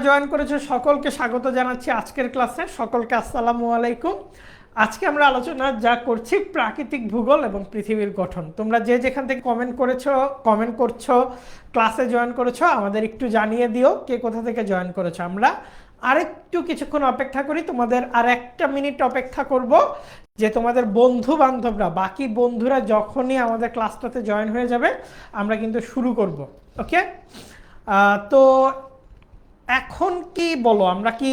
Join করেছো সকলকে স্বাগত জানাচ্ছি আজকের ক্লাসে। সকলকে আসসালামু আলাইকুম। আজকে আমরা আলোচনা যা করছি প্রাকৃতিক ভূগোল এবং পৃথিবীর গঠন। তোমরা যে যেখান থেকে কমেন্ট করছো, ক্লাসে জয়েন করেছো, আমাদের একটু জানিয়ে দিও কে কোথা থেকে জয়েন করেছো। আমরা আরেকটু কিছুক্ষণ অপেক্ষা করি, তোমাদের আর একটা মিনিট অপেক্ষা করব যে তোমাদের বন্ধু বান্ধবরা, বাকি বন্ধুরা যখনই আমাদের ক্লাসটাতে জয়েন হয়ে যাবে আমরা কিন্তু শুরু করব। ওকে, তো এখন কি বলো, আমরা কি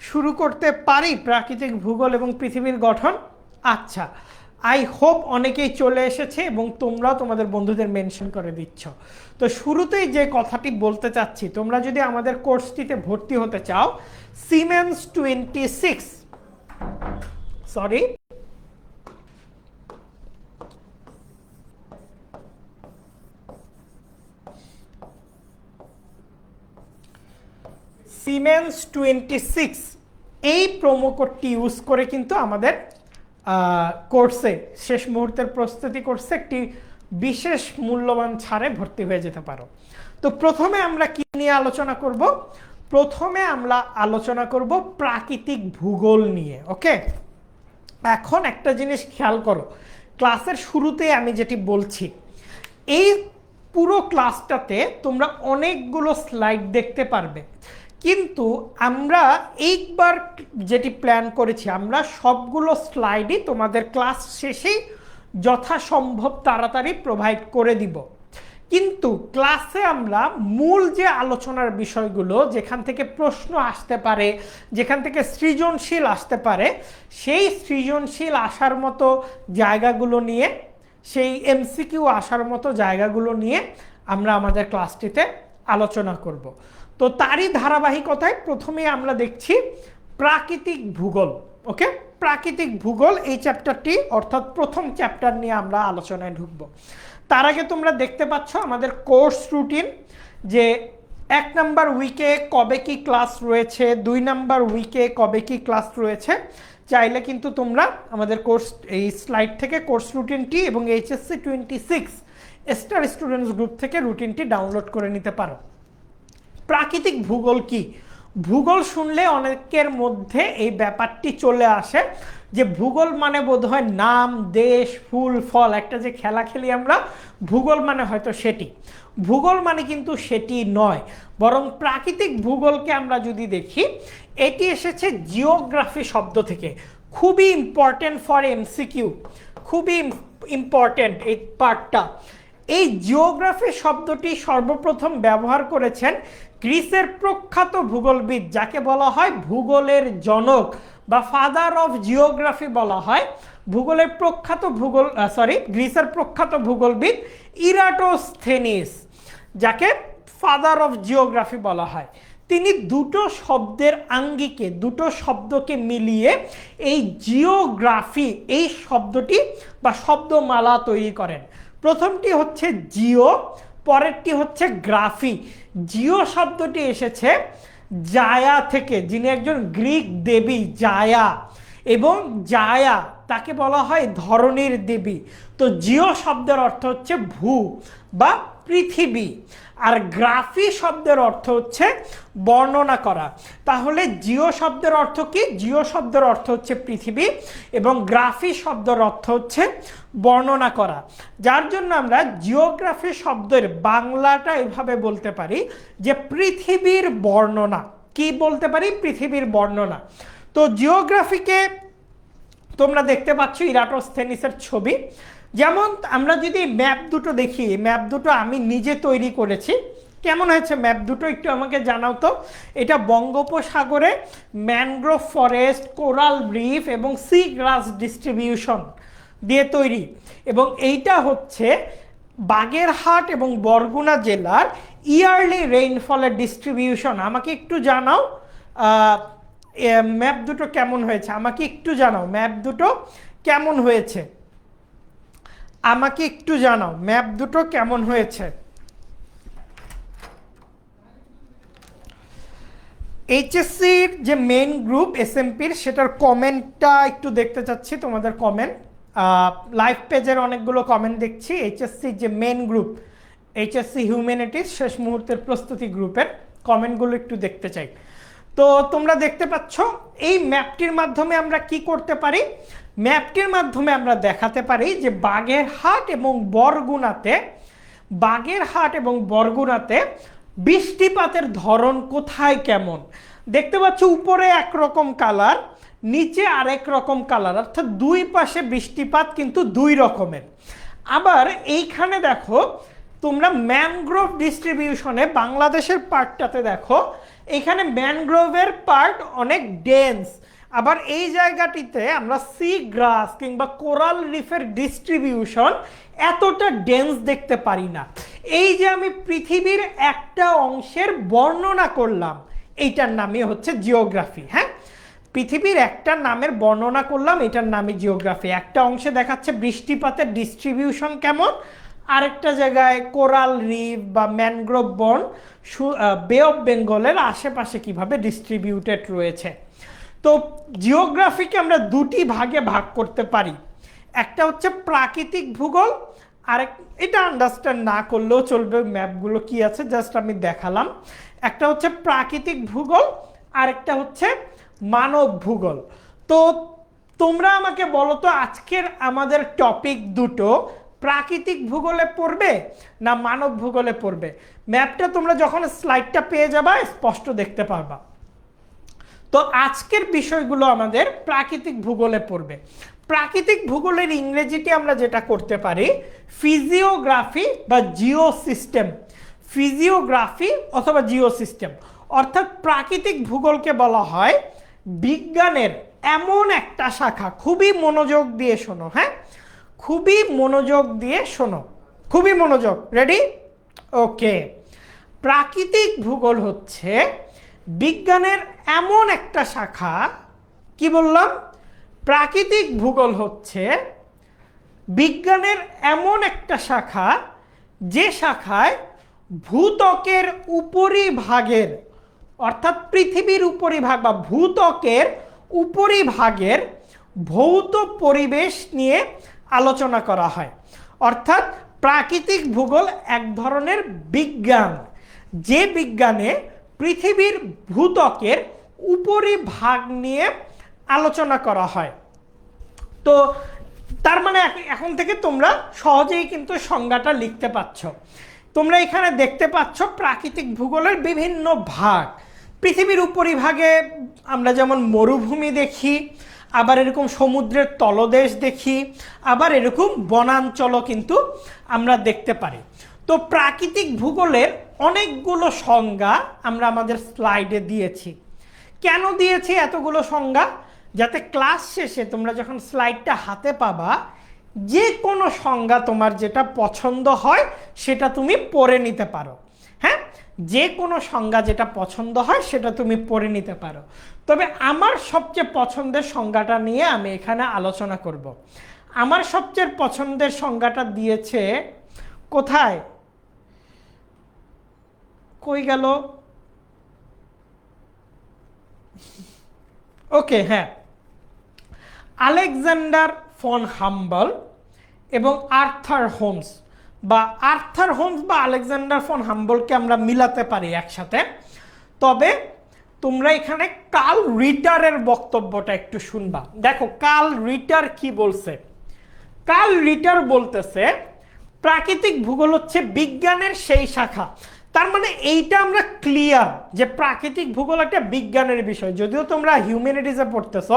শুরু করতে পারি প্রাকৃতিক ভূগোল এবং পৃথিবীর গঠন? আচ্ছা, আই হোপ অনেকেই চলে এসেছে এবং তোমরাও তোমাদের বন্ধুদের মেনশন করে দিচ্ছ। তো শুরুতেই যে কথাটি বলতে চাচ্ছি, তোমরা যদি আমাদের কোর্সটিতে ভর্তি হতে চাও, সিমেন্স 26 সরি সিমেন্স 26 এই প্রোমো কোডটি ইউজ করে কিন্তু আমাদের কোর্সে শেষ মুহূর্তের প্রস্তুতি কোর্সে একটি বিশেষ মূল্যবান ছাড়ে ভর্তি হয়ে যেতে পারো। তো প্রথমে আমরা কি নিয়ে আলোচনা করব? প্রথমে আমরা আলোচনা করব প্রাকৃতিক ভূগোল নিয়ে। ওকে, এখন একটা জিনিস খেয়াল করো, ক্লাসের শুরুতে আমি যেটি বলছি, এই পুরো ক্লাসটাতে তোমরা অনেকগুলো স্লাইড দেখতে পারবে, কিন্তু আমরা এইবার যেটি প্ল্যান করেছি, আমরা সবগুলো স্লাইডই তোমাদের ক্লাস শেষেই যথাসম্ভব তাড়াতাড়ি প্রোভাইড করে দিব। কিন্তু ক্লাসে আমরা মূল যে আলোচনার বিষয়গুলো, যেখান থেকে প্রশ্ন আসতে পারে, যেখান থেকে সৃজনশীল আসতে পারে, সেই সৃজনশীল আসার মতো জায়গাগুলো নিয়ে, সেই এমসিকিউ আসার মতো জায়গাগুলো নিয়ে আমরা আমাদের ক্লাসটিতে আলোচনা করব। তো তারই ধারাবাহিকতায় প্রথমে আমরা দেখছি প্রাকৃতিক ভূগোল। ওকে, প্রাকৃতিক ভূগোল এই চ্যাপ্টারটি, অর্থাৎ প্রথম চ্যাপ্টার নিয়ে আমরা আলোচনায় ঢুকবো। তার আগে তোমরা দেখতে পাচ্ছ আমাদের কোর্স রুটিন, যে 1 নাম্বার উইকে কবে কি ক্লাস রয়েছে, 2 নাম্বার উইকে কবে কি ক্লাস রয়েছে। চাইলে কিন্তু তোমরা আমাদের কোর্স এই স্লাইড থেকে কোর্স রুটিনটি এবং HSC 26 স্টার স্টুডেন্টস গ্রুপ থেকে রুটিনটি ডাউনলোড করে নিতে পারো। প্রাকৃতিক ভূগোল কি? ভূগোল শুনলে অনেকের মধ্যে এই ব্যাপারটি চলে আসে যে ভূগোল মানে বোধহয় নাম, দেশ, ফুল, ফল, একটা যে খেলা খেলি আমরা, ভূগোল মানে হয়তো সেটি। ভূগোল মানে কিন্তু সেটি নয়, বরং প্রাকৃতিক ভূগোলকে আমরা যদি দেখি, এটি এসেছে জিওগ্রাফি শব্দ থেকে। খুবই ইম্পর্টেন্ট ফর এমসিকিউ, খুবই ইম্পর্টেন্ট এই পার্টটা। এই জিওগ্রাফি শব্দটি সর্বপ্রথম ব্যবহার করেছেন গ্রিসের প্রখ্যাত ভূগোলবিদ, যাকে বলা হয় ভূগোলের জনক বা ফাদার অফ জিওগ্রাফি বলা হয়। ভূগোলের প্রখ্যাত গ্রিসের প্রখ্যাত ভূগোলবিদ ইরাটোস্থেনিস, যাকে ফাদার অফ জিওগ্রাফি বলা হয়। তিনি দুটো শব্দের আঙ্গিকে, দুটো শব্দকে মিলিয়ে এই জিওগ্রাফি এই শব্দটি বা শব্দমালা তৈরি করেন। প্রথমটি হচ্ছে জিও, পরেরটি হচ্ছে গ্রাফি। জিও শব্দটি এসেছে জায়া থেকে, যিনি একজন গ্রিক দেবী জায়া, এবং জায়া তাকে বলা হয় ধরণীর দেবী। তো জিও শব্দের অর্থ হচ্ছে ভূ বা পৃথিবী, আর গ্রাফি শব্দের অর্থ হচ্ছে বর্ণনা করা। তাহলে জিও শব্দের অর্থ কি? জিও শব্দের অর্থ হচ্ছে পৃথিবী এবং গ্রাফি শব্দের অর্থ হচ্ছে বর্ণনা করা। যার জন্য আমরা জিওগ্রাফি শব্দের বাংলাটা এভাবে বলতে পারি যে পৃথিবীর বর্ণনা। কি বলতে পারি? পৃথিবীর বর্ণনা। তো জিওগ্রাফিকে তোমরা দেখতে পাচ্ছ ইরাটোস্থেনিসের ছবি। যেমন আমরা যদি ম্যাপ দুটো দেখি, ম্যাপ দুটো আমি নিজে তৈরি করেছি। কেমন হয়েছে ম্যাপ দুটো একটু আমাকে জানাও তো। এটা বঙ্গোপসাগরে ম্যানগ্রোভ ফরেস্ট, কোরাল রিফ এবং সি গ্রাস ডিস্ট্রিবিউশন দিয়ে তৈরি, এবং এইটা হচ্ছে বাগেরহাট এবং বরগুনা জেলার ইয়ারলি রেইনফলের ডিস্ট্রিবিউশন। আমাকে একটু জানাও ম্যাপ দুটো কেমন হয়েছে, আমাকে একটু জানাও ম্যাপ দুটো কেমন হয়েছে, আমাকে একটু জানাও ম্যাপ দুটো কেমন হয়েছে। এইচএসসির যে মেইন গ্রুপ এসএমপির, সেটার কমেন্টটা একটু দেখতে চাচ্ছি, তোমাদের কমেন্ট। লাইভ পেজের অনেকগুলো কমেন্ট দেখছি। এইচএসসির যে মেইন গ্রুপ, এইচএসসি হিউম্যানিটিস শেষ মুহূর্তের প্রস্তুতি গ্রুপের, কমেন্টগুলো একটু দেখতে চাই। তো তোমরা দেখতে পাচ্ছ এই ম্যাপটির মাধ্যমে আমরা কি করতে পারি, ম্যাপটির মাধ্যমে আমরা দেখাতে পারি যে বাগেরহাট এবং বরগুনাতে বৃষ্টিপাতের ধরন কোথায় কেমন। দেখতে পাচ্ছ উপরে একরকম কালার, নিচে আরেক রকম কালার, অর্থাৎ দুই পাশে বৃষ্টিপাত কিন্তু দুই রকমের। আবার এইখানে দেখো তোমরা ম্যানগ্রোভ ডিস্ট্রিবিউশনে বাংলাদেশের পার্টটাতে দেখো, এখানে ম্যানগ্রোভের পার্ট অনেক ডেন্স, আবার এই জায়গাটিতে আমরা সি গ্রাস কিংবা কোরাল রিফের ডিস্ট্রিবিউশন এতটা ডেন্স দেখতে পারি না। এই যে আমি পৃথিবীর একটা অংশের বর্ণনা করলাম, এইটার নামই হচ্ছে জিওগ্রাফি। হ্যাঁ, পৃথিবীর একটা নামের বর্ণনা করলাম, এটার নামই জিওগ্রাফি। একটা অংশে দেখাচ্ছে বৃষ্টিপাতের ডিস্ট্রিবিউশন কেমন, আরেকটা জায়গায় কোরাল রিফ বা ম্যানগ্রোভ বন বে অফ বেঙ্গলের আশেপাশে কিভাবে ডিস্ট্রিবিউটেড রয়েছে। তো জিওগ্রাফিকে আমরা দুটি ভাগে ভাগ করতে পারি, একটা হচ্ছে প্রাকৃতিক ভূগোল, আরেক এটা আন্ডারস্ট্যান্ড না করলেও চলবে, ম্যাপগুলো কি আছে জাস্ট আমি দেখালাম। একটা হচ্ছে প্রাকৃতিক ভূগোল, আরেকটা হচ্ছে মানব ভূগোল। তো তোমরা আমাকে বলো তো আজকের আমাদের টপিক দুটো প্রাকৃতিক ভূগোলে পড়বে না মানব ভূগোলে পড়বে? ম্যাপটা তোমরা যখন স্লাইডটা পেয়ে যাবা স্পষ্ট দেখতে পারবা। তো আজকের বিষয়গুলো আমাদের প্রাকৃতিক ভূগোলে পড়বে। প্রাকৃতিক ভূগোলের ইংরেজিতে আমরা যেটা করতে পারি ফিজিওগ্রাফি বা জিও সিস্টেম, ফিজিওগ্রাফি অথবা জিও সিস্টেম। অর্থাৎ প্রাকৃতিক ভূগোলকে বলা হয় বিজ্ঞানের এমন একটা শাখা, খুবই মনোযোগ দিয়ে শোনো, হ্যাঁ খুবই মনোযোগ দিয়ে শোনো, খুবই মনোযোগ, রেডি? ওকে, প্রাকৃতিক ভূগোল হচ্ছে বিজ্ঞানের এমন একটা শাখা, কি বললাম? প্রাকৃতিক ভূগোল হচ্ছে বিজ্ঞানের এমন একটা শাখা যে শাখায় ভূত্বকের উপরিভাগের, অর্থাৎ পৃথিবীর উপরিভাগ বা ভূত্বকের উপরিভাগের ভৌত পরিবেশ নিয়ে আলোচনা করা হয়। অর্থাৎ প্রাকৃতিক ভূগোল এক ধরনের বিজ্ঞান, যে বিজ্ঞানে পৃথিবীর ভূত্বকের উপরিভাগ নিয়ে আলোচনা করা হয়। তো তার মানে এখন থেকে তোমরা সহজেই কিন্তু সংজ্ঞাটা লিখতে পাচ্ছ। তোমরা এখানে দেখতে পাচ্ছ প্রাকৃতিক ভূগোলের বিভিন্ন ভাগ। পৃথিবীর উপরিভাগে আমরা যেমন মরুভূমি দেখি, আবার এরকম সমুদ্রের তলদেশ দেখি, আবার এরকম বনাঞ্চলও কিন্তু আমরা দেখতে পারি। তো প্রাকৃতিক ভূগোলের অনেকগুলো সংজ্ঞা আমরা আমাদের স্লাইডে দিয়েছি। কেন দিয়েছি এতগুলো সংজ্ঞা? যাতে ক্লাস শেষে তোমরা যখন স্লাইডটা হাতে পাবা যে কোনো সংজ্ঞা তোমার যেটা পছন্দ হয় সেটা তুমি পড়ে নিতে পারো। হ্যাঁ, যে কোনো সংজ্ঞা যেটা পছন্দ হয় সেটা তুমি পড়ে নিতে পারো। তবে আমার সবচেয়ে পছন্দের সংজ্ঞাটা নিয়ে আমি এখানে আলোচনা করব। আমার সবচেয়ে পছন্দের সংজ্ঞাটা দিয়েছে কোথায়, কই গেল? ওকে, হ্যাঁ, আলেকজান্ডার ফন হাম্বল এবং আর্থার হোমস বা আলেকজান্ডার ফন হাম্বলকে আমরা মিলাতে পারি একসাথে। তবে তোমরা এখানে কার্ল রিটারের বক্তব্যটা একটু শুনবা। দেখো কার্ল রিটার কি বলছে। কার্ল রিটার বলতেছে প্রাকৃতিক ভূগোল হচ্ছে বিজ্ঞানের সেই শাখা। তার মানে এইটা আমরা ক্লিয়ার যে প্রাকৃতিক ভূগোল একটা বিজ্ঞানের বিষয়। যদিও তোমরা হিউম্যানিটিজে পড়তেছ।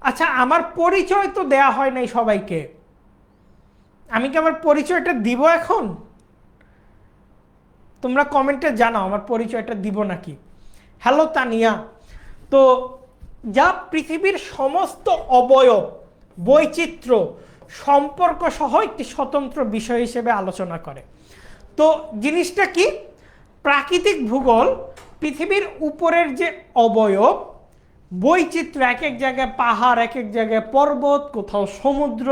আচ্ছা, আমার পরিচয় তো দেয়া হয় নাই সবাইকে, আমি কি আমার পরিচয়টা দিব এখন? তোমরা কমেন্টে জানাও আমার পরিচয়টা দিব নাকি। হ্যালো তানিয়া। তো যা পৃথিবীর সমস্ত অবয়ব, বৈচিত্র্য, সম্পর্ক সহ একটি স্বতন্ত্র বিষয় হিসেবে আলোচনা করে। তো জিনিসটা কি? প্রাকৃতিক ভূগোল পৃথিবীর উপরের যে অবয়ব, বৈচিত্র্য, এক এক জায়গায় পাহাড়, এক এক জায়গায় পর্বত, কোথাও সমুদ্র,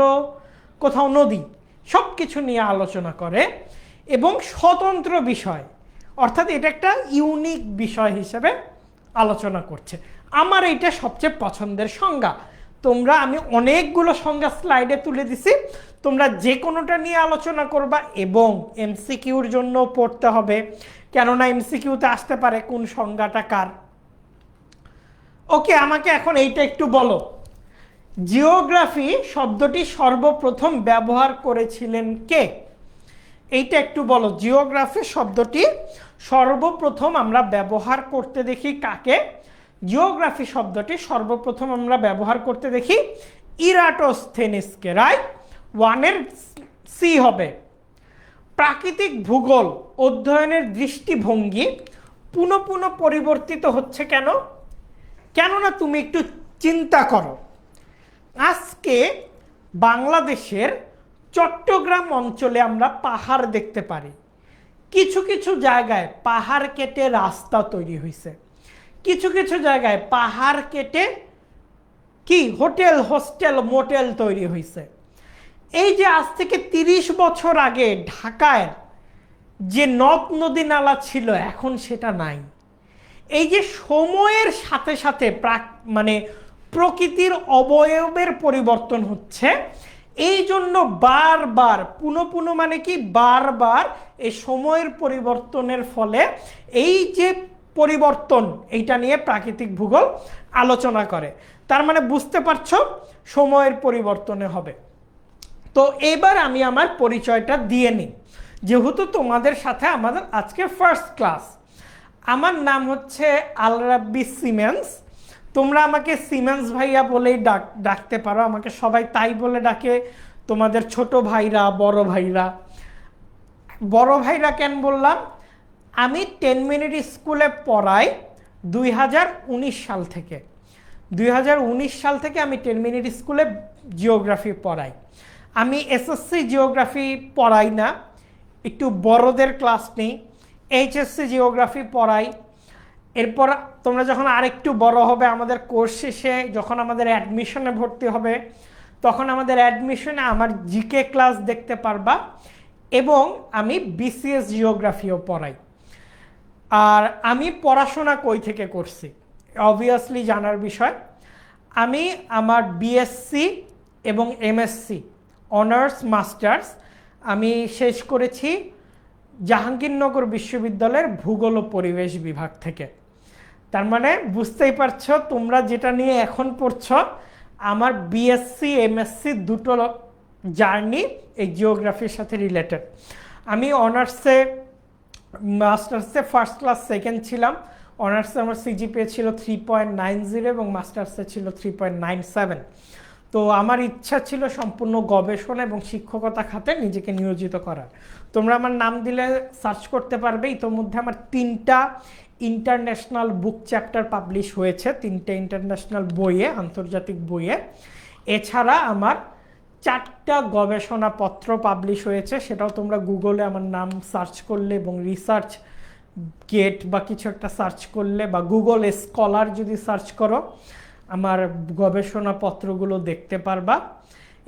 কোথাও নদী, সব কিছু নিয়ে আলোচনা করে এবং স্বতন্ত্র বিষয়, অর্থাৎ এটা একটা ইউনিক বিষয় হিসেবে আলোচনা করছে। আমার এইটা সবচেয়ে পছন্দের সংজ্ঞা। তোমরা, আমি অনেকগুলো সংজ্ঞা স্লাইডে তুলে দিছি, তোমরা যে কোনোটা নিয়ে আলোচনা করবা এবং এমসিকিউর জন্য পড়তে হবে, কেননা এমসিকিউতে আসতে পারে কোন সংজ্ঞাটা কার। ওকে, আমাকে এখন এইটা একটু বলো, জিওগ্রাফি শব্দটি সর্বপ্রথম ব্যবহার করেছিলেন কে? এইটা একটু বলো, জিওগ্রাফি শব্দটি সর্বপ্রথম আমরা ব্যবহার করতে দেখি কাকে? জিওগ্রাফি শব্দটি সর্বপ্রথম আমরা ব্যবহার করতে দেখি ইরাটোস্থেনিসকে, রাইট? 1 এর সি হবে। প্রাকৃতিক ভূগোল অধ্যয়নের দৃষ্টিভঙ্গি পুনঃ পুনঃ পরিবর্তিত হচ্ছে কেন? কেননা তুমি একটু চিন্তা করো, আজকে বাংলাদেশের চট্টগ্রাম অঞ্চলে আমরা পাহাড় দেখতে পারি, কিছু কিছু জায়গায় পাহাড় কেটে রাস্তা তৈরি হয়েছে, কিছু কিছু জায়গায় পাহাড় কেটে কি হোটেল, হোস্টেল, মোটেল তৈরি হয়েছে। এই যে আজ থেকে 30 বছর আগে ঢাকায় যে নদ নদী নালা ছিল এখন সেটা নাই। এই যে সময়ের সাথে সাথে মানে প্রকৃতির অবয়বের পরিবর্তন হচ্ছে, এই জন্য বারবার পুনঃ পুনঃ মানে কি বারবার এই সময়ের পরিবর্তনের ফলে এই যে পরিবর্তন, এইটা নিয়ে প্রাকৃতিক ভূগোল আলোচনা করে। তার মানে বুঝতে পারছো সময়ের পরিবর্তনে হবে। তো এবার আমি আমার পরিচয়টা দিয়ে নিই, যেহেতু তোমাদের সাথে আমাদের আজকে ফার্স্ট ক্লাস। আমার নাম হচ্ছে আল রাব্বি সিমেন্স, তোমরা আমাকে সিমেন্স ভাইয়া বলেই ডাকতে পারো, আমাকে সবাই তাই বলে ডাকে, তোমাদের ছোট ভাইরা, বড় ভাইরা। বড় ভাইরা কেন বললাম? আমি 10 মিনিট স্কুলে পড়াই 2019 সাল থেকে। 2019 সাল থেকে আমি 10 মিনিট স্কুলে জিওগ্রাফি পড়াই। আমি এসএসসি জিওগ্রাফি পড়াই না, একটু বড়দের ক্লাস নেই, এইচএসসি জিওগ্রাফি পড়াই। এরপর তোমরা যখন আরেকটু বড় হবে, আমাদের কোর্স শেষে যখন আমাদের অ্যাডমিশনে ভর্তি হবে, তখন আমাদের অ্যাডমিশনে আমার জিকে ক্লাস দেখতে পারবা। এবং আমি বিসিএস জিওগ্রাফিও পড়াই। আর আমি পড়াশোনা কই থেকে করছি অবভিয়াসলি জানার বিষয়। আমি আমার বিএসসি এবং এমএসসি অনার্স মাস্টার্স আমি শেষ করেছি জাহাঙ্গীরনগর বিশ্ববিদ্যালয়ের ভূগোল ও পরিবেশ বিভাগ থেকে। তার মানে বুঝতেই পারছো তোমরা যেটা নিয়ে এখন পড়ছো, আমার বিএসসি এমএসসি দুটো জার্নি এই জিওগ্রাফির সাথে রিলেটেড। আমি অনার্সে মাস্টার্সে ফার্স্ট ক্লাস সেকেন্ড ছিলাম। অনার্সে আমার সিজিপিএ ছিল 3.90 এবং মাস্টার্সে ছিল 3.97। তো আমার ইচ্ছা ছিল সম্পূর্ণ গবেষণা এবং শিক্ষকতা খাতে নিজেকে নিয়োজিত করার। তোমরা আমার নাম দিলে সার্চ করতে পারবে, ইতোমধ্যে আমার 3টা ইন্টারন্যাশনাল বুক চ্যাপ্টার পাবলিশ হয়েছে, 3টে ইন্টারন্যাশনাল বইয়ে, আন্তর্জাতিক বইয়ে। এছাড়া আমার 4টা গবেষণাপত্র পাবলিশ হয়েছে, সেটাও তোমরা গুগলে আমার নাম সার্চ করলে এবং রিসার্চ গেট বা কিছু একটা সার্চ করলে বা গুগল স্কলার যদি সার্চ করো আমার গবেষণাপত্রগুলো দেখতে পারবা।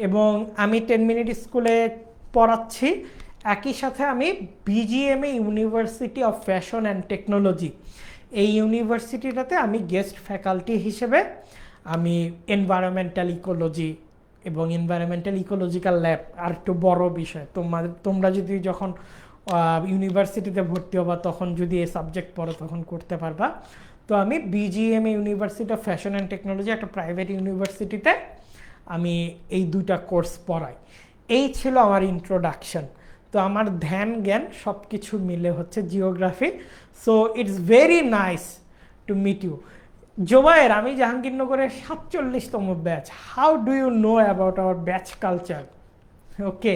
এবং আমি 10 মিনিট স্কুলে পড়াচ্ছি, একই সাথে আমি BGMA university of fashion and technology, এই ইউনিভার্সিটিটাতে আমি গেস্ট ফ্যাকাল্টি হিসেবে আমি এনভায়রনমেন্টাল ইকোলজি এবং এনভায়রনমেন্টাল ইকোলজিক্যাল ল্যাব, আর একটু বড় বিষয়, তোমরা যদি যখন ইউনিভার্সিটিতে ভর্তি হবা তখন যদি এই সাবজেক্ট পড়ো তখন করতে পারবা। তো আমি BGMA university of fashion and technology, একটা প্রাইভেট ইউনিভার্সিটিতে আমি এই 2টা কোর্স পড়াই। এই ছিল আমার ইন্ট্রোডাকশন। তো আমার ধ্যান জ্ঞান সব কিছু মিলে হচ্ছে geography. So it's very nice to meet you. Jobayer, আমি জাহাঙ্গীরনগরের 47তম batch. How do you know about our batch culture? Okay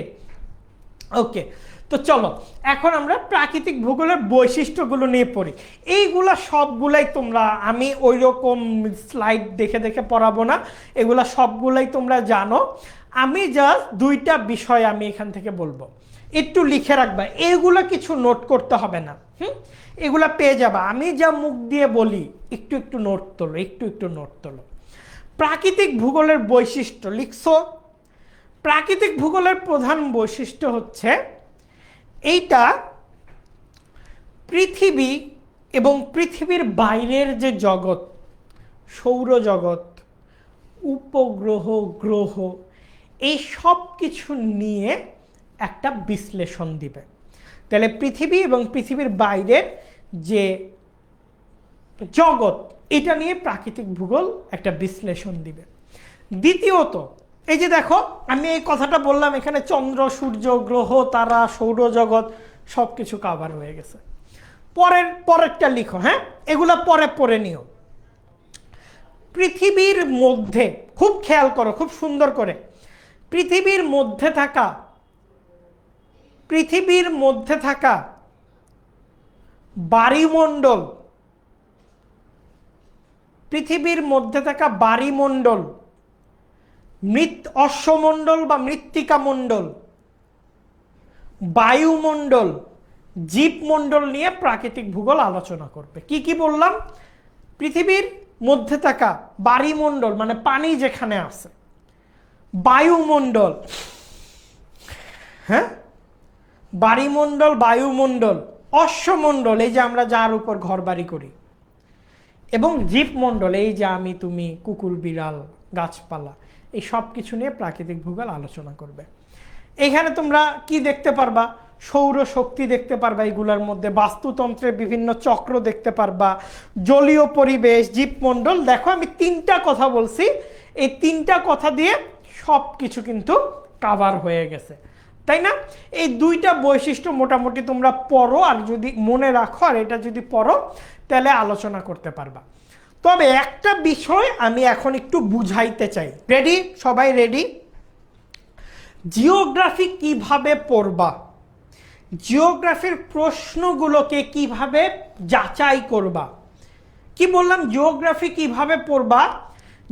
okay, তো চলো এখন আমরা প্রাকৃতিক ভূগোলের বৈশিষ্ট্যগুলো নিয়ে পড়ি। এইগুলা সবগুলাই তোমরা, আমি ওই রকম স্লাইড দেখে দেখে পড়াবো না, এগুলা সবগুলাই তোমরা জানো। আমি জাস্ট 2টা বিষয় আমি এখান থেকে বলবো, একটু লিখে রাখবা, এগুলা কিছু নোট করতে হবে না, এগুলা পেয়ে যাবা। আমি যা মুখ দিয়ে বলি একটু একটু নোট তোলো, একটু একটু নোট তোলো। প্রাকৃতিক ভূগোলের বৈশিষ্ট্য লিখছো। প্রাকৃতিক ভূগোলের প্রধান বৈশিষ্ট্য হচ্ছে এইটা পৃথিবী এবং পৃথিবীর বাইরের যে জগৎ, সৌরজগৎ, উপগ্রহ, গ্রহ, এই সব কিছু নিয়ে একটা বিশ্লেষণ দিবে। তাহলে পৃথিবী এবং পৃথিবীর বাইরের যে জগৎ, এটা নিয়ে প্রাকৃতিক ভূগোল একটা বিশ্লেষণ দিবে। দ্বিতীয়ত, এই যে দেখো আমি এই কথাটা বললাম, এখানে চন্দ্র, সূর্য, গ্রহ, তারা, সৌরজগৎ সব কিছু কাভার হয়ে গেছে। পরেরটা লিখো, হ্যাঁ, এগুলা পরে পড়ে নিও। পৃথিবীর মধ্যে খুব খেয়াল করো, খুব সুন্দর করে, পৃথিবীর মধ্যে থাকা বায়ুমণ্ডল, অশ্বমণ্ডল বা মৃত্তিকা মণ্ডল, বায়ুমণ্ডল, জীবমণ্ডল নিয়ে প্রাকৃতিক ভূগোল আলোচনা করবে। কি কি বললাম? পৃথিবীর মধ্যে থাকা বায়ুমণ্ডল মানে পানি যেখানে আছে, বায়ুমণ্ডল, হ্যাঁ, বায়ুমণ্ডল, অশ্বমণ্ডল, এই যে আমরা যার উপর ঘর বাড়ি করি, এবং জীবমণ্ডল, এই যে আমি, তুমি, কুকুর, বিড়াল, গাছপালা, এই সব কিছু নিয়ে প্রাকৃতিক ভূগোল আলোচনা করবে। এখানে তোমরা কি দেখতে পারবা? সৌর শক্তি দেখতে পারবা, এগুলোর মধ্যে বাস্তুতন্ত্রের বিভিন্ন চক্র দেখতে পারবা, জলীয় পরিবেশ, জীবমণ্ডল। দেখো আমি 3টা কথা বলছি, এই 3টা কথা দিয়ে সব কিছু কিন্তু কাভার হয়ে গেছে, তাই না? এই 2টা বৈশিষ্ট্য মোটামুটি তোমরা পড়ো, আর যদি মনে রাখো আর এটা যদি পড়ো তাহলে আলোচনা করতে পারবা। তবে একটা বিষয় আমি এখন একটু বুঝাইতে চাই। রেডি? সবাই রেডি? জিওগ্রাফি কিভাবে পড়বা, জিওগ্রাফির প্রশ্নগুলোকে কিভাবে যাচাই করবা। কি বললাম? জিওগ্রাফি কিভাবে পড়বা,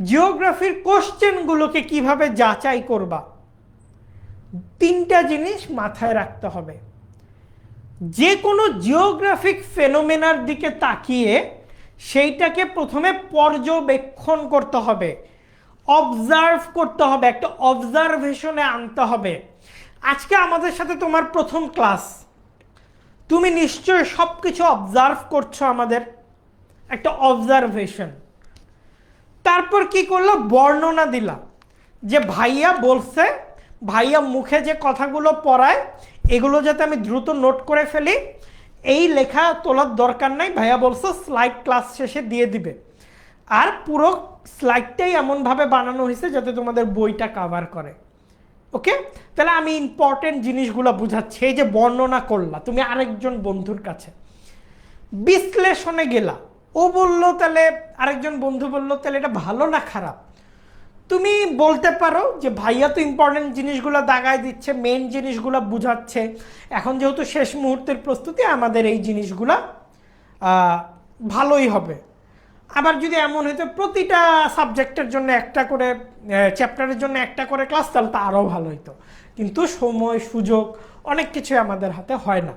জিওগ্রাফির কোশ্চেনগুলোকে কিভাবে যাচাই করবা। 3টা জিনিস মাথায় রাখতে হবে। যে কোনো জিওগ্রাফিক ফেনোমেনার দিকে তাকিয়ে সেইটাকে প্রথমে পর্যবেক্ষণ করতে হবে, অবজার্ভ করতে হবে, একটা অবজারভেশনে আনতে হবে। আজকে আমাদের সাথে তোমার প্রথম ক্লাস, তুমি নিশ্চয় সব কিছু অবজার্ভ করছো, আমাদের একটা অবজারভেশন। তারপর কি করলো? বর্ণনা দিলা, যে ভাইয়া বলছে, ভাইয়া মুখে যে কথাগুলো পড়ায় এগুলো যাতে আমি দ্রুত নোট করে ফেলি, এই লেখা তোলার দরকার নাই, ভাইয়া বলছে স্লাইড ক্লাস শেষে দিয়ে দিবে। আর পুরো স্লাইডটাই এমনভাবে বানানো হয়েছে যাতে তোমাদের বইটা কাভার করে। ওকে, তাহলে আমি ইম্পর্টেন্ট জিনিসগুলো বুঝাচ্ছি। এই যে বর্ণনা করলা তুমি আরেকজন বন্ধুর কাছে, বিশ্লেষণে গেলা, ও বললো, তাহলে আরেকজন বন্ধু বললো, তাহলে এটা ভালো না খারাপ? তুমি বলতে পারো যে ভাইয়া তো ইম্পর্টেন্ট জিনিসগুলো দাগায় দিচ্ছে, মেন জিনিসগুলো বুঝাচ্ছে, এখন যেহেতু শেষ মুহূর্তের প্রস্তুতি, আমাদের এই জিনিসগুলা ভালোই হবে। আবার যদি এমন হইতো প্রতিটা সাবজেক্টের জন্য একটা করে, চ্যাপ্টারের জন্য একটা করে ক্লাস, তাহলে তা আরও ভালো হইতো। কিন্তু সময়, সুযোগ, অনেক কিছু আমাদের হাতে হয় না।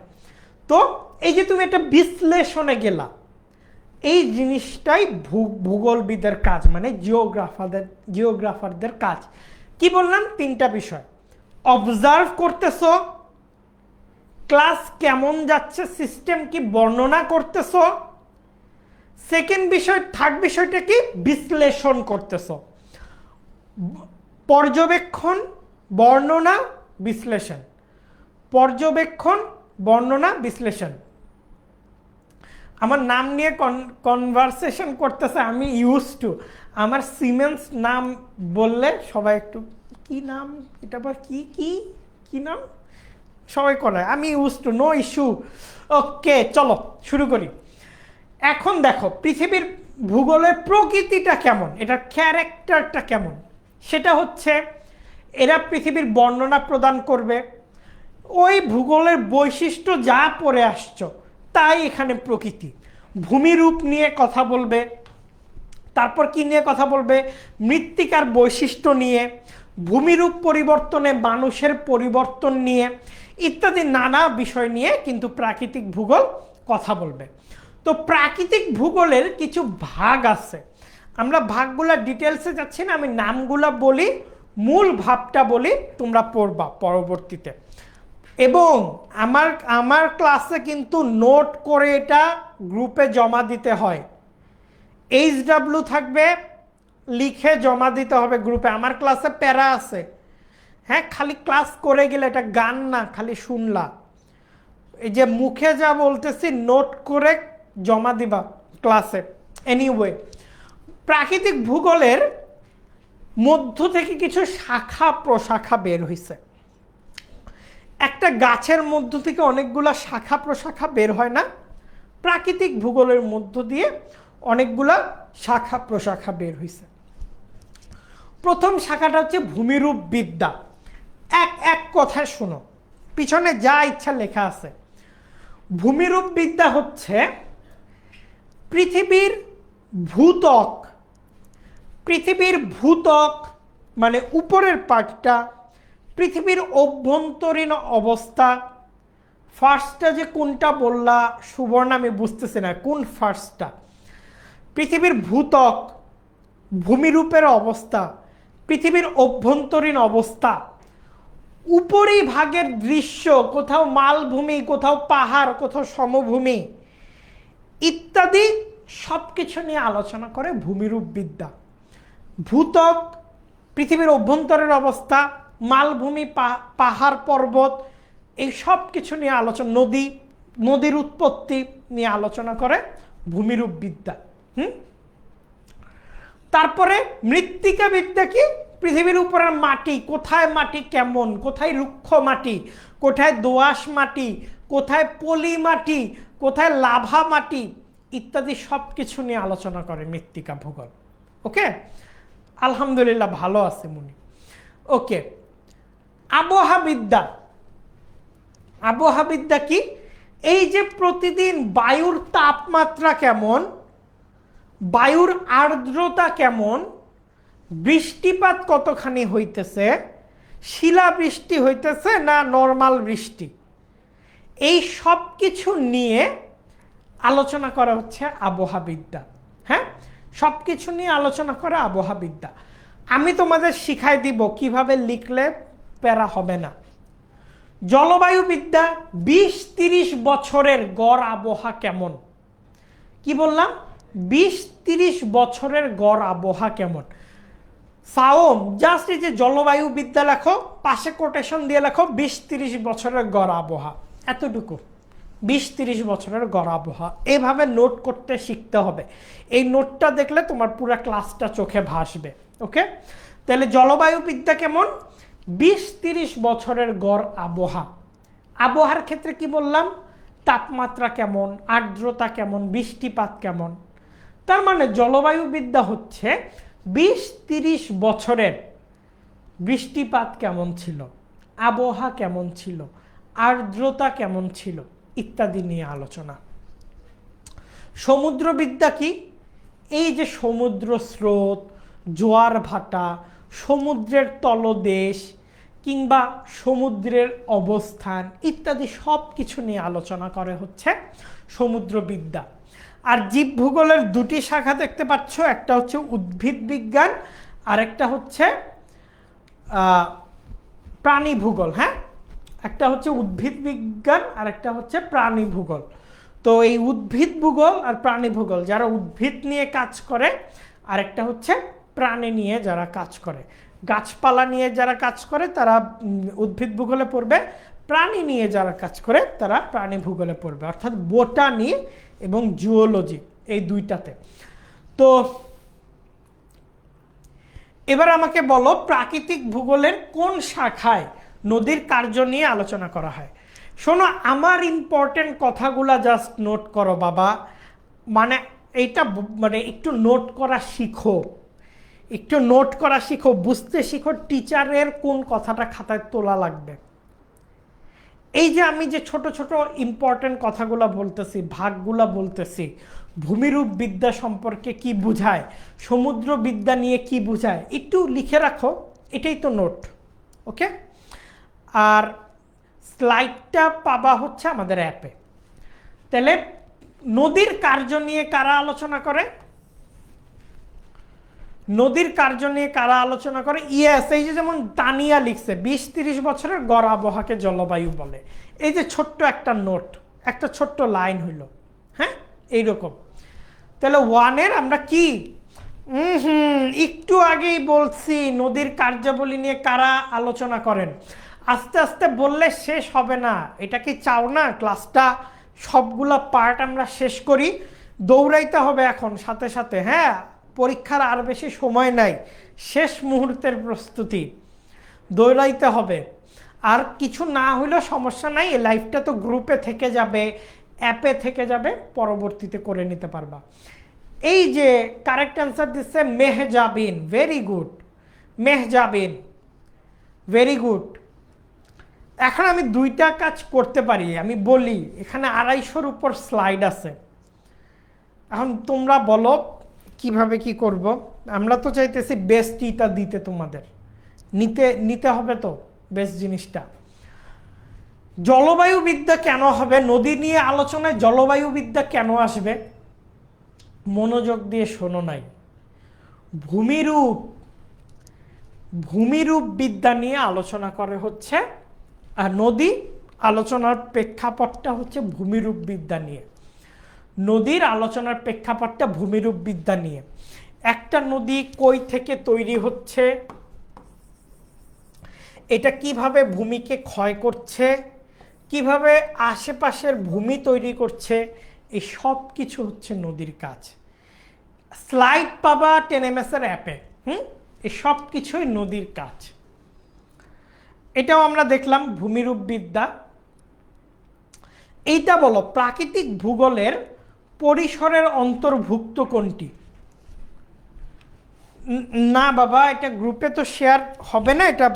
তো এই যে তুমি একটা বিশ্লেষণে গেলা, এই জিনিসটাই ভূগোলবিদের কাজ, মানে জিওগ্রাফারদের কাজ। কি বললাম? 3টা বিষয়। অবজার্ভ করতেছো, ক্লাস কেমন যাচ্ছে, সিস্টেম কি, বর্ণনা করতেছো। সেকেন্ড বিষয়, থার্ড বিষয়টা কি? বিশ্লেষণ করতেছো। পর্যবেক্ষণ, বর্ণনা, বিশ্লেষণ, পর্যবেক্ষণ, বর্ণনা, বিশ্লেষণ। আমার নাম নিয়ে কনভারসেশন করতেছে, আমি ইউজ টু। আমার সিমেন্স নাম বললে সবাই একটু, কি নাম এটা, আবার কি কি কি নাম সবাই করে, আমি ইউজ টু, নো ইস্যু। ওকে, চলো শুরু করি। এখন দেখো পৃথিবীর ভূগোলের প্রকৃতিটা কেমন, এটার ক্যারেক্টারটা কেমন, সেটা হচ্ছে এরা পৃথিবীর বর্ণনা প্রদান করবে। ওই ভূগোলের বৈশিষ্ট্য যা পড়ে আসছো তাই এখানে প্রকৃতি। ভূমিরূপ নিয়ে কথা বলবে, তারপর কি নিয়ে কথা বলবে? মৃত্তিকার বৈশিষ্ট্য নিয়ে, ভূমিরূপ পরিবর্তনে মানুষের পরিবর্তন নিয়ে, ইত্যাদি নানা বিষয় নিয়ে কিন্তু প্রাকৃতিক ভূগোল কথা বলবে। তো প্রাকৃতিক ভূগোলের কিছু ভাগ আছে, আমরা ভাগগুলা ডিটেলসে যাচ্ছি না, আমি নামগুলা বলি, মূল ভাবটা বলি, তোমরা পড়বা পরবর্তীতে। এবং আমার ক্লাসে কিন্তু নোট করে এটা গ্রুপে জমা দিতে হয়, HW থাকবে, লিখে জমা দিতে হবে গ্রুপে। আমার ক্লাসে প্যারা আছে, হ্যাঁ, খালি ক্লাস করে গেলে, এটা গান না খালি শুনলা। এই যে মুখে যা বলতেছি নোট করে জমা দিবা ক্লাসে। এনিওয়ে, প্রাকৃতিক ভূগোলের মধ্য থেকে কিছু শাখা প্রশাখা বের হয়েছে। একটা গাছের মধ্য থেকে অনেকগুলা শাখা প্রশাখা বের হয় না? প্রাকৃতিক ভূগোলের মধ্য দিয়ে অনেকগুলা শাখা প্রশাখা বের হয়েছে। প্রথম শাখাটা হচ্ছে ভূমিরূপ বিদ্যা। এক কথায় শোনো, পিছনে যা ইচ্ছা লেখা আছে। ভূমিরূপ বিদ্যা হচ্ছে পৃথিবীর ভূত্বক, পৃথিবীর ভূত্বক মানে উপরের পার্টটা, পৃথিবীর অভ্যন্তরীণ অবস্থা। ফার্স্টটা যে কোনটা বললা সুবর্ণ আমি বুঝতেছি না, কোন ফার্স্টটা? পৃথিবীর ভূত্বক, ভূমিরূপের অবস্থা, পৃথিবীর অভ্যন্তরীণ অবস্থা, উপরি ভাগের দৃশ্য, কোথাও মালভূমি, কোথাও পাহাড়, কোথাও সমভূমি ইত্যাদি সবকিছু নিয়ে আলোচনা করে ভূমিরূপ বিদ্যা। ভূত্বক, পৃথিবীর অভ্যন্তরের অবস্থা, মালভূমি, পাহাড় পর্বত, এই সব কিছু নিয়ে আলোচনা, নদীর উৎপত্তি নিয়ে আলোচনা করে ভূমিরূপ বিদ্যা। তারপরে মৃত্তিকা বিদ্যা কি? পৃথিবীর উপরের মাটি, কোথায় মাটি কেমন, কোথায় রুক্ষ মাটি, কোথায় দোআঁশ মাটি, কোথায় পলি মাটি, কোথায় লাভা মাটি ইত্যাদি সব কিছু নিয়ে আলোচনা করে মৃত্তিকা ভূগোল। ওকে, আলহামদুলিল্লাহ ভালো আছে মুনি। ওকে, আবহাওয়াবিদ্যা। আবহাওয়াবিদ্যা কি? এই যে প্রতিদিন বায়ুর তাপমাত্রা কেমন, বায়ুর আর্দ্রতা কেমন, বৃষ্টিপাত কতখানি হইতেছে, শিলাবৃষ্টি হইতেছে না নর্মাল বৃষ্টি, এই সব কিছু নিয়ে আলোচনা করা হচ্ছে আবহাওয়াবিদ্যা। হ্যাঁ, সব কিছু নিয়ে আলোচনা করা আবহাওয়াবিদ্যা। আমি তোমাদের শিখাই দিব কিভাবে লিখলে প্যারা হবে না। জলবায়ুবিদ্যা, 20-30 বছরের গড় আবহাওয়া কেমন? কি বললাম? 20-30 বছরের গড় আবহাওয়া কেমন? সাওম জাস্ট এই যে জলবায়ুবিদ্যা লেখো, পাশে কোটেশন দিয়ে লেখো 20-30 বছরের গড় আবহাওয়া, এতটুকু। 20-30 বছরের গড় আবহাওয়া এভাবে নোট করতে শিখতে হবে। এই নোটটা দেখলে তোমার পুরো ক্লাসটা চোখে ভাসবে। ওকে, তাহলে জলবায়ুবিদ্যা কেমন? 20-30 বছরের গড় আবহাওয়া। আবহাওয়ার ক্ষেত্রে কি বললাম? তাপমাত্রা কেমন, আর্দ্রতা কেমন, বৃষ্টিপাত কেমন। তার মানে জলবায়ুবিদ্যা হচ্ছে 20-30 বছরের বৃষ্টিপাত কেমন ছিল, আবহাওয়া কেমন ছিল, আর্দ্রতা কেমন ছিল ইত্যাদি নিয়ে আলোচনা। সমুদ্রবিদ্যা কি? এই যে সমুদ্র স্রোত, জোয়ার ভাটা, সমুদ্রের তলদেশ কিংবা সমুদ্রের অবস্থান ইত্যাদি সব কিছু নিয়ে আলোচনা করে হচ্ছে সমুদ্রবিদ্যা। আর জীব ভূগোলের দুটি শাখা দেখতে পাচ্ছ, একটা হচ্ছে উদ্ভিদ বিজ্ঞান আর একটা হচ্ছে প্রাণী ভূগোল। হ্যাঁ, একটা হচ্ছে উদ্ভিদ বিজ্ঞান আর একটা হচ্ছে প্রাণী ভূগোল। তো এই উদ্ভিদ ভূগোল আর প্রাণী ভূগোল, যারা উদ্ভিদ নিয়ে কাজ করে, আর একটা হচ্ছে প্রাণী নিয়ে যারা কাজ করে, গাছপালা নিয়ে যারা কাজ করে তারা উদ্ভিদ ভূগোলে পড়বে, প্রাণী নিয়ে যারা কাজ করে তারা প্রাণী ভূগোলে পড়বে, অর্থাৎ বোটানি এবং জুওলজি এই দুইটাতে। তো এবার আমাকে বলো, প্রাকৃতিক ভূগোলের কোন শাখায় নদীর কার্য নিয়ে আলোচনা করা হয়? শোনো, আমার ইম্পর্টেন্ট কথাগুলা জাস্ট নোট করো বাবা। মানে এইটা মানে একটু নোট করা শিখো, একটু নোট করা শিখো, বুঝতে শিখো টিচারের কোন কথাটা খাতায় তোলা লাগবে। এই যে আমি যে ছোট ছোট ইম্পর্টেন্ট কথাগুলো বলতেছি, ভাগগুলা বলতেছি, ভূমিরূপ বিদ্যা সম্পর্কে কি বুঝায়, সমুদ্র বিদ্যা নিয়ে কি বুঝায়, একটু লিখে রাখো, এটাই তো নোট। ওকে, আর স্লাইডটা পাবা হচ্ছে আমাদের অ্যাপে। তাহলে নদীর কার্য নিয়ে কারা আলোচনা করে? নদীর কার্য নিয়ে কারা আলোচনা করে? ইয়েস, এই যে যেমন তানিয়া লিখছে 20-30 বছরের গড় আবহাওয়াকে জলবায়ু বলে। এই যে ছোট্ট একটা নোট, একটা ছোট্ট লাইন হইল। হ্যাঁ, এইরকম। তাহলে ওয়ানের আমরা কি একটু আগেই বলছি নদীর কার্যাবলী নিয়ে কারা আলোচনা করেন। আস্তে আস্তে বললে শেষ হবে না। এটা কি চাও না ক্লাসটা সবগুলা পার্ট আমরা শেষ করি? দৌড়াইতে হবে এখন সাথে সাথে। হ্যাঁ, পরীক্ষার আর বেশি সময় নাই, শেষ মুহূর্তের প্রস্তুতি, দৌড়াইতে হবে। আর কিছু না হইলেও সমস্যা নাই, এই লাইফটা তো গ্রুপে থেকে যাবে, অ্যাপে থেকে যাবে, পরবর্তীতে করে নিতে পারবা। এই যে কারেক্ট অ্যান্সার দিচ্ছে Mehjabin, very good Mehjabin, very good. এখন আমি দুইটা কাজ করতে পারি, আমি বলি এখানে 250-র উপর স্লাইড আছে। এখন তোমরা বলো কিভাবে কি করব। আমরা তো চাইতেছি বেস্ট ইটা দিতে, তোমাদের নিতে হবে তো বেস্ট জিনিসটা। জলবায়ুবিদ্যা কেন হবে? নদী নিয়ে আলোচনায় জলবায়ুবিদ্যা কেন আসবে? মনোযোগ দিয়ে শোনো নাই। ভূমিরূপ বিদ্যা নিয়ে আলোচনা করে হচ্ছে, আর নদী আলোচনার প্রেক্ষাপটটা হচ্ছে ভূমিরূপ বিদ্যা নিয়ে। নদীর আলোচনার প্রেক্ষাপটটা ভূমিরূপ বিদ্যা নিয়ে। একটা নদী কই থেকে তৈরি হচ্ছে, এটা কিভাবে ভূমিকে ক্ষয় করছে, কিভাবে আশেপাশের ভূমি তৈরি করছে, এই সব কিছু হচ্ছে নদীর কাজ। স্লাইড পাবা 10ms এর অ্যাপে। এই সব কিছুই নদীর কাজ। এটাও আমরা দেখলাম ভূমিরূপ বিদ্যা। এইটা বলো প্রাকৃতিক ভূগোলের পরিসরের অন্তর্ভুক্ত কোনটি? না বাবা, এটা গ্রুপে তো শেয়ার হবে না, এটা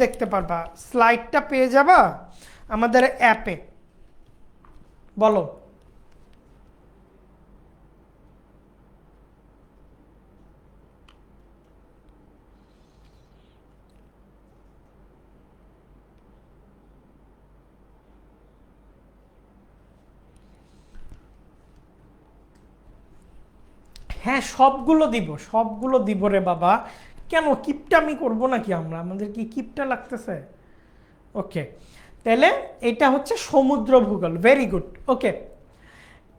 দেখতে পারবা, স্লাইডটা পেয়ে যাবা আমাদের অ্যাপে। বলো। হ্যাঁ, সবগুলো দিব রে বাবা। কেন কিপটামি করব নাকি আমরা? আমাদের কি কিপটা লাগতেছে? ওকে, তাহলে এটা হচ্ছে সমুদ্র ভূগোল। Very good. ওকে,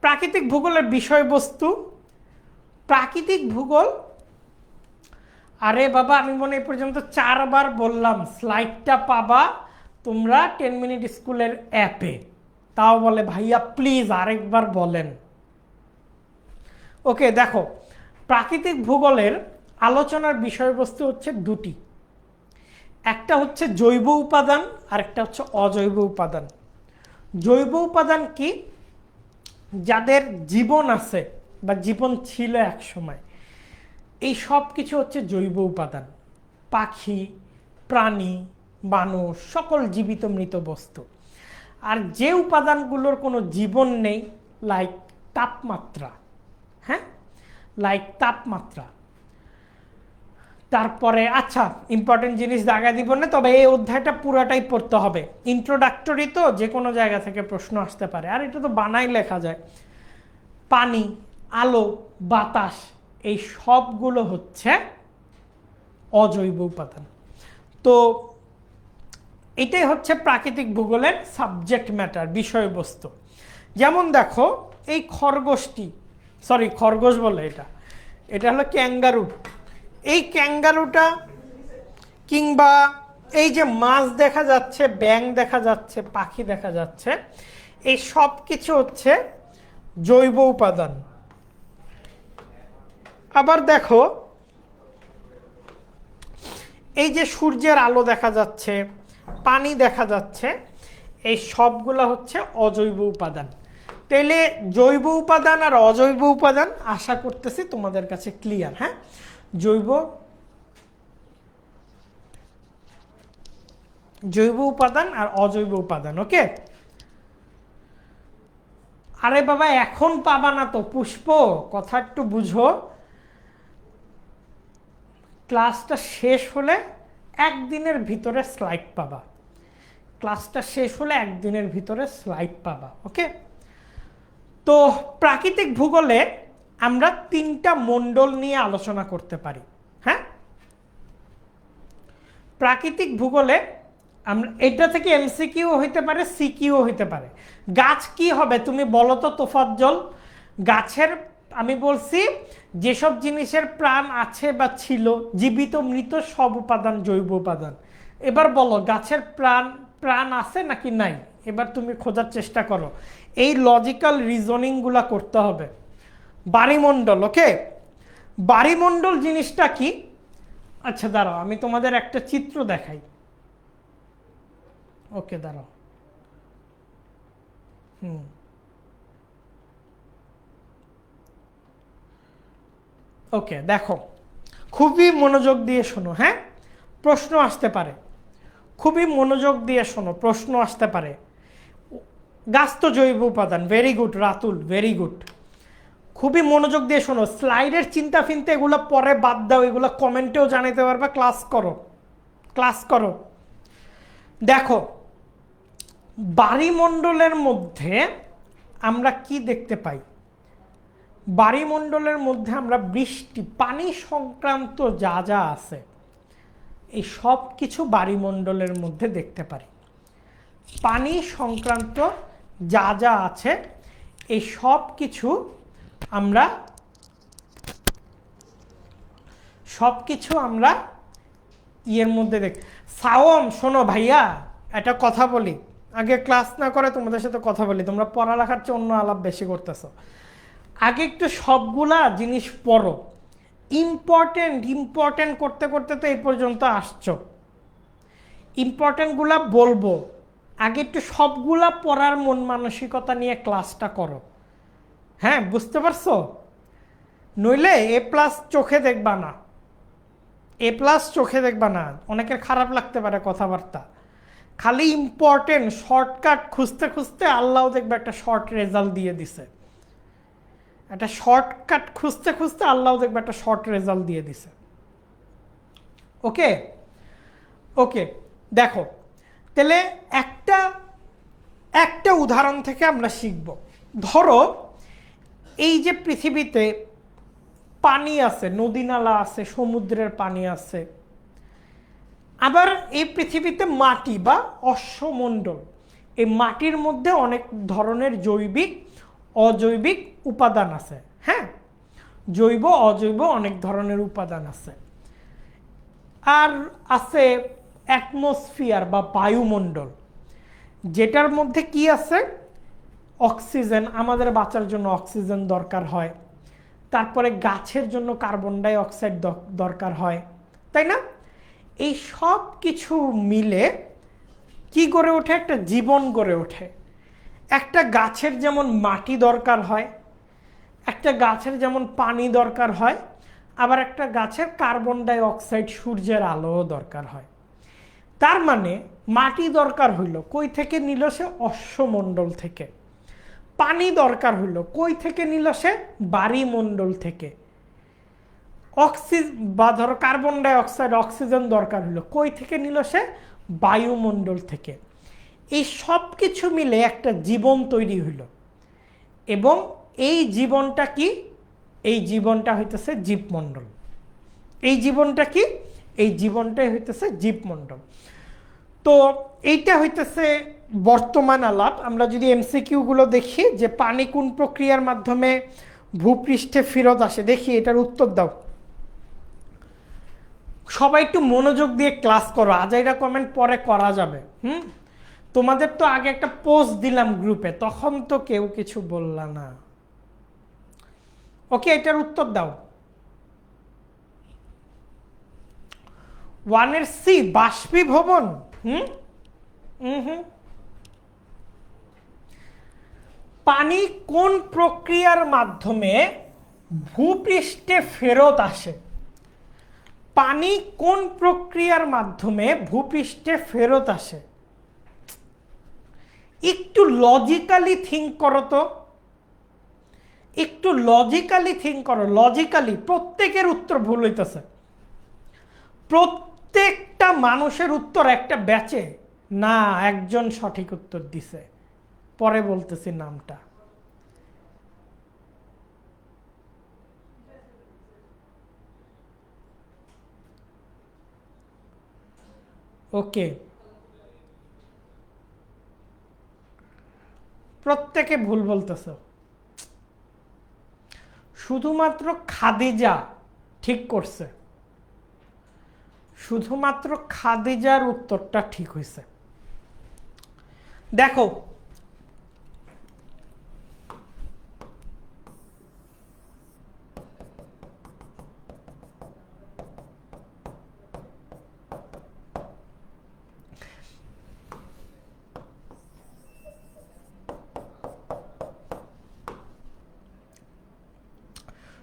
প্রাকৃতিক ভূগোলের বিষয়বস্তু, প্রাকৃতিক ভূগোল। আরে বাবা, আমি মনে এই পর্যন্ত 4বার বললাম, স্লাইডটা পাবা তোমরা 10 মিনিট স্কুলের অ্যাপে। তাও বলে ভাইয়া প্লিজ আরেকবার বলেন। ওকে, দেখো প্রাকৃতিক ভূগোলের আলোচনার বিষয়বস্তু হচ্ছে দুটি। একটা হচ্ছে জৈব উপাদান আর একটা হচ্ছে অজৈব উপাদান। জৈব উপাদান কি? যাদের জীবন আছে বা জীবন ছিল এক সময়, এই সব কিছু হচ্ছে জৈব উপাদান। পাখি, প্রাণী, মানুষ, সকল জীবিত মৃত বস্তু। আর যে উপাদানগুলোর কোনো জীবন নেই, লাইক তাপমাত্রা, হ্যাঁ, লাইক তাপমাত্রা। তারপরে আচ্ছা, ইম্পর্টেন্ট জিনিস জায়গায় দিব না, তবে এই অধ্যায়টা পুরাটাই পড়তে হবে। ইন্ট্রোডাক্টরি তো, যে কোনো জায়গা থেকে প্রশ্ন আসতে পারে, আর এটা তো বানাই লেখা যায়। পানি, আলো, বাতাস, এই সবগুলো হচ্ছে অজৈব উপাদান। তো এটাই হচ্ছে প্রাকৃতিক ভূগোলের সাবজেক্ট ম্যাটার, বিষয়বস্তু। যেমন দেখো এই খরগোশটি, খরগোশ বলে, এটা হলো ক্যাঙ্গারু। এই ক্যাঙ্গারুটা, কিংবা এই যে মাছ দেখা যাচ্ছে, ব্যাঙ দেখা যাচ্ছে, পাখি দেখা যাচ্ছে, এই সব কিছু হচ্ছে জৈব উপাদান। আবার দেখো এই যে সূর্যের আলো দেখা যাচ্ছে, পানি দেখা যাচ্ছে, এই সবগুলো হচ্ছে অজৈব উপাদান। তাহলে জৈব উপাদান আর অজৈব উপাদান আশা করতেছি তোমাদের কাছে ক্লিয়ার। হ্যাঁ, জৈব উপাদান আর অজৈব উপাদান। ওকে, আরে বাবা এখন পাবা না তো পুষ্প, কথা একটু বুঝো। ক্লাসটা শেষ হলে একদিনের ভিতরে স্লাইড পাবা। ক্লাসটা শেষ হলে একদিনের ভিতরে স্লাইড পাবা। ওকে, তো প্রাকৃতিক ভূগোলে আমরা 3টা মণ্ডল নিয়ে আলোচনা করতে পারি। হ্যাঁ, প্রাকৃতিক ভূগোলে আমরা এটা থেকে এমসিকিউ হইতে পারে, সিকিউ হইতে পারে। গাছ কি হবে তুমি বলো তো তোফাজ্জল? গাছের আমি বলছি যেসব জিনিসের প্রাণ আছে বা ছিল, জীবিত মৃত সব উপাদান জৈব উপাদান। এবার বলো গাছের প্রাণ প্রাণ আছে নাকি নাই, এবার তুমি খোঁজার চেষ্টা করো। এই লজিক্যাল রিজনিংগুলা করতে হবে। বাড়িমণ্ডল, ওকে, বাড়িমণ্ডল জিনিসটা কি? আচ্ছা দাঁড়াও, আমি তোমাদের একটা চিত্র দেখাই। ওকে দাঁড়াও, ওকে দেখো, খুবই মনোযোগ দিয়ে শোনো, হ্যাঁ, প্রশ্ন আসতে পারে, খুবই মনোযোগ দিয়ে শোনো, প্রশ্ন আসতে পারে। গাছ তো জৈব উপাদান, very good Ratul, very good. খুবই মনোযোগ দিয়ে শোনো, স্লাইডের চিন্তা ফিনতে এগুলো পরে বাদ দাও, এগুলো কমেন্টেও জানাতে পারবা, ক্লাস করো, ক্লাস করো। দেখো, বাড়িমণ্ডলের মধ্যে আমরা কি দেখতে পাই? বাড়িমণ্ডলের মধ্যে আমরা বৃষ্টি, পানি সংক্রান্ত যা যা আছে এই সব কিছু বাড়িমণ্ডলের মধ্যে দেখতে পারি। পানি সংক্রান্ত যা যা আছে এই সব কিছু আমরা ইয়ের মধ্যে দেখ। সাওম শোনো ভাইয়া, একটা কথা বলি, আগে ক্লাস না করে তোমাদের সাথে কথা বলি, তোমরা পড়ালেখার চেয়ে অন্য আলাপ বেশি করতেছো। আগে একটু সবগুলা জিনিস পড়ো, ইম্পর্টেন্ট করতে করতে তো এই পর্যন্ত আসছো, ইম্পর্টেন্টগুলা বলবো, আগে একটু সবগুলা পড়ার মন মানসিকতা নিয়ে ক্লাসটা করো, হ্যাঁ, বুঝতে পারছো? নইলে এ প্লাস চোখে দেখবা না, এ প্লাস চোখে দেখবা না, অনেকের খারাপ লাগতে পারে কথাবার্তা। খালি ইম্পর্টেন্ট শর্টকাট খুঁজতে খুঁজতে আল্লাহ দেখবে একটা শর্ট রেজাল্ট দিয়ে দিছে, একটা শর্টকাট খুঁজতে খুঁজতে আল্লাহ দেখবে একটা শর্ট রেজাল্ট দিয়ে দিছে। ওকে ওকে, দেখো তাহলে একটা উদাহরণ থেকে আমরা শিখব। ধরো এই যে পৃথিবীতে পানি আছে, নদী নালা আছে, সমুদ্রের পানি আছে, আবার এই পৃথিবীতে মাটি বা অশ্বমণ্ডল, এই মাটির মধ্যে অনেক ধরনের জৈবিক অজৈবিক উপাদান আছে, হ্যাঁ, জৈব অজৈব অনেক ধরনের উপাদান আছে। আর আছে অ্যাটমসফিয়ার বা বায়ুমণ্ডল, যেটার মধ্যে কি আছে? অক্সিজেন, আমাদের বাঁচার জন্য অক্সিজেন দরকার হয়, তারপরে গাছের জন্য কার্বন ডাই অক্সাইড দরকার হয়, তাই না? এই সব কিছু মিলে কি গড়ে ওঠে? একটা জীবন গড়ে ওঠে। একটা গাছের যেমন মাটি দরকার হয়, একটা গাছের যেমন পানি দরকার হয়, আবার একটা গাছের কার্বন ডাই অক্সাইড সূর্যের আলোও দরকার হয়। তার মানে মাটি দরকার হইল কই থেকে? নিল সে অশ্বমণ্ডল থেকে। পানি দরকার হইল কই থেকে? নিল সে বায়ুমণ্ডল থেকে। বা ধরো কার্বন ডাই অক্সাইড অক্সিজেন দরকার হইল কই থেকে? নিল সে বায়ুমণ্ডল থেকে। এই সব কিছু মিলে একটা জীবন তৈরি হইল, এবং এই জীবনটা কি? এই জীবনটা হইতেছে জীবমণ্ডল। এই জীবনটা কি? এই জীবনটাই হইতেছে জীবমণ্ডল। তো এইটা হইতেছে বর্তমান আলাপ। আমরা যদি এমসিকিউগুলো দেখি যে পানি কোন প্রক্রিয়ার মাধ্যমে ভূপৃষ্ঠে ফেরত আসে, দেখি এটার উত্তর দাও। সবাই একটু মনোযোগ দিয়ে ক্লাস করো, আজাইরা কমেন্ট পরে করা যাবে। তোমাদের তো আগে একটা পোস্ট দিলাম গ্রুপে, তখন তো কেউ কিছু বললা না। ওকে, এটার উত্তর দাও। 1 সি বাষ্পীভবন। পানি কোন প্রক্রিয়ার মাধ্যমে ভূপৃষ্ঠে ফেরত আসে? পানি কোন প্রক্রিয়ার মাধ্যমে ভূপৃষ্ঠে ফেরত আসে? একটু লজিক্যালি থিঙ্ক করো তো, একটু লজিক্যালি থিঙ্ক করো। লজিক্যালি প্রত্যেকের উত্তর ভুল হইতেছে, প্রত্যেকটা মানুষের উত্তর একটা ব্যাচে না, একজন সঠিক উত্তর দিছে, পরে বলতেছি নামটা। ওকে, প্রত্যেকে ভুল বলতেছ, শুধুমাত্র খাদিজা ঠিক করছে, শুধুমাত্র খাদিজার উত্তরটা ঠিক হয়েছে। দেখো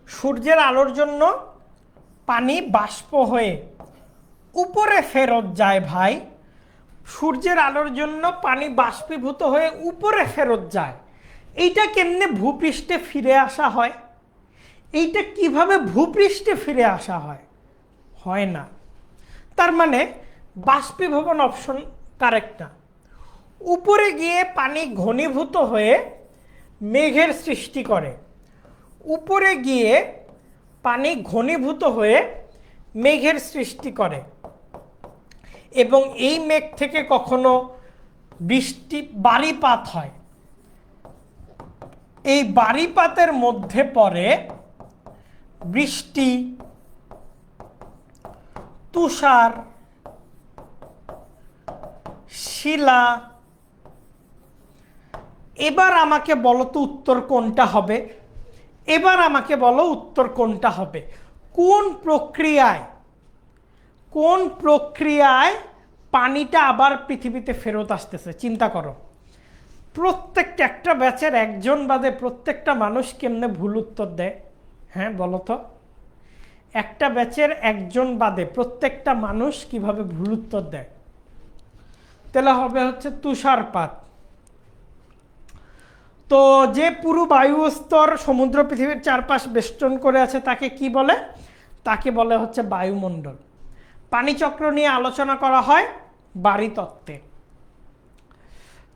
সূর্যের আলোর জন্য পানি বাষ্প হয়ে উপরে ফেরত যায় ভাই। সূর্যের আলোর জন্য পানি বাষ্পীভূত হয়ে উপরে ফেরত যায়। এইটা কেমনে ভূপৃষ্ঠে ফিরে আসা হয়? এইটা কিভাবে ভূপৃষ্ঠে ফিরে আসা হয়? হয় না। তার মানে বাষ্পীভবন অপশন কারেক্ট না। উপরে গিয়ে পানি ঘনীভূত হয়ে মেঘের সৃষ্টি করে। উপরে গিয়ে পানি ঘনীভূত হয়ে মেঘের সৃষ্টি করে এবং এই মেঘ থেকে কখনো বৃষ্টি বারিপাত হয়। এই বারিপাতের মধ্যে পড়ে বৃষ্টি, তুষার, শিলা। এবার আমাকে বলো তো উত্তর কোনটা হবে? এবার আমাকে বলো উত্তর কোনটা হবে? কোন প্রক্রিয়ায় পানিটা আবার পৃথিবীতে ফেরত আসতেছে? চিন্তা করো। প্রত্যেকটা একটা ব্যাচের একজন বাদে প্রত্যেকটা মানুষ কেমনে ভুল উত্তর দেয়? হ্যাঁ বলো তো, একটা ব্যাচের একজন বাদে প্রত্যেকটা মানুষ কিভাবে ভুল উত্তর দেয়? তাহলে হবে হচ্ছে তুষারপাত। তো যে পুরো বায়ু স্তর সমুদ্র পৃথিবীর চারপাশ বেষ্টন করে আছে তাকে কি বলে? তাকে বলে হচ্ছে বায়ুমণ্ডল। পানিচক্র নিয়ে আলোচনা করা হয় বাড়িতত্ত্বে।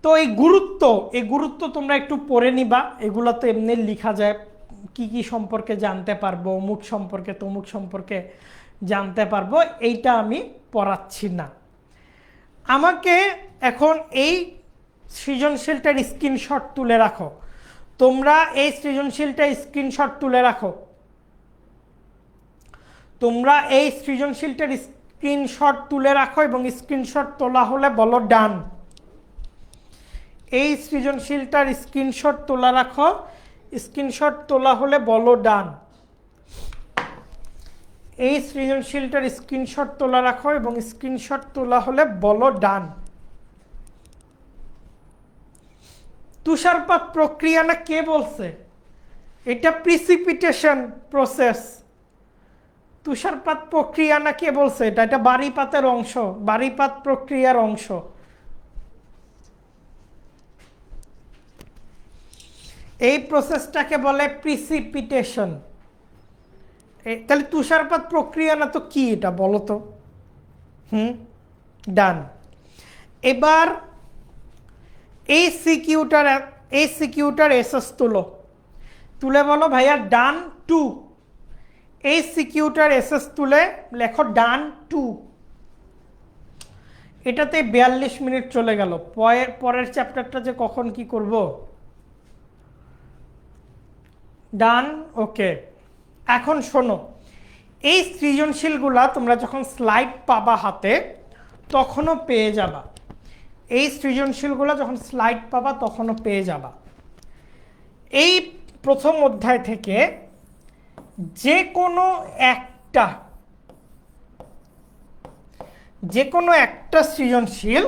তো এই গুরুত্ব তোমরা একটু পড়ে নিবা। এগুলো তো এমনি লেখা যায়, কি কি সম্পর্কে জানতে পারবো, অমুক সম্পর্কে তমুক সম্পর্কে জানতে পারবো, এইটা আমি পড়াচ্ছি না। আমাকে এখন এই সৃজনশীলটার স্ক্রিনশট তুলে রাখো। তোমরা এই সৃজনশীলটার স্ক্রিনশট তুলে রাখো। তোমরা এই সৃজনশীলটার স্ক্রিনশট তুলে রাখো এবং স্ক্রিনশট তোলা হলে বলো ডান। এই সৃজনশীলটার স্ক্রিনশট তোলা রাখো, স্ক্রিনশট তোলা হলে বলো ডান। এই সৃজনশীলটার স্ক্রিনশট তোলা রাখো এবং স্ক্রিনশট তোলা হলে বলো ডান। তুষারপাত প্রক্রিয়া না কে বলছে? এটা প্রিসিপিটেশন প্রসেস। তুষারপাত প্রক্রিয়া না কে বলছে? এটা বারিপাতের অংশ, বারিপাত প্রক্রিয়ার অংশ। এই প্রসেসটাকে বলে প্রিসিপিটেশন। তাহলে তুষারপাত প্রক্রিয়া না তো কি এটা বলো তো? ডান। এবার এই সিকিউটার এসএস তুলে বলো ভাইয়া ডান 2। এই সিকিউটার এসএস তুলে লেখো ডান 2। এটাতে 42 মিনিট চলে গেল। পরের চ্যাপ্টারটা যে কখন কি করব? ডান, ওকে। এখন শোনো, এই সৃজনশীলগুলা তোমরা যখন স্লাইড পাবা হাতে তখনও পেয়ে যাবা। এই সৃজনশীলগুলো যখন স্লাইড পাবা তখনও পেয়ে যাবা। এই প্রথম অধ্যায় থেকে যে কোনো একটা সৃজনশীল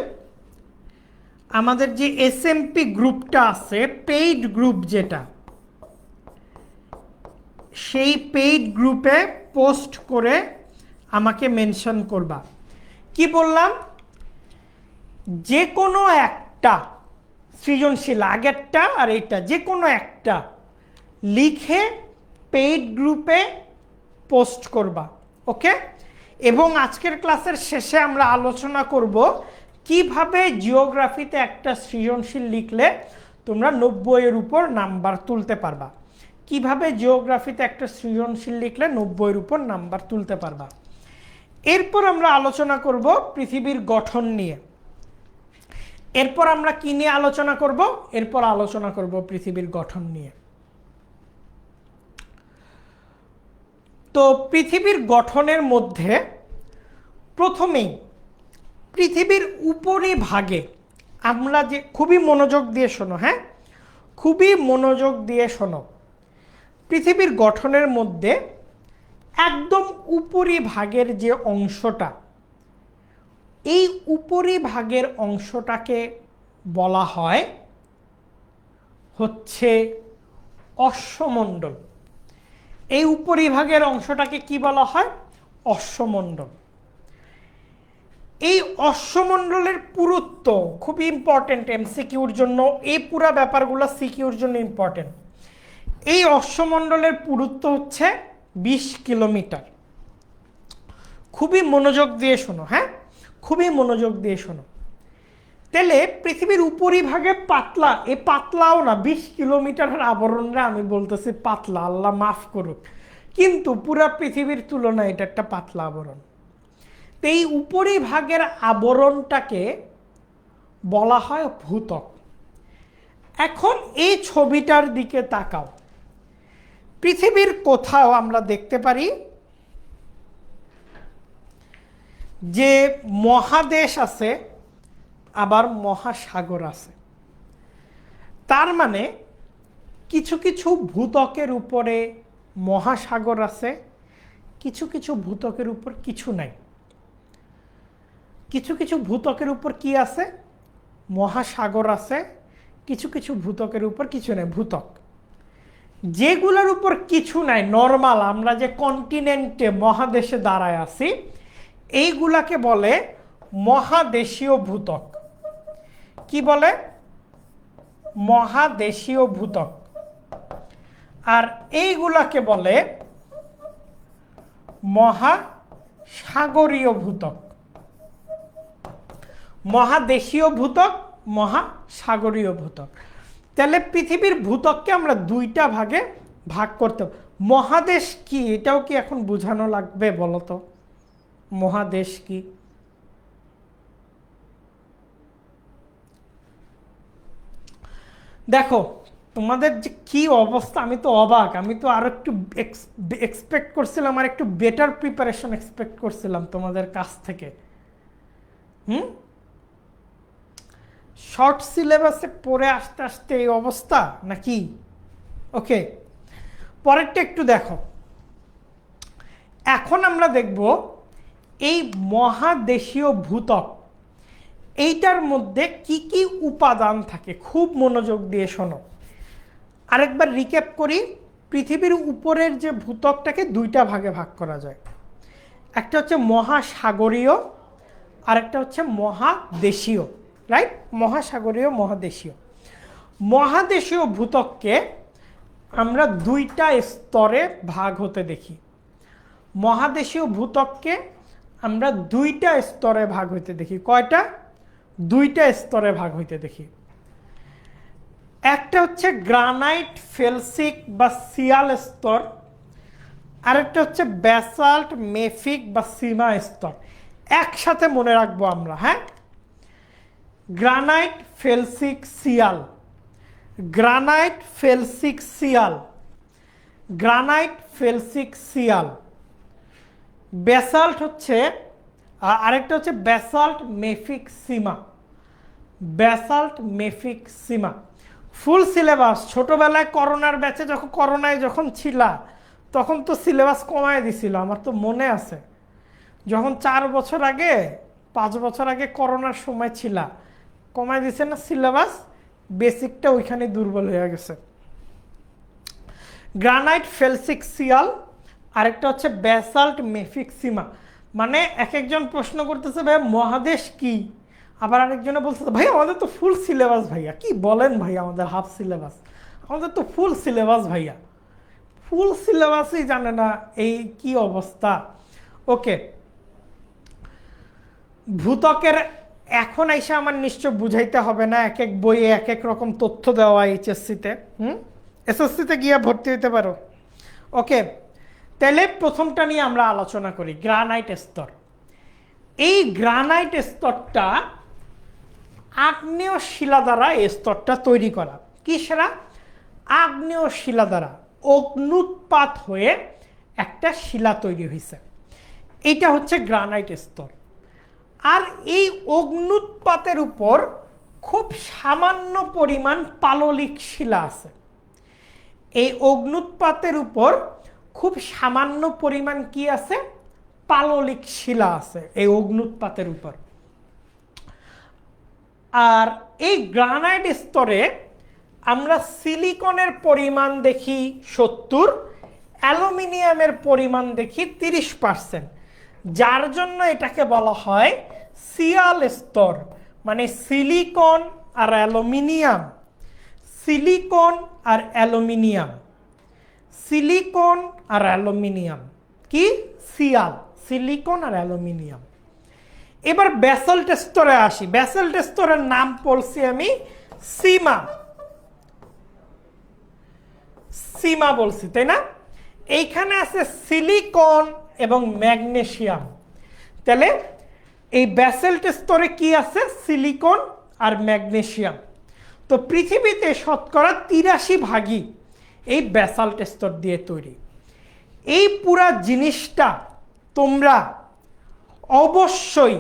আমাদের যে এসএমপি গ্রুপটা আছে, পেইড গ্রুপ যেটা, সেই পেইড গ্রুপে পোস্ট করে আমাকে মেনশন করবা। কি বললাম? যে কোনো একটা সৃজনশীল, আগেরটা আর এইটা, যে কোনো একটা লিখে পেইড গ্রুপে পোস্ট করবা, ওকে? এবং আজকের ক্লাসের শেষে আমরা আলোচনা করব কিভাবে জিওগ্রাফিতে একটা সৃজনশীল লিখলে তোমরা 90-এর উপর নাম্বার তুলতে পারবা। কিভাবে জিওগ্রাফিতে একটা সৃজনশীল লিখলে 90-এর উপর নাম্বার তুলতে পারবা। এরপর আমরা আলোচনা করব পৃথিবীর গঠন নিয়ে। এরপর আমরা কি নিয়ে আলোচনা করব? এরপর আলোচনা করব পৃথিবীর গঠন নিয়ে। তো পৃথিবীর গঠনের মধ্যে প্রথমেই পৃথিবীর উপরিভাগে আমরা যে খুবই মনোযোগ দিয়ে শোনো, হ্যাঁ, খুবই মনোযোগ দিয়ে শোনো। পৃথিবীর গঠনের মধ্যে একদম উপরিভাগের যে অংশটা, এই উপরিভাগের অংশটাকে বলা হয় হচ্ছে অশ্বমণ্ডল। এই উপরিভাগের অংশটাকে কি বলা হয়? অশ্বমণ্ডল। এই অশ্বমণ্ডলের পুরুত্ব খুবই ইম্পর্টেন্ট এমসিকিউর জন্য, এই পুরা ব্যাপারগুলো সিকিউর জন্য ইম্পর্টেন্ট। এই অশ্বমণ্ডলের পুরুত্ব হচ্ছে 20 কিলোমিটার। খুবই মনোযোগ দিয়ে শোনো, হ্যাঁ, খুবই মনোযোগ দিয়ে শোনো। তাহলে পৃথিবীর উপরিভাগে পাতলা, এই পাতলাও না, 20 কিলোমিটারের আবরণরা আমি বলতেছি পাতলা, আল্লাহ মাফ করুক, কিন্তু পুরা পৃথিবীর তুলনায় এটা একটা পাতলা আবরণ। তো এই উপরিভাগের আবরণটাকে বলা হয় ভূত্বক। এখন এই ছবিটার দিকে তাকাও। পৃথিবীর কোথাও আমরা দেখতে পারি যে মহাদেশ আছে, আবার মহাসাগর আছে। তার মানে কিছু কিছু ভূত্বকের উপরে মহাসাগর আছে, কিছু কিছু ভূত্বকের উপর কিছু নাই। কিছু কিছু ভূত্বকের উপর কি আছে? মহাসাগর আছে, কিছু কিছু ভূত্বকের উপর কিছু নাই। ভূত্বক যেগুলোর উপর কিছু নাই, নর্মাল আমরা যে কন্টিনেন্টে মহাদেশে দাঁড়ায় আছি, এইগুলাকে বলে মহাদেশীয় ভূত্বক। কি বলে? মহাদেশীয় ভূত্বক। আর এইগুলাকে বলে মহাসাগরীয় ভূত্বক। মহাদেশীয় ভূত্বক, মহাসাগরীয় ভূত্বক। তাহলে পৃথিবীর ভূত্বককে আমরা দুইটা ভাগে ভাগ করতে। মহাদেশ কি, এটাও কি এখন বোঝানো লাগবে বলতো? মহাদেশ কি? দেখো তোমাদের যে কি অবস্থা, আমি তো অবাক। আমি তো আরো একটু এক্সপেক্ট করছিলাম, আর একটু বেটার প্রিপারেশন এক্সপেক্ট করছিলাম তোমাদের কাছ থেকে। শর্ট সিলেবাসে পড়ে আসতে আসতে এই অবস্থা নাকি? ওকে, পরেরটা একটু দেখো। এখন আমরা দেখব এই মহাদেশীয় ভূত্বক, এইটার মধ্যে কি কি উপাদান থাকে। খুব মনোযোগ দিয়ে শোনো। আরেকবার রিক্যাপ করি। পৃথিবীর উপরের যে ভূত্বকটাকে দুইটা ভাগে ভাগ করা যায়, একটা হচ্ছে মহাসাগরীয়, আরেকটা হচ্ছে মহাদেশীয়। রাইট? মহাসাগরীয়, মহাদেশীয়। মহাদেশীয় ভূত্বককে আমরা দুইটা স্তরে ভাগ হতে দেখি। মহাদেশীয় ভূত্বককে আমরা দুইটা স্তরে ভাগ হইতে দেখি। কয়টা? দুইটা স্তরে ভাগ হইতে দেখি। একটা হচ্ছে গ্রানাইট, ফেলসিক বা সিয়াল স্তর, আরেকটা হচ্ছে ব্যাসাল্ট, মেফিক বা সীমা স্তর। একসাথে মনে রাখবো আমরা, হ্যাঁ? Granite, felsic, sial. Granite, felsic, sial. Granite, felsic, sial. Basalt হচ্ছে, আরেকটা হচ্ছে basalt, mafic, sima. Basalt, mafic, sima. Full syllabus. ছোটবেলায় করোনার ব্যাচে যখন করোনায় যখন ছিলা, তখন তো সিলেবাস কমায় দিছিল, আমার তো মনে আছে। যখন 4 বছর আগে 5 বছর আগে করোনার সময় ছিলা, কমায় দিছে না সিলেবাস? বেসিকটা ওইখানে দুর্বল হয়ে গেছে। গ্রানাইট, ফেলসিক, সিয়াল, আরেকটা হচ্ছে ব্যাসাল্ট, মেফিক, সীমা। মানে এক একজন প্রশ্ন করতেছে ভাই মহাদেশ কি, আবার আরেকজনে বলতেছে ভাই আমাদের তো ফুল সিলেবাস। ভাইয়া কি বলেন ভাইয়া, আমাদের হাফ সিলেবাস? আমাদের তো ফুল সিলেবাস ভাইয়া। ফুল সিলেবাসই জানে না, এই কি অবস্থা। ওকে, ভূত্বকের এখন এসে আমার নিশ্চয় বুঝাইতে হবে না, এক এক বইয়ে এক এক রকম তথ্য দেওয়া এইচএসসিতে। এসএসসিতে গিয়ে ভর্তি হইতে পারো। ওকে, তাহলে প্রথমটা নিয়ে আমরা আলোচনা করি, গ্রানাইট স্তর। এই গ্রানাইট স্তরটা আগ্নেয় শিলা দ্বারা এই স্তরটা তৈরি করা। কি সেরা? আগ্নেয় শিলা দ্বারা অগ্নুৎপাত হয়ে একটা শিলা তৈরি হয়েছে, এইটা হচ্ছে গ্রানাইট স্তর। আর এই অগ্নুৎপাতের উপর খুব সামান্য পরিমাণ পাললিক শিলা আছে। এই অগ্ন্যুৎপাতের উপর খুব সামান্য পরিমাণ কি আছে? পাললিক শিলা আছে এই অগ্ন্যুৎপাতের উপর। আর এই গ্রানাইট স্তরে আমরা সিলিকনের পরিমাণ দেখি 70, অ্যালুমিনিয়ামের পরিমাণ দেখি 30%, যার জন্য এটাকে বলা হয় সিয়াল স্তর। মানে সিলিকন আর অ্যালুমিনিয়াম, সিলিকন আর অ্যালুমিনিয়াম, সিলিকন আর অ্যালুমিনিয়াম কি? সিয়াল, সিলিকন আর অ্যালুমিনিয়াম। এবার ব্যাসল্ট স্তরে আসি। ব্যাসল্ট স্তরের নাম বলছি আমি সীমা, সীমা বলছি তাই না? এইখানে আছে সিলিকন এবং ম্যাগনেসিয়াম। তাহলে এই ব্যাসল্ট স্তরে কি আছে? সিলিকন আর ম্যাগনেসিয়াম। তো পৃথিবীতে শতকরা 83% এই ব্যাসল্ট স্তর দিয়ে তৈরি। এই পুরা জিনিসটা তোমরা অবশ্যই,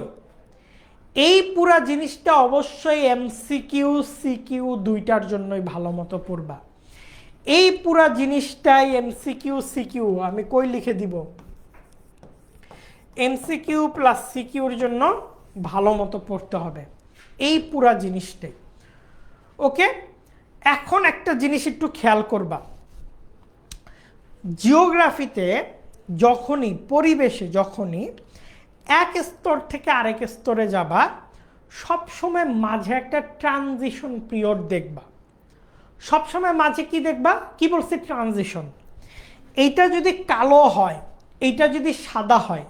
এই পুরা জিনিসটা অবশ্যই এমসিকিউ সিকিউ দুইটার জন্যই ভালো মতো পড়বা। এই পুরা জিনিসটাই এমসিকিউ সিকিউ আমি কই লিখে দিব, এমসিকিউ প্লাস সিকিউর জন্য ভালো মতো পড়তে হবে এই পুরা জিনিসটাই। ওকে, এখন একটা জিনিস একটু খেয়াল করবা, জিওগ্রাফিতে যখনই, পরিবেশে যখনই এক স্তর থেকে আরেক স্তরে যাবা, সবসময় মাঝে একটা ট্রানজিশন পিরিয়ড দেখবা। সবসময় মাঝে কি দেখবা? কি বলছি? ট্রানজিশন। এইটা যদি কালো হয়, এইটা যদি সাদা হয়,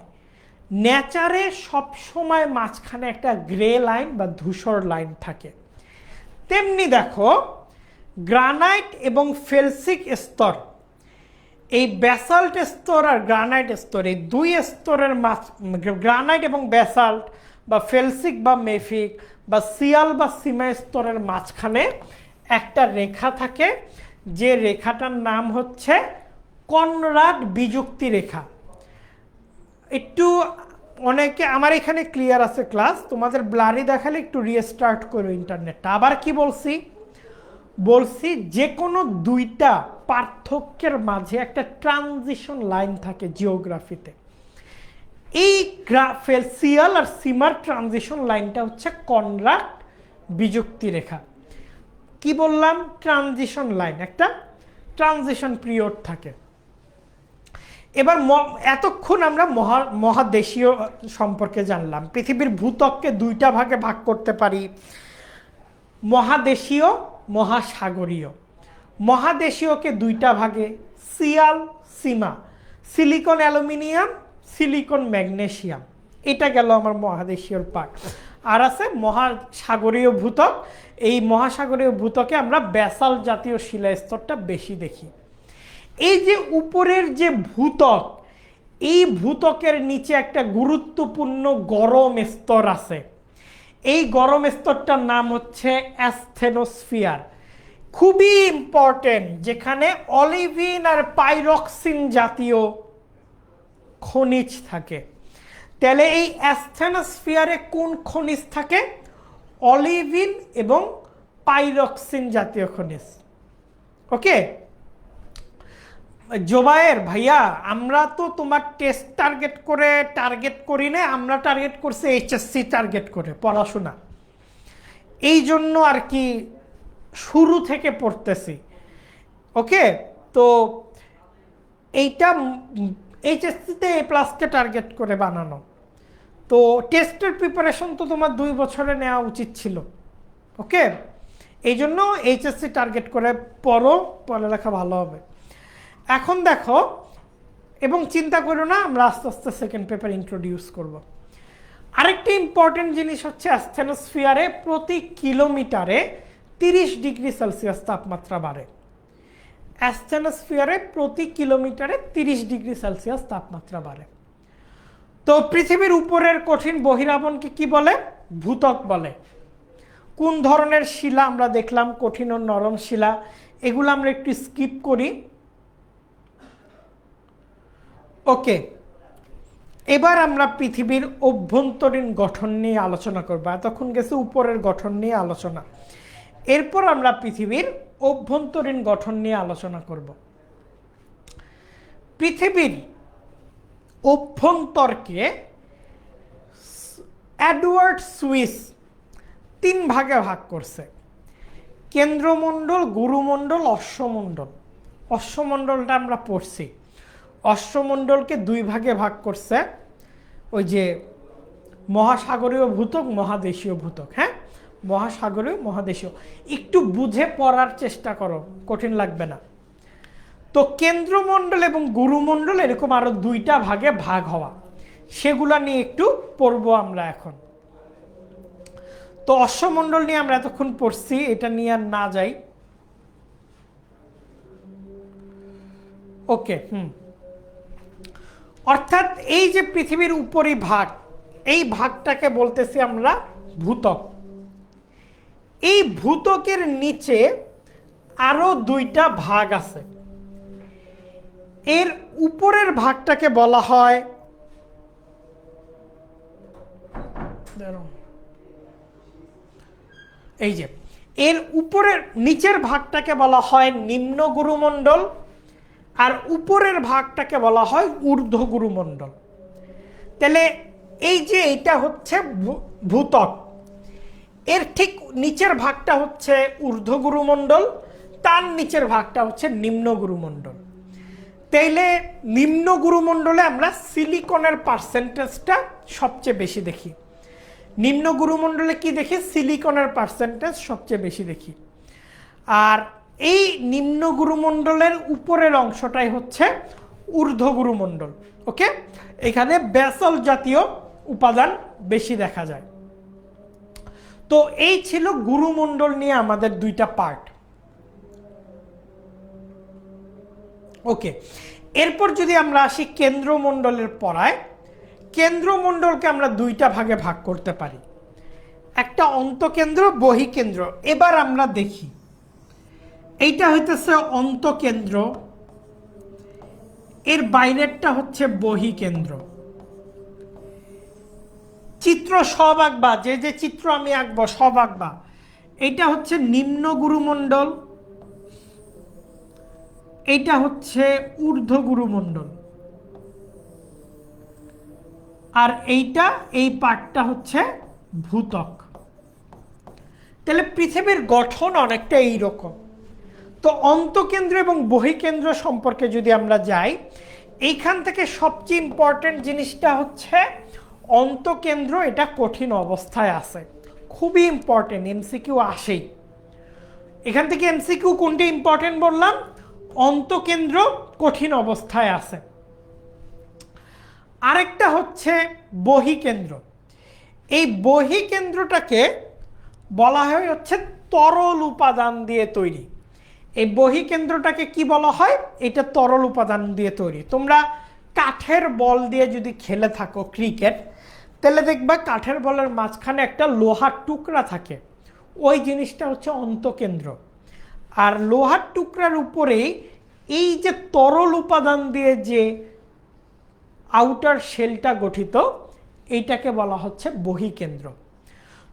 নেচারে সবসময় মাঝখানে একটা গ্রে লাইন বা ধূসর লাইন থাকে। তেমনি দেখো গ্রানাইট এবং ফেলসিক স্তর, এই ব্যাসাল্ট স্তর আর গ্রানাইট স্তর, এই দুই স্তরের মাঝ, গ্রানাইট এবং ব্যাসাল্ট বা ফেলসিক বা মেফিক বা সিয়াল বা সিমা স্তরের মাঝখানে একটা রেখা থাকে, যে রেখাটার নাম হচ্ছে কনরাড বিযুক্তি রেখা। একটু অনেকে, আমার এখানে ক্লিয়ার আছে ক্লাস, তোমাদের ব্লারি দেখালে একটু রিস্টার্ট করো ইন্টারনেটটা। আবার কি বলছি? বলছি যে কোনো দুইটা পার্থক্যের মাঝে একটা ট্রানজিশন লাইন থাকে জিওগ্রাফিতে। এই সিয়াল আর সিমার ট্রানজিশন লাইনটা হচ্ছে কনরাড বিযুক্তি রেখা। কি বললাম? ট্রানজিশন লাইন, একটা ট্রানজিশন পিরিয়ড থাকে। এবার এতক্ষণ আমরা মহাদেশীয় সম্পর্কে জানলাম। পৃথিবীর ভূত্বককে দুইটা ভাগে ভাগ করতে পারি, মহাদেশীয়, মহাসাগরীয়। মহাদেশীয়কে দুইটা ভাগে, সিয়াল, সীমা, সিলিকন অ্যালুমিনিয়াম, সিলিকন ম্যাগনেসিয়াম, এটা গেল আমার মহাদেশীয় পার্ট। আর আছে মহাসাগরীয় ভূত্বক। এই মহাসাগরীয় ভূত্বকে আমরা ব্যাসাল্ট জাতীয় শিলা স্তরটা বেশি দেখি। এই যে উপরের যে ভূত্বক, এই ভূত্বকের নিচে একটা গুরুত্বপূর্ণ গরম স্তর আছে। এই গরম স্তরটার নাম হচ্ছে অ্যাসথেনোস্ফিয়ার। খুবই ইম্পর্টেন্ট, যেখানে অলিভিন আর পাইরক্সিন জাতীয় খনিজ থাকে। তাহলে এই অ্যাসথেনোস্ফিয়ারে কোন খনিজ থাকে? অলিভিন এবং পাইরক্সিন জাতীয় খনিজ। ওকে জোবায়ের ভাইয়া, আমরা তো তোমার টেস্ট টার্গেট করি না, আমরা টার্গেট করছি এইচএসসি টার্গেট করে পড়াশোনা। এই জন্য আর কি শুরু থেকে পড়তেছি। ওকে, তো এইটা এইচএসসিতে A+কে টার্গেট করে বানানো। তো টেস্টের প্রিপারেশন তো তোমার 2 বছরে নেওয়া উচিত ছিল। ওকে, এই জন্য এইচএসসি টার্গেট করে পড়ো, পড়ালেখা ভালো হবে। এখন দেখো, এবং চিন্তা করো না, আমরা আস্তে আস্তে সেকেন্ড পেপার ইন্ট্রোডিউস করব। আরেকটি ইম্পর্টেন্ট জিনিস হচ্ছে অ্যাসথেনোস্ফিয়ারে প্রতি কিলোমিটারে 30 ডিগ্রি সেলসিয়াস তাপমাত্রা বাড়ে। অ্যাসথেনোস্ফিয়ারে প্রতি কিলোমিটারে 30 ডিগ্রি সেলসিয়াস তাপমাত্রা বাড়ে। তো পৃথিবীর উপরের কঠিন বহিরাবনকে কি বলে? ভূত্বক বলে। কোন ধরনের শিলা আমরা দেখলাম? কঠিন ও নরম শিলা। এগুলো আমরা একটু স্কিপ করি। ওকে, এবার আমরা পৃথিবীর অভ্যন্তরীণ গঠন নিয়ে আলোচনা করব। এতক্ষণ গেছে উপরের গঠন নিয়ে আলোচনা, এরপর আমরা পৃথিবীর অভ্যন্তরীণ গঠন নিয়ে আলোচনা করব। পৃথিবীর অভ্যন্তরকে এডওয়ার্ড সুইস 3 ভাগে ভাগ করছে: কেন্দ্রমণ্ডল, গুরুমণ্ডল, অশ্বমণ্ডল। অশ্বমণ্ডলটা আমরা পড়ছি। অশ্বমণ্ডলকে 2 ভাগে ভাগ করছে, ওই যে মহাসাগরীয় ভূত্বক, মহাদেশীয় ভূত্বক। হ্যাঁ, মহাসাগরীয়, মহাদেশীয়। একটু বুঝে পড়ার চেষ্টা করো, কঠিন লাগবে না। তো কেন্দ্রমণ্ডল এবং গুরুমণ্ডল এরকম আরো 2টা ভাগে ভাগ হওয়া, সেগুলা নিয়ে একটু পড়বো আমরা এখন। তো অশ্বমণ্ডল নিয়ে আমরা এতক্ষণ পড়ছি, এটা নিয়ে আর না যাই। ওকে, অর্থাৎ এই যে পৃথিবীর উপরি ভাগ, এই ভাগটাকে বলতেছি আমরা ভূত্বক। এই ভূত্বকের নিচে আরো 2টা ভাগ আছে। এর উপরের ভাগটাকে বলা হয়, এই যে এর উপরের নিচের ভাগটাকে বলা হয় নিম্ন গুরুমণ্ডল, আর উপরের ভাগটাকে বলা হয় ঊর্ধ্ব গুরুমণ্ডল। তাহলে এই যে এটা হচ্ছে ভূত্বক, এর ঠিক নিচের ভাগটা হচ্ছে ঊর্ধ্ব গুরুমণ্ডল, তার নিচের ভাগটা হচ্ছে নিম্ন গুরুমণ্ডল। তাইলে নিম্ন গুরুমণ্ডলে আমরা সিলিকনের পার্সেন্টেজটা সবচেয়ে বেশি দেখি। নিম্ন গুরুমণ্ডলে কি দেখি? সিলিকনের পার্সেন্টেজ সবচেয়ে বেশি দেখি। আর এই নিম্ন গুরুমণ্ডলের উপরের অংশটাই হচ্ছে ঊর্ধ্ব গুরুমণ্ডল। ওকে, এখানে ব্যাসল্ট জাতীয় উপাদান বেশি দেখা যায়। তো এই ছিল গুরুমণ্ডল নিয়ে আমাদের 2টা পার্ট। ওকে, এরপর যদি আমরা আসি কেন্দ্রমণ্ডলের পড়ায়, কেন্দ্রমণ্ডলকে আমরা 2টা ভাগে ভাগ করতে পারি, একটা অন্তকেন্দ্র, বহিকেন্দ্র। এবার আমরা দেখি, এইটা হইতেছে অন্তকেন্দ্র, এর বাইরেরটা হচ্ছে বহিকেন্দ্র। চিত্র সব আঁকবা, যে যে চিত্র আমি আঁকবো সব আঁকবা। এইটা হচ্ছে নিম্ন গুরুমণ্ডল, এইটা হচ্ছে ঊর্ধ্ব গুরুমণ্ডল, আর এইটা, এই পার্টটা হচ্ছে ভূত্বক। তাহলে পৃথিবীর গঠন অনেকটা এইরকম। তো অন্তকেন্দ্র এবং বহিকেন্দ্র সম্পর্কে যদি আমরা যাই, এইখান থেকে সবচেয়ে ইম্পর্টেন্ট জিনিসটা হচ্ছে অন্তকেন্দ্র, এটা কঠিন অবস্থায় আছে। খুবই ইম্পর্টেন্ট, এমসিকিউ আসেই। এখান থেকে এমসিকিউ কোনটা ইম্পর্টেন্ট বললাম? অন্তকেন্দ্র কঠিন অবস্থায় আছে। আরেকটা হচ্ছে বহিকেন্দ্র। এই বহিকেন্দ্রটাকে বলা হয় হচ্ছে তরল উপাদান দিয়ে তৈরি। এই বহিকেন্দ্রটাকে কি বলা হয়? এটা তরল উপাদান দিয়ে তৈরি। তোমরা কাঠের বল দিয়ে যদি খেলে থাকো ক্রিকেট, তাহলে দেখবা কাঠের বলের মাঝখানে একটা লোহার টুকরা থাকে, ওই জিনিসটা হচ্ছে অন্তকেন্দ্র। আর লোহার টুকরার উপরেই এই যে তরল উপাদান দিয়ে যে আউটার শেলটা গঠিত, এইটাকে বলা হচ্ছে বহিকেন্দ্র।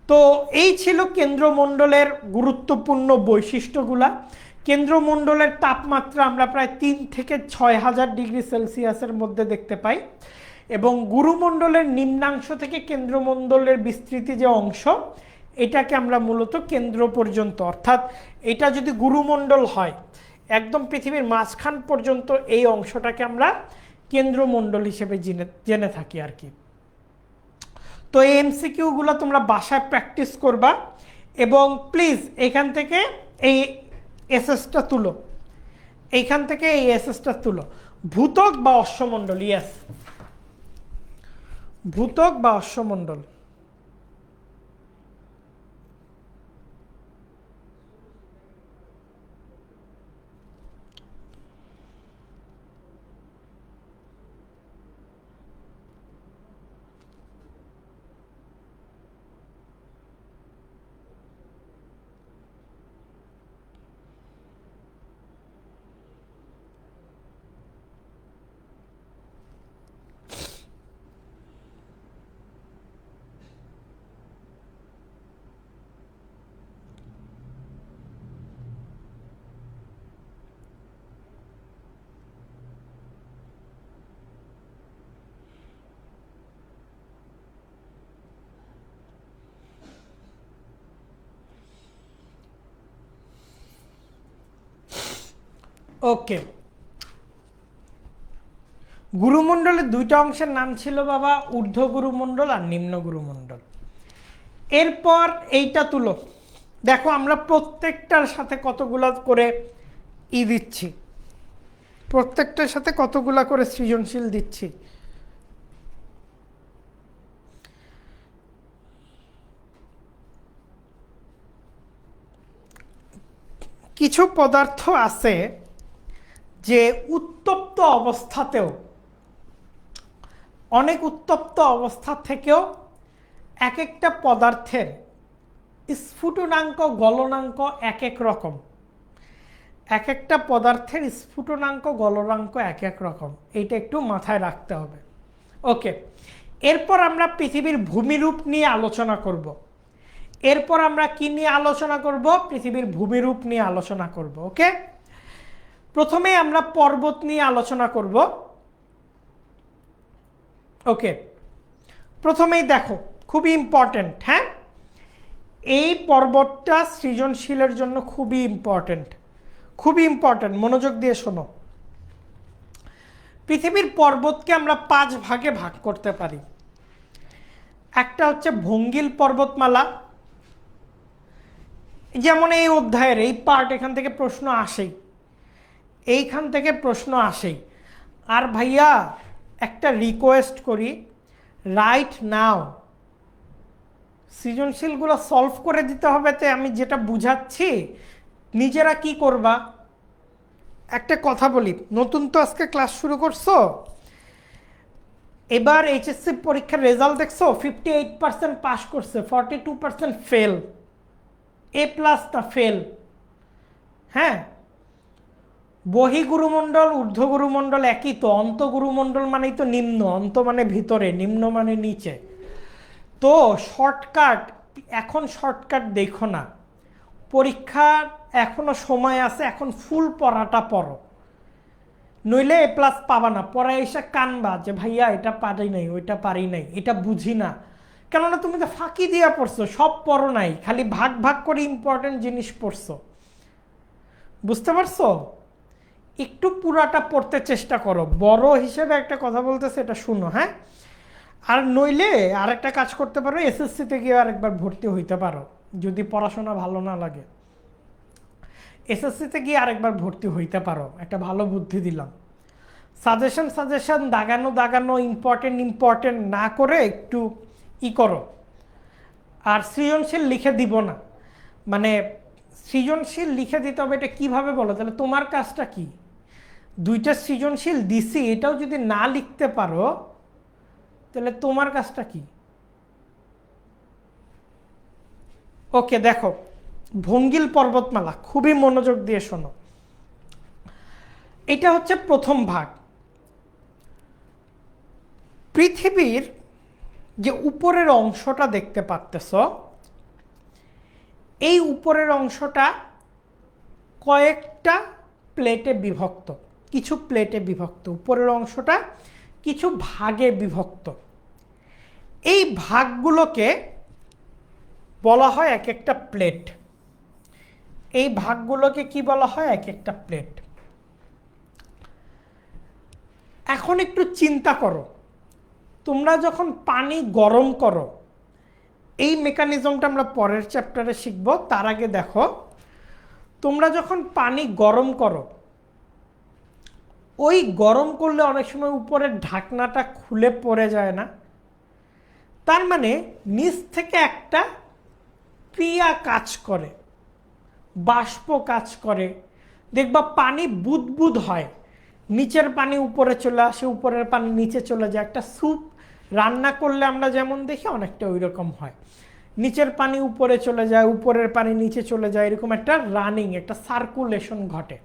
তো এই ছিল কেন্দ্রমণ্ডলের গুরুত্বপূর্ণ বৈশিষ্ট্যগুলা। কেন্দ্রমণ্ডলের তাপমাত্রা আমরা প্রায় 3 থেকে 6000 ডিগ্রি সেলসিয়াসের মধ্যে দেখতে পাই, এবং গুরুমণ্ডলের নিম্নাংশ থেকে কেন্দ্রমণ্ডলের বিস্তৃতি যে অংশ, এটাকে আমরা মূলত কেন্দ্র পর্যন্ত, অর্থাৎ এটা যদি গুরুমণ্ডল হয় একদম পৃথিবীর মাঝখান পর্যন্ত, এই অংশটাকে আমরা কেন্দ্রমণ্ডল হিসেবে জেনে থাকি আর কি। তো এই এমসিকিউগুলো তোমরা বাসায় প্র্যাকটিস করবা, এবং প্লিজ এখান থেকে এই এসএসটা তুলো, এইখান থেকে এই এসএসটা তুলো। ভূত্বক বা অশ্বমণ্ডল, ইয়েস, ভূত্বক বা অশ্বমণ্ডল। ওকে, গুরুমণ্ডলের দুইটা অংশের নাম ছিল বাবা, ঊর্ধ্ব গুরুমণ্ডল আর নিম্ন গুরুমণ্ডল। এরপর এইটা তুলো, দেখো আমরা প্রত্যেকটার সাথে কতগুলা করে দিচ্ছি, প্রত্যেকটার সাথে কতগুলা করে সৃজনশীল দিচ্ছি। কিছু পদার্থ আছে যে উত্তপ্ত অবস্থাতেও, অনেক উত্তপ্ত অবস্থা থেকেও এক একটা পদার্থের স্ফুটনাঙ্ক গলনাঙ্ক এক এক রকম, এক একটা পদার্থের স্ফুটনাঙ্ক গলনাঙ্ক এক এক রকম, এইটা একটু মাথায় রাখতে হবে। ওকে, এরপর আমরা পৃথিবীর ভূমিরূপ নিয়ে আলোচনা করব। এরপর আমরা কি নিয়ে আলোচনা করব? পৃথিবীর ভূমিরূপ নিয়ে আলোচনা করব। ওকে, প্রথমে আমরা পর্বত নিয়ে আলোচনা করব। ওকে, প্রথমেই দেখো খুবই ইম্পর্টেন্ট, হ্যাঁ, এই পর্বতটা সৃজনশীলের জন্য খুবই ইম্পর্টেন্ট, খুবই ইম্পর্টেন্ট, মনোযোগ দিয়ে শোনো। পৃথিবীর পর্বতকে আমরা 5 ভাগে ভাগ করতে পারি। একটা হচ্ছে ভঙ্গিল পর্বতমালা, যেমন এই অধ্যায়ের এই পার্ট, এখান থেকে প্রশ্ন আসেই, এইখান থেকে প্রশ্ন আসেই। আর ভাইয়া একটা রিকোয়েস্ট করি, রাইট নাও সৃজনশীলগুলো সলভ করে দিতে হবে। তো আমি যেটা বুঝাচ্ছি নিজেরা কি করবা। একটা কথা বলি, নতুন তো আজকে ক্লাস শুরু করছো, এবার এইচএসসি পরীক্ষার রেজাল্ট দেখছো, 58% পাস করছে, 42% ফেল। এ প্লাস না ফেল, হ্যাঁ। বহিগুরুমণ্ডল ঊর্ধ্বগুরুমণ্ডল একই তো, অন্তগুরুমণ্ডল মানেই তো নিম্ন, অন্ত মানে ভিতরে, নিম্ন মানে নিচে। তো শর্টকাট, এখন শর্টকাট দেখো না, পরীক্ষার এখনো সময় আছে, এখন ফুল পড়াটা পড়ো, নইলে এ প্লাস পাবা না। পরে এসে কানবা যে ভাইয়া এটা পারি নাই, ওইটা পারি নাই, এটা বুঝি না। কেননা তুমি তো ফাঁকি দিয়া পড়ছো, সব পড়ো নাই, খালি ভাগ ভাগ করে ইম্পর্টেন্ট জিনিস পড়ছো। বুঝতে পারছো? একটু পুরাটা পড়তে চেষ্টা করো। বড় হিসেবে একটা কথা বলতেছে, এটা শুনো, হ্যাঁ। আর নইলে আরেকটা কাজ করতে পারো, এসএসসিতে গিয়ে আরেকবার ভর্তি হইতে পারো, যদি পড়াশোনা ভালো না লাগে। এসএসসিতে গিয়ে আরেকবার ভর্তি হইতে পারো, একটা ভালো বুদ্ধি দিলাম। সাজেশন দাগানো ইম্পর্টেন্ট না করে একটু করো। আর সৃজনশীল লিখে দিব না, মানে সৃজনশীল লিখে দিতে হবে, এটা কিভাবে বলো? তাহলে তোমার কাজটা কি? 2টা সৃজনশীল দিছি, এটাও যদি না লিখতে পারো তাহলে তোমার কাজটা কি? ওকে, দেখো ভঙ্গিল পর্বতমালা, খুবই মনোযোগ দিয়ে শোনো। এটা হচ্ছে প্রথম ভাগ। পৃথিবীর যে উপরের অংশটা দেখতে পাচ্তেছ, এই উপরের অংশটা কয়েকটা প্লেটে বিভক্ত, কিছু প্লেটে বিভক্ত, উপরের অংশটা কিছু ভাগে বিভক্ত। এই ভাগগুলোকে বলা হয় এক একটা প্লেট। এই ভাগগুলোকে কি বলা হয়? এক একটা প্লেট। এখন একটু চিন্তা করো, তোমরা যখন পানি গরম করো, এই মেকানিজমটা আমরা পরের চ্যাপ্টারে শিখব। তার আগে দেখো, তোমরা যখন পানি গরম করো, ওই গরম করলে অনেক সময় উপরের ঢাকনাটা খুলে পড়ে যায় না? তার মানে নিচ থেকে একটা ক্রিয়া কাজ করে, বাষ্প কাজ করে, দেখবা পানি বুদবুদ হয়, নিচের পানি উপরে চলে আসে, উপরের পানি নিচে চলে যায়। একটা স্যুপ রান্না করলে আমরা যেমন দেখি, অনেকটা ওই রকম হয়, নিচের পানি উপরে চলে যায়, উপরের পানি নিচে চলে যায়, এরকম একটা রানিং, একটা সার্কুলেশন ঘটে।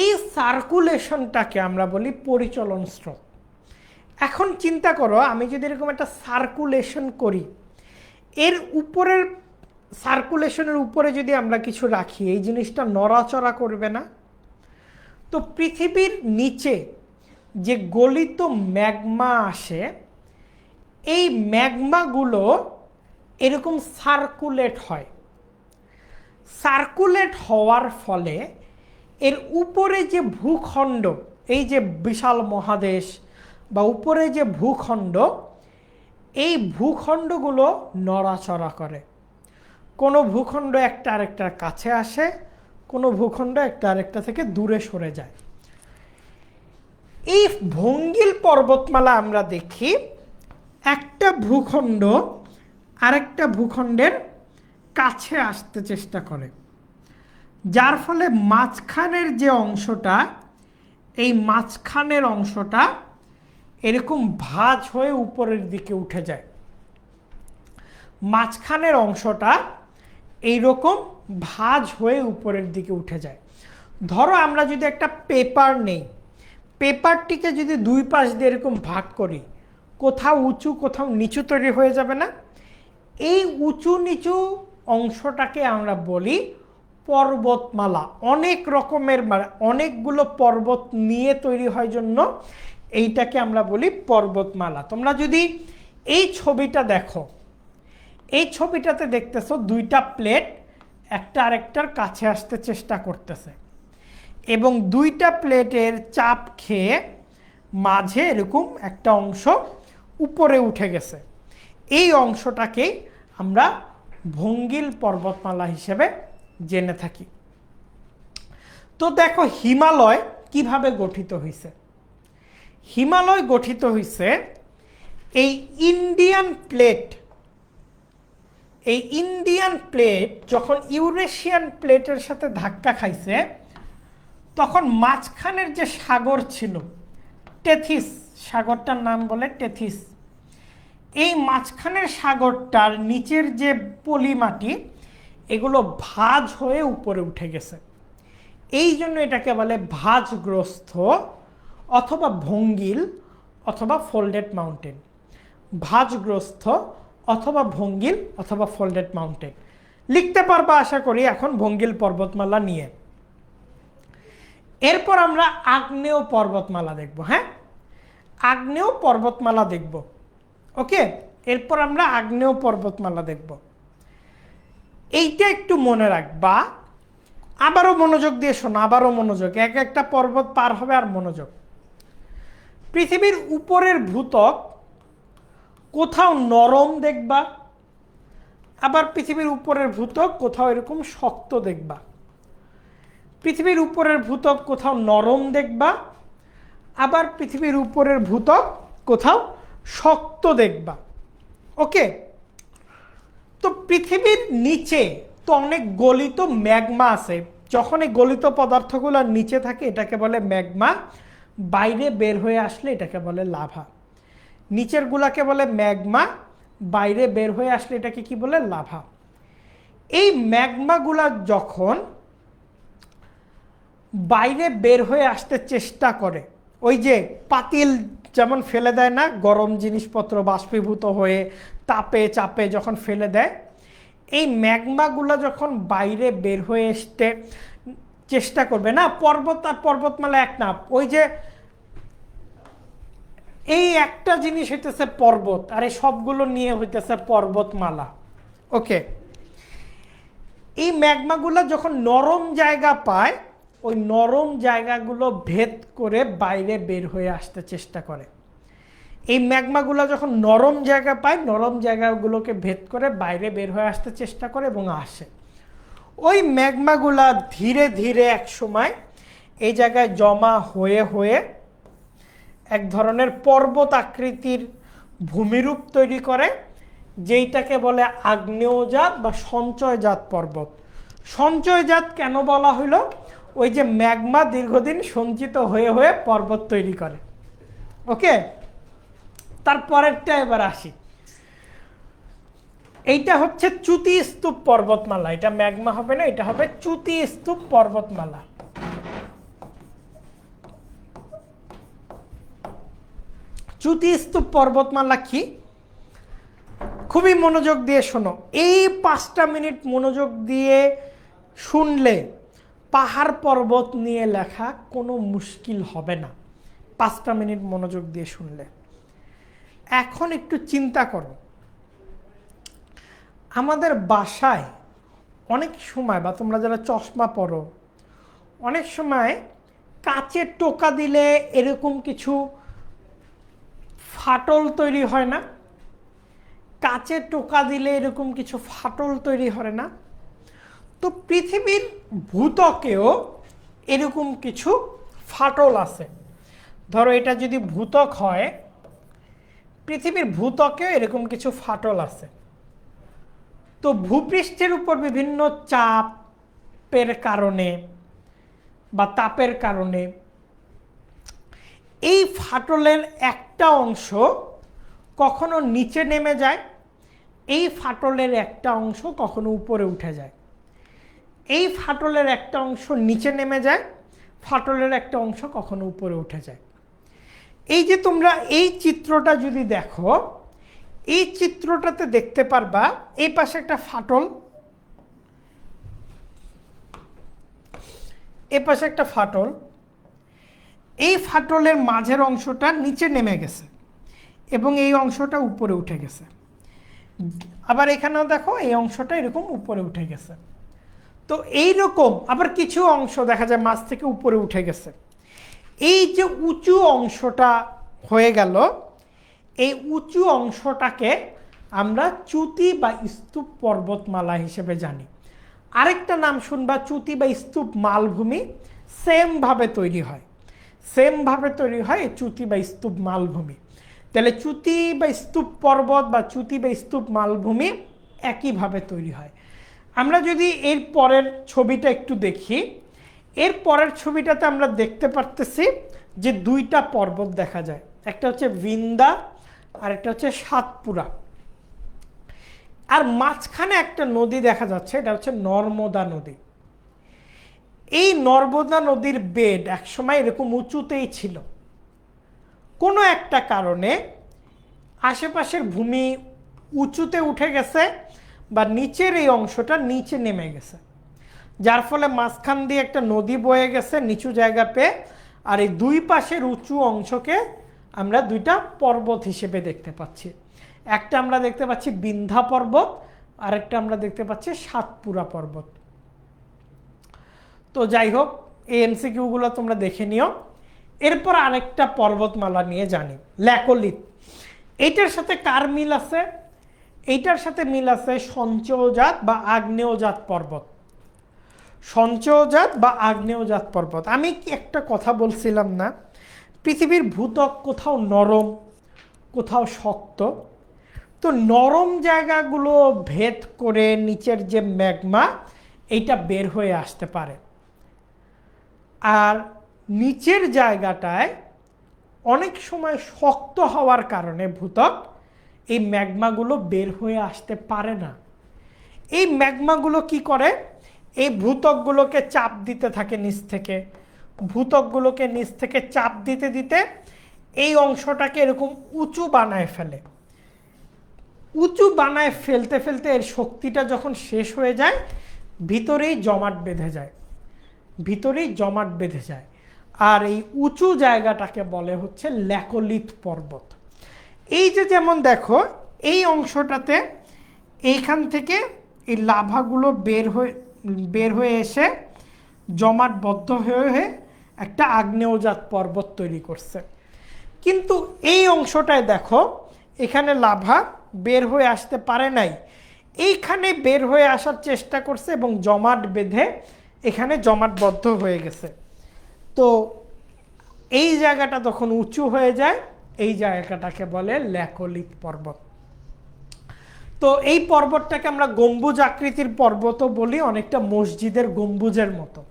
এই সার্কুলেশনটাকে আমরা বলি পরিচলন স্রোত। এখন চিন্তা করো, আমি যদি এরকম একটা সার্কুলেশন করি, এর উপরের সার্কুলেশনের উপরে যদি আমরা কিছু রাখি, এই জিনিসটা নড়াচড়া করবে না? তো পৃথিবীর নিচে যে গলিত ম্যাগমা আসে, এই ম্যাগমাগুলো এরকম সার্কুলেট হয়। সার্কুলেট হওয়ার ফলে এর উপরে যে ভূখণ্ড, এই যে বিশাল মহাদেশ বা উপরে যে ভূখণ্ড, এই ভূখণ্ডগুলো নড়াচড়া করে। কোনো ভূখণ্ড একটা আরেকটার কাছে আসে, কোনো ভূখণ্ড একটা আরেকটা থেকে দূরে সরে যায়। এই ভঙ্গিল পর্বতমালা আমরা দেখি একটা ভূখণ্ড আরেকটা ভূখণ্ডের কাছে আসতে চেষ্টা করে, যার ফলে মাঝখানের যে অংশটা, এই মাঝখানের অংশটা এরকম ভাঁজ হয়ে উপরের দিকে উঠে যায়। মাঝখানের অংশটা এইরকম ভাঁজ হয়ে উপরের দিকে উঠে যায়। ধরো আমরা যদি একটা পেপার নেই, পেপারটিকে যদি দুই পাশ দিয়ে এরকম ভাগ করি, কোথাও উঁচু কোথাও নিচু তৈরি হয়ে যাবে না? এই উঁচু নিচু অংশটাকে আমরা বলি পর্বতমালা। অনেক রকমের অনেকগুলো পর্বত নিয়ে তৈরি হয় জন্য এইটাকে আমরা বলি পর্বতমালা। তোমরা যদি এই ছবিটা দেখো, এই ছবিটাতে দেখতেছো দুইটা প্লেট একটা আরেকটার কাছে আসতে চেষ্টা করতেছে এবং দুইটা প্লেটের চাপ খেয়ে মাঝে এরকম একটা অংশ উপরে উঠে গেছে। এই অংশটাকেই আমরা ভঙ্গিল পর্বতমালা হিসেবে জেনে থাকি। তো দেখো হিমালয় কিভাবে গঠিত হয়েছে। হিমালয় গঠিত হয়েছে এই ইন্ডিয়ান প্লেট, এই ইন্ডিয়ান প্লেট যখন ইউরেশিয়ান প্লেটের সাথে ধাক্কা খাইছে, তখন মাঝখানের যে সাগর ছিল টেথিস, সাগরটার নাম বলে টেথিস, এই মাঝখানের সাগরটার নিচের যে পলিমাটি এগুলো ভাঁজ হয়ে উপরে উঠে গেছে। এই জন্য এটাকে বলে ভাঁজগ্রস্ত অথবা ভঙ্গিল অথবা ফোল্ডেড মাউন্টেন। ভাঁজগ্রস্ত অথবা ভঙ্গিল অথবা ফোল্ডেড মাউন্টেন লিখতে পারবা আশা করি এখন ভঙ্গিল পর্বতমালা নিয়ে। এরপর আমরা আগ্নেয় পর্বতমালা দেখব। হ্যাঁ, আগ্নেয় পর্বতমালা দেখব। ওকে, এরপর আমরা আগ্নেয় পর্বতমালা দেখব। এইটা একটু মনে রাখবা, আবারও মনোযোগ দিয়ে শোনো, আবারও মনোযোগ, এক একটা পর্বত পার হবে আর মনোযোগ। পৃথিবীর উপরের ভূত্বক কোথাও নরম দেখবা, আবার পৃথিবীর উপরের ভূত্বক কোথাও এরকম শক্ত দেখবা। পৃথিবীর উপরের ভূত্বক কোথাও নরম দেখবা, আবার পৃথিবীর উপরের ভূত্বক কোথাও শক্ত দেখবা। ওকে, তো পৃথিবীর নিচে তো অনেক গলিত ম্যাগমা আছে। যখন এই গলিত পদার্থগুলো নিচে থাকে এটাকে বলে ম্যাগমা, বাইরে বের হয়ে আসলে এটাকে বলে লাভা। নিচের গুলাকে বলে ম্যাগমা, বাইরে বের হয়ে আসলে এটাকে কি বলে লাভা। এই ম্যাগমাগুলা যখন বাইরে বের হয়ে আসতে চেষ্টা করে, ওই যে পাতিল যেমন ফেলে দেয় না গরম জিনিসপত্র বাষ্পীভূত হয়ে তাপে চাপে যখন ফেলে দেয়, এই ম্যাগমাগুলো যখন বাইরে বের হয়ে আসতে চেষ্টা করবে না, পর্বত আর পর্বতমালা এক না, ওই যে এই একটা জিনিস হইতেছে পর্বত আর এই সবগুলো নিয়ে হইতেছে পর্বতমালা। ওকে, এই ম্যাগমাগুলো যখন নরম জায়গা পায়, ওই নরম জায়গাগুলো ভেদ করে বাইরে বের হয়ে আসতে চেষ্টা করে। এই ম্যাগমাগুলো যখন নরম জায়গা পায়, নরম জায়গাগুলোকে ভেদ করে বাইরে বের হয়ে আসতে চেষ্টা করে এবং আসে। ওই ম্যাগমাগুলা ধীরে ধীরে এক সময় এই জায়গায় জমা হয়ে হয়ে এক ধরনের পর্বত আকৃতির ভূমিরূপ তৈরি করে, যেইটাকে বলে আগ্নেয়জাত বা সঞ্চয়জাত পর্বত। সঞ্চয়জাত কেন বলা হইল? ওই যে ম্যাগমা দীর্ঘদিন সঞ্চিত হয়ে হয়ে পর্বত তৈরি করে। ওকে, তারপরেরটা এবার আসি। এইটা হচ্ছে চ্যুতি স্তূপ পর্বতমালা। এটা ম্যাগমা হবে না, এটা হবে চ্যুতি স্তূপ পর্বতমালা। চ্যুতি স্তূপ পর্বতমালা কি? খুবই মনোযোগ দিয়ে শোনো, এই 5টা মিনিট মনোযোগ দিয়ে শুনলে পাহাড় পর্বত নিয়ে লেখা কোনো মুশকিল হবে না। 5টা মিনিট মনোযোগ দিয়ে শুনলে। এখন একটু চিন্তা করো, আমাদের বাসায় অনেক সময় বা তোমরা যারা চশমা পরো অনেক সময় কাচের টোকা দিলে এরকম কিছু ফাটল তৈরি হয় না? কাচের টোকা দিলে এরকম কিছু ফাটল তৈরি হয় না? তো পৃথিবীর ভূত্বকেও এরকম কিছু ফাটল আছে। ধরো এটা যদি ভূত্বক হয়, পৃথিবীর ভূত্বকেও এরকম কিছু ফাটল আছে। তো ভূপৃষ্ঠের উপর বিভিন্ন চাপের কারণে বা তাপের কারণে এই ফাটলের একটা অংশ কখনো নিচে নেমে যায়, এই ফাটলের একটা অংশ কখনো উপরে উঠে যায়। এই ফাটলের একটা অংশ নিচে নেমে যায়, ফাটলের একটা অংশ কখনো উপরে উঠে যায়। এই যে তোমরা এই চিত্রটা যদি দেখো, এই চিত্রটাতে দেখতে পারবা এই পাশে একটা ফাটল, এই পাশে একটা ফাটল, এই ফাটলের মাঝের অংশটা নিচে নেমে গেছে এবং এই অংশটা উপরে উঠে গেছে। আবার এখানেও দেখো এই অংশটা এরকম উপরে উঠে গেছে। তো এই রকম আবার কিছু অংশ দেখা যায় মাছ থেকে উপরে উঠে গেছে। এই যে উঁচু অংশটা হয়ে গেল, এই উঁচু অংশটাকে আমরা চ্যুতি বা স্তূপ পর্বতমালা হিসেবে জানি। আরেকটা নাম শুনবা চ্যুতি বা স্তূপ মালভূমি, সেমভাবে তৈরি হয়, সেমভাবে তৈরি হয় এই চ্যুতি বা স্তূপ মালভূমি। তাহলে চ্যুতি বা স্তূপ পর্বত বা চ্যুতি বা স্তূপ মালভূমি একইভাবে তৈরি হয়। আমরা যদি এর পরের ছবিটা একটু দেখি, এর পরের ছবিটাতে আমরা দেখতে পারতেছি যে দুইটা পর্বত দেখা যায়, একটা হচ্ছে বিন্দা আর একটা হচ্ছে সাতপুরা। আর মাঝখানে একটা নদী দেখা যাচ্ছে, এটা হচ্ছে নর্মদা নদী। এই নর্মদা নদীর বেড একসময় এরকম উঁচুতেই ছিল, কোনো একটা কারণে আশেপাশের ভূমি উঁচুতে উঠে গেছে বা নিচের এই অংশটা নিচে নেমে গেছে, যার ফলে মাঝখান দিয়ে একটা নদী বয়ে গেছে নিচু জায়গা পেয়ে। আর এই দুই পাশের উঁচু অংশকে আমরা দুইটা পর্বত হিসেবে দেখতে পাচ্ছি। একটা আমরা দেখতে পাচ্ছি বিন্ধ্যা পর্বত, আর একটা আমরা দেখতে পাচ্ছি সাতপুরা পর্বত। তো যাই হোক, এই এমসিকিউগুলো তোমরা দেখে নিও। এরপর আরেকটা পর্বতমালা নিয়ে জানি, ল্যাকোলিথ। এইটার সাথে কার মিল আছে? এইটার সাথে মিল আছে সঞ্চয়জাত বা আগ্নেয়জাত পর্বত। সঞ্চয়জাত বা আগ্নেয়জাত পর্বত। আমি কি একটা কথা বলছিলাম না, পৃথিবীর ভূত্বক কোথাও নরম কোথাও শক্ত। তো নরম জায়গাগুলো ভেদ করে নিচের যে ম্যাগমা এইটা বের হয়ে আসতে পারে, আর নিচের জায়গাটায় অনেক সময় শক্ত হওয়ার কারণে ভূত্বক এই ম্যাগমাগুলো বের হয়ে আসতে পারে না। এই ম্যাগমাগুলো কি করে? এই ভূত্বকগুলোকে চাপ দিতে থাকে নিচ থেকে, ভূত্বকগুলোকে নিচ থেকে চাপ দিতে দিতে এই অংশটাকে এরকম উঁচু বানায় ফেলে। উঁচু বানায় ফেলতে ফেলতে এর শক্তিটা যখন শেষ হয়ে যায়, ভিতরেই জমাট বেঁধে যায়, ভিতরেই জমাট বেঁধে যায়। আর এই উঁচু জায়গাটাকে বলে হচ্ছে ল্যাকোলিথ পর্বত। এই যে যেমন দেখো এই অংশটাতে এইখান থেকে এই লাভাগুলো বের হয়ে এসে জমাটবদ্ধ হয়ে একটা আগ্নেয়জাত পর্বত তৈরি করছে। কিন্তু এই অংশটায় দেখো এখানে লাভা বের হয়ে আসতে পারে নাই, এইখানে বের হয়ে আসার চেষ্টা করছে এবং জমাট বেঁধে এখানে জমাটবদ্ধ হয়ে গেছে। তো এই জায়গাটা তখন উঁচু হয়ে যায়, এই জায়গাটাকে বলে ল্যাকোলিথ পর্বত। তো এই পর্বতটাকে আমরা গম্বুজ আকৃতির পর্বতও বলি, অনেকটা মসজিদের গম্বুজের মতো।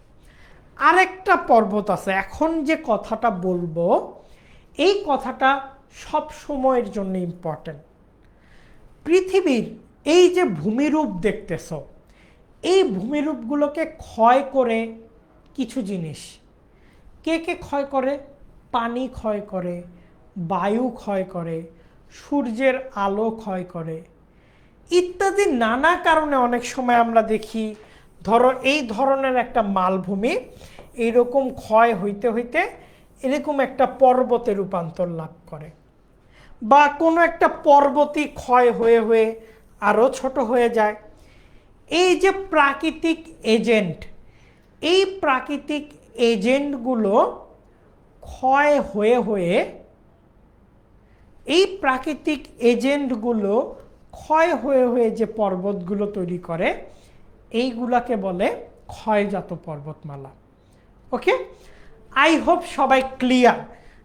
আরেকটা পর্বত আছে, এখন যে কথাটা বলবো এই কথাটা সব সময়ের জন্য ইম্পর্টেন্ট। পৃথিবীর এই যে ভূমিরূপ দেখতেছ, এই ভূমিরূপগুলোকে ক্ষয় করে কিছু জিনিস। কে কে ক্ষয় করে? পানি ক্ষয় করে, বায়ু ক্ষয় করে, সূর্যের আলো ক্ষয় করে, ইত্যাদি নানা কারণে অনেক সময় আমরা দেখি ধরো এই ধরনের একটা মালভূমি এইরকম ক্ষয় হইতে হইতে এরকম একটা পর্বতে রূপান্তর লাভ করে, বা কোনো একটা পর্বতই ক্ষয় হয়ে হয়ে আরও ছোট হয়ে যায়। এই যে প্রাকৃতিক এজেন্ট, এই প্রাকৃতিক এজেন্টগুলো ক্ষয় হয়ে হয়ে, এই প্রাকৃতিক এজেন্টগুলো ক্ষয় হয়ে হয়ে যে পর্বতগুলো তৈরি করে, এইগুলাকে বলে ক্ষয়জাত পর্বতমালা। ওকে, আই হোপ সবাই ক্লিয়ার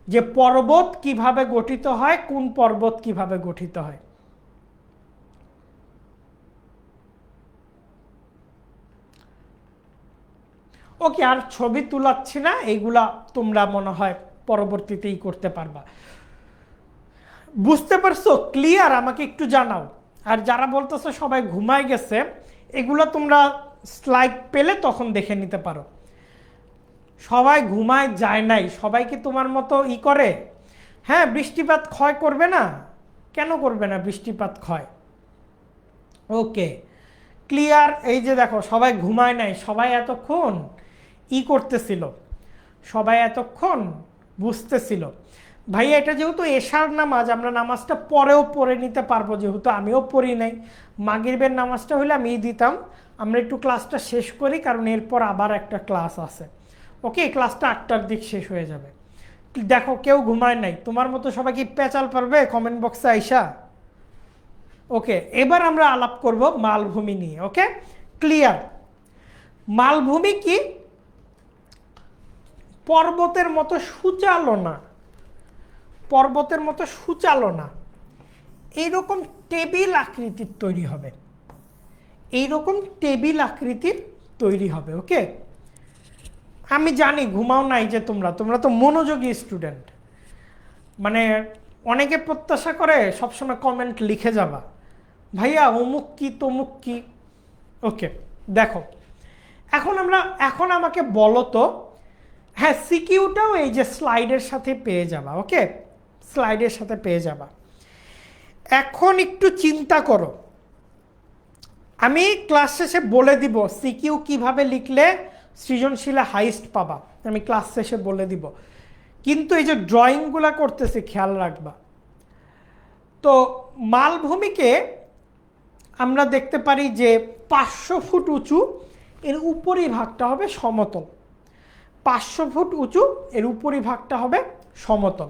যে পর্বত কিভাবে গঠিত হয়, কোন পর্বত কিভাবে গঠিত হয়। ওকে, আর ছবি তুলাচ্ছি না, এইগুলা তোমরা মনে হয় পরবর্তীতেই করতে পারবা। বুঝতে পারছো? ক্লিয়ার? আমাকে একটু জানাও। আর যারা বলতেছো সবাই ঘুমায় গেছে, এগুলো তোমরা স্লাইড পেলে তখন দেখে নিতে পারো। সবাই ঘুমায় যায় নাই, সবাই কি তোমার মতো করে? হ্যাঁ, বৃষ্টিপাত ক্ষয় করবে না? কেন করবে না বৃষ্টিপাত ক্ষয়? ওকে, ক্লিয়ার। এই যে দেখো, সবাই ঘুমায় নাই, সবাই এতক্ষণ করতেছিল, সবাই এতক্ষণ বুঝতেছিল। ভাই এটা যেহেতু এশার নামাজ, আমরা নামাজটা পরেও পড়ে নিতে পারবো, যেহেতু আমিও পড়ি নাই। মাগরিবের নামাজটা হলে আমি দিতাম। আমরা একটু ক্লাসটা শেষ করি, কারণ এরপর আবার একটা ক্লাস আছে। ওকে, ক্লাসটা 8টার দিক শেষ হয়ে যাবে। দেখো কেউ ঘুমায় নাই, তোমার মতো সবাই কি পেঁচাল পারবে কমেন্ট বক্সে আইসা? ওকে, এবার আমরা আলাপ করব মালভূমি নিয়ে। ওকে, ক্লিয়ার? মালভূমি কি? পর্বতের মতো সুচালো না, পর্বতের মতো সুচালো না, এইরকম টেবিল আকৃতির তৈরি হবে, এইরকম টেবিল আকৃতির তৈরি হবে। ওকে, আমি জানি ঘুমাও নাই যে তোমরা তো মনোযোগী স্টুডেন্ট। মানে অনেকে প্রত্যাশা করে সবসময় কমেন্ট লিখে যাবা, ভাইয়া অমুক কি তমুক কি। ওকে, দেখো এখন আমাকে বলো তো, হ্যাঁ সিকিউটাও এই যে স্লাইডের সাথে পেয়ে যাবা। ওকে, স্লাইডের সাথে পেয়ে যাবা। এখন একটু চিন্তা করো, আমি ক্লাস শেষে বলে দিব সিকিউ কিভাবে লিখলে সৃজনশীলে হাইস্ট পাবা, আমি ক্লাস শেষে বলে দিব। কিন্তু এই যে ড্রয়িংগুলো করতেছি খেয়াল রাখবা। তো মালভূমিকে আমরা দেখতে পারি যে 500 ফুট উঁচু, এর উপরি ভাগটা হবে সমতল। 500 ফুট উঁচু, এর উপরি ভাগটা হবে সমতল।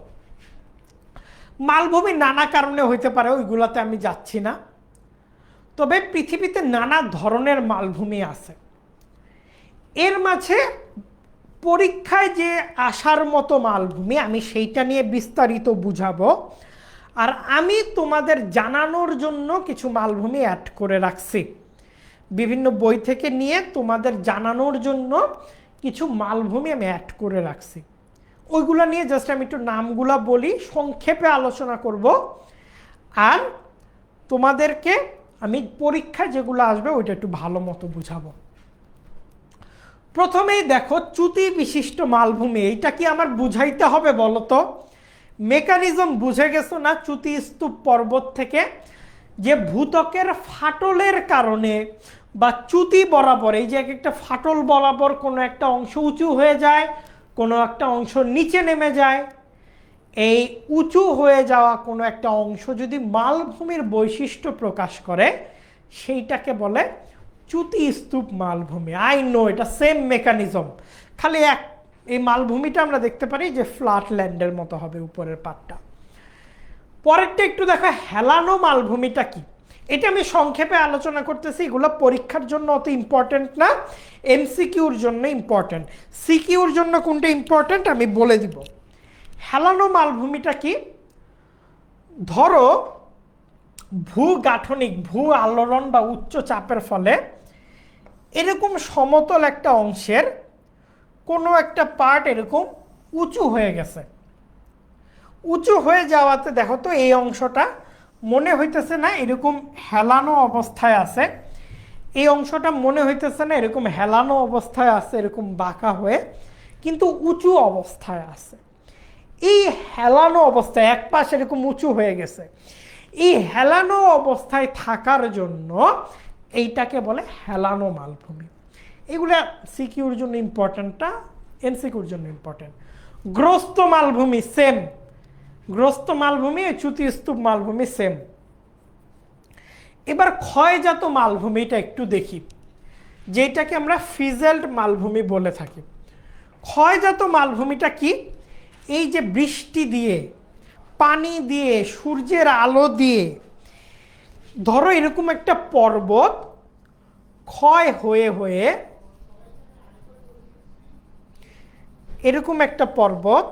মালভূমি নানা কারণে হইতে পারে, ওইগুলোতে আমি যাচ্ছি না। তবে পৃথিবীতে নানা ধরনের মালভূমি আছে। এর মাঝে পরীক্ষায় যে আসার মতো মালভূমি, আমি সেইটা নিয়ে বিস্তারিত বুঝাবো। আর আমি তোমাদের জানানোর জন্য কিছু মালভূমি অ্যাড করে রাখছি, বিভিন্ন বই থেকে নিয়ে তোমাদের জানানোর জন্য কিছু মালভূমি আমি অ্যাড করে রাখছি। ওইগুলো নিয়ে জাস্ট আমি একটু নামগুলা বলি, সংক্ষেপে আলোচনা করব। আর তোমাদেরকে আমি পরীক্ষায় যেগুলো আসবে ওইটা একটু ভালো মতো বুঝাবো। প্রথমেই দেখো চ্যুতি বিশিষ্ট মালভূমি, এইটা কি আমার বুঝাইতে হবে বলো তো? মেকানিজম বুঝে গেছো না? চ্যুতি স্তূপ পর্বত থেকে যে ভূত্বকের ফাটলের কারণে বা চ্যুতি বরাবর, এই যে একটা ফাটল বরাবর কোনো একটা অংশ উঁচু হয়ে যায়, কোনো একটা অংশ নিচে নেমে যায়। এই উঁচু হয়ে যাওয়া কোনো একটা অংশ যদি মালভূমির বৈশিষ্ট্য প্রকাশ করে, সেইটাকে বলে চ্যুতি স্তূপ মালভূমি। আই নো এটা সেম মেকানিজম, খালি এই মালভূমিটা আমরা দেখতে পারি যে ফ্ল্যাট ল্যান্ডের মতো হবে উপরের পাটটা। পরেরটা একটু দেখো, হেলানো মালভূমিটা কি? এটা আমি সংক্ষেপে আলোচনা করতেছি, এগুলো পরীক্ষার জন্য অত ইম্পর্টেন্ট না, এমসিকিউর জন্য ইম্পর্টেন্ট। সিকিউর জন্য কোনটা ইম্পর্টেন্ট আমি বলে দিব। হেলানো মালভূমিটা কি? ধরো ভূগাঠনিক ভূ আলোড়ন বা উচ্চ চাপের ফলে এরকম সমতল একটা অংশের কোনো একটা পার্ট এরকম উঁচু হয়ে গেছে। উঁচু হয়ে যাওয়াতে দেখো তো এই অংশটা মনে হইতেছে না এরকম হেলানো অবস্থায় আছে, এই অংশটা মনে হইতেছে না এরকম হেলানো অবস্থায় আছে, এরকম বাঁকা হয়ে, কিন্তু উঁচু অবস্থায় আছে। এই হেলানো অবস্থায় এক পাশ এরকম উঁচু হয়ে গেছে, এই হেলানো অবস্থায় থাকার জন্য এইটাকে বলে হেলানো মালভূমি। এগুলা সিকিউর জন্য ইম্পর্টেন্টটা, এমসিকিউর জন্য ইম্পর্টেন্ট। গ্রস্ত মালভূমি সেম, গ্রস্ত মালভূমি চ্যুতি স্তূপ মালভূমি সেম। এবার ক্ষয়জাত মালভূমিটা একটু দেখি, যেটাকে আমরা ফিজেল্ড মালভূমি বলে থাকি। ক্ষয়জাত মালভূমিটা কি? এই যে বৃষ্টি দিয়ে, পানি দিয়ে, সূর্যের আলো দিয়ে, ধরো এরকম একটা পর্বত ক্ষয় হয়ে হয়ে, এরকম একটা পর্বত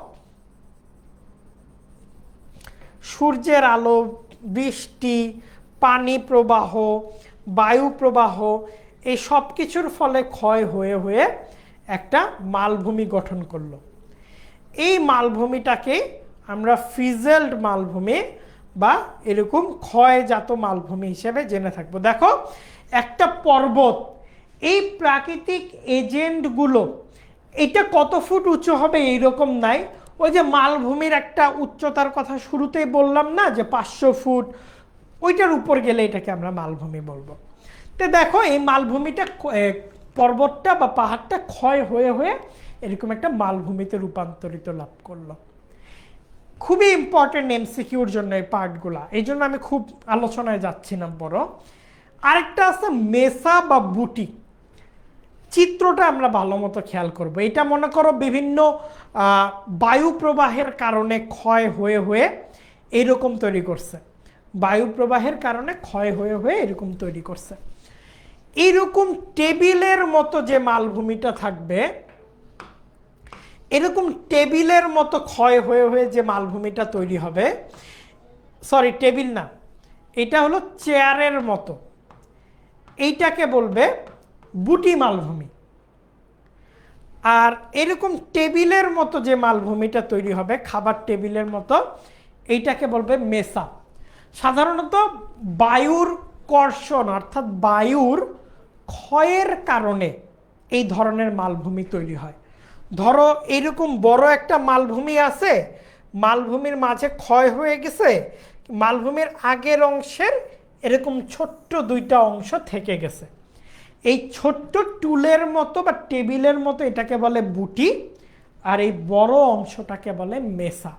সূর্যের আলো, বৃষ্টি, পানি প্রবাহ, বায়ু প্রবাহ, এই সব কিছুর ফলে ক্ষয় হয়ে হয়ে একটা মালভূমি গঠন করলো। এই মালভূমিটাকে আমরা ফ্রিজেলড মালভূমি বা এরকম ক্ষয়জাত মালভূমি হিসেবে জেনে থাকবো। দেখো একটা পর্বত, এই প্রাকৃতিক এজেন্টগুলো, এটা কত ফুট উঁচু হবে এইরকম নাই। ওই যে মালভূমির একটা উচ্চতার কথা শুরুতেই বললাম না, যে 500 ফুট, ওইটার উপর গেলে এটাকে আমরা মালভূমি বলবো। তো দেখো এই মালভূমিটা, পর্বতটা বা পাহাড়টা ক্ষয় হয়ে হয়ে এরকম একটা মালভূমিতে রূপান্তরিত লাভ করলো। খুবই ইম্পর্টেন্ট এমসিকিউর জন্য এই পার্টগুলা, এই জন্য আমি খুব আলোচনায় যাচ্ছি না বড়। আরেকটা আছে মেসা বা বুটি। চিত্রটা আমরা ভালো মতো খেয়াল করব। এটা মনে করো বিভিন্ন বায়ু প্রবাহের কারণে ক্ষয় হয়ে হয়ে এরকম তৈরি করছে, বায়ু প্রবাহের কারণে ক্ষয় হয়ে হয়ে এরকম তৈরি করছে। এইরকম টেবিলের মতো যে মালভূমিটা থাকবে, এরকম টেবিলের মতো ক্ষয় হয়ে হয়ে যে মালভূমিটা তৈরি হবে, সরি টেবিল না, এটা হলো চেয়ারের মতো, এইটাকে বলবে বুটি মালভূমি। আর এরকম টেবিলের মতো যে মালভূমিটা তৈরি হবে, খাবার টেবিলের মতো, এইটাকে বলবে মেসা। সাধারণত বায়ুর কর্ষণ অর্থাৎ বায়ুর ক্ষয়ের কারণে এই ধরনের মালভূমি তৈরি হয়। ধরো এরকম বড় একটা মালভূমি আছে, মালভূমির মাঝে ক্ষয় হয়ে গেছে, মালভূমির আগের অংশের এরকম ছোট্ট দুইটা অংশ থেকে গেছে, এই ছোট্ট টুলের মতো বা টেবিলের মতো এটাকে বলে বুটি, আর এই বড় অংশটাকে বলে মেসা।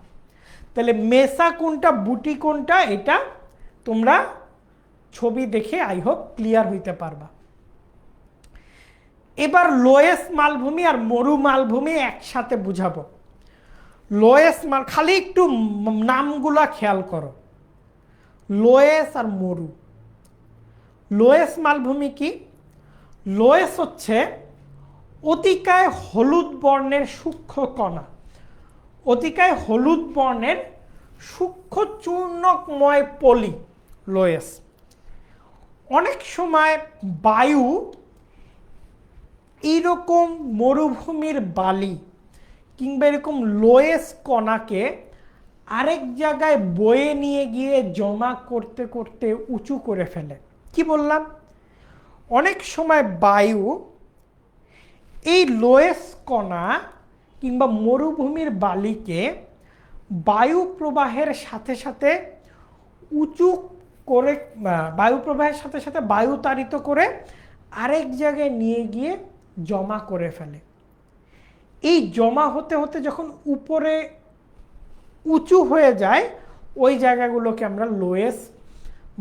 তাহলে মেসা কোনটা, বুটি কোনটা, এটা তোমরা ছবি দেখে আই হোপ ক্লিয়ার হইতে পারবা। এবার লোয়েস মালভূমি আর মরু মালভূমি একসাথে বুঝাবো। লোয়েস মাল, খালি একটু নামগুলা খেয়াল করো, লোয়েস আর মরু। লোয়েস মালভূমি কি? লোয়েস হচ্ছে অতিকায় হলুদ বর্ণের সূক্ষ্ম কণা, অতিকায় হলুদ বর্ণের সূক্ষ্ম চূর্ণকময় পলি লোয়েস। অনেক সময় বায়ু এইরকম মরুভূমির বালি কিংবা এরকম লোয়েস কণাকে আরেক জায়গায় বয়ে নিয়ে গিয়ে জমা করতে করতে উঁচু করে ফেলে। কি বললাম? অনেক সময় বায়ু এই লোয়েস কণা কিংবা মরুভূমির বালিকে বায়ু প্রবাহের সাথে সাথে উঁচু করে, বায়ু প্রবাহের সাথে সাথে বায়ু তাড়িত করে আরেক জায়গায় নিয়ে গিয়ে জমা করে ফেলে। এই জমা হতে হতে যখন উপরে উঁচু হয়ে যায়, ওই জায়গাগুলোকে আমরা লোয়েস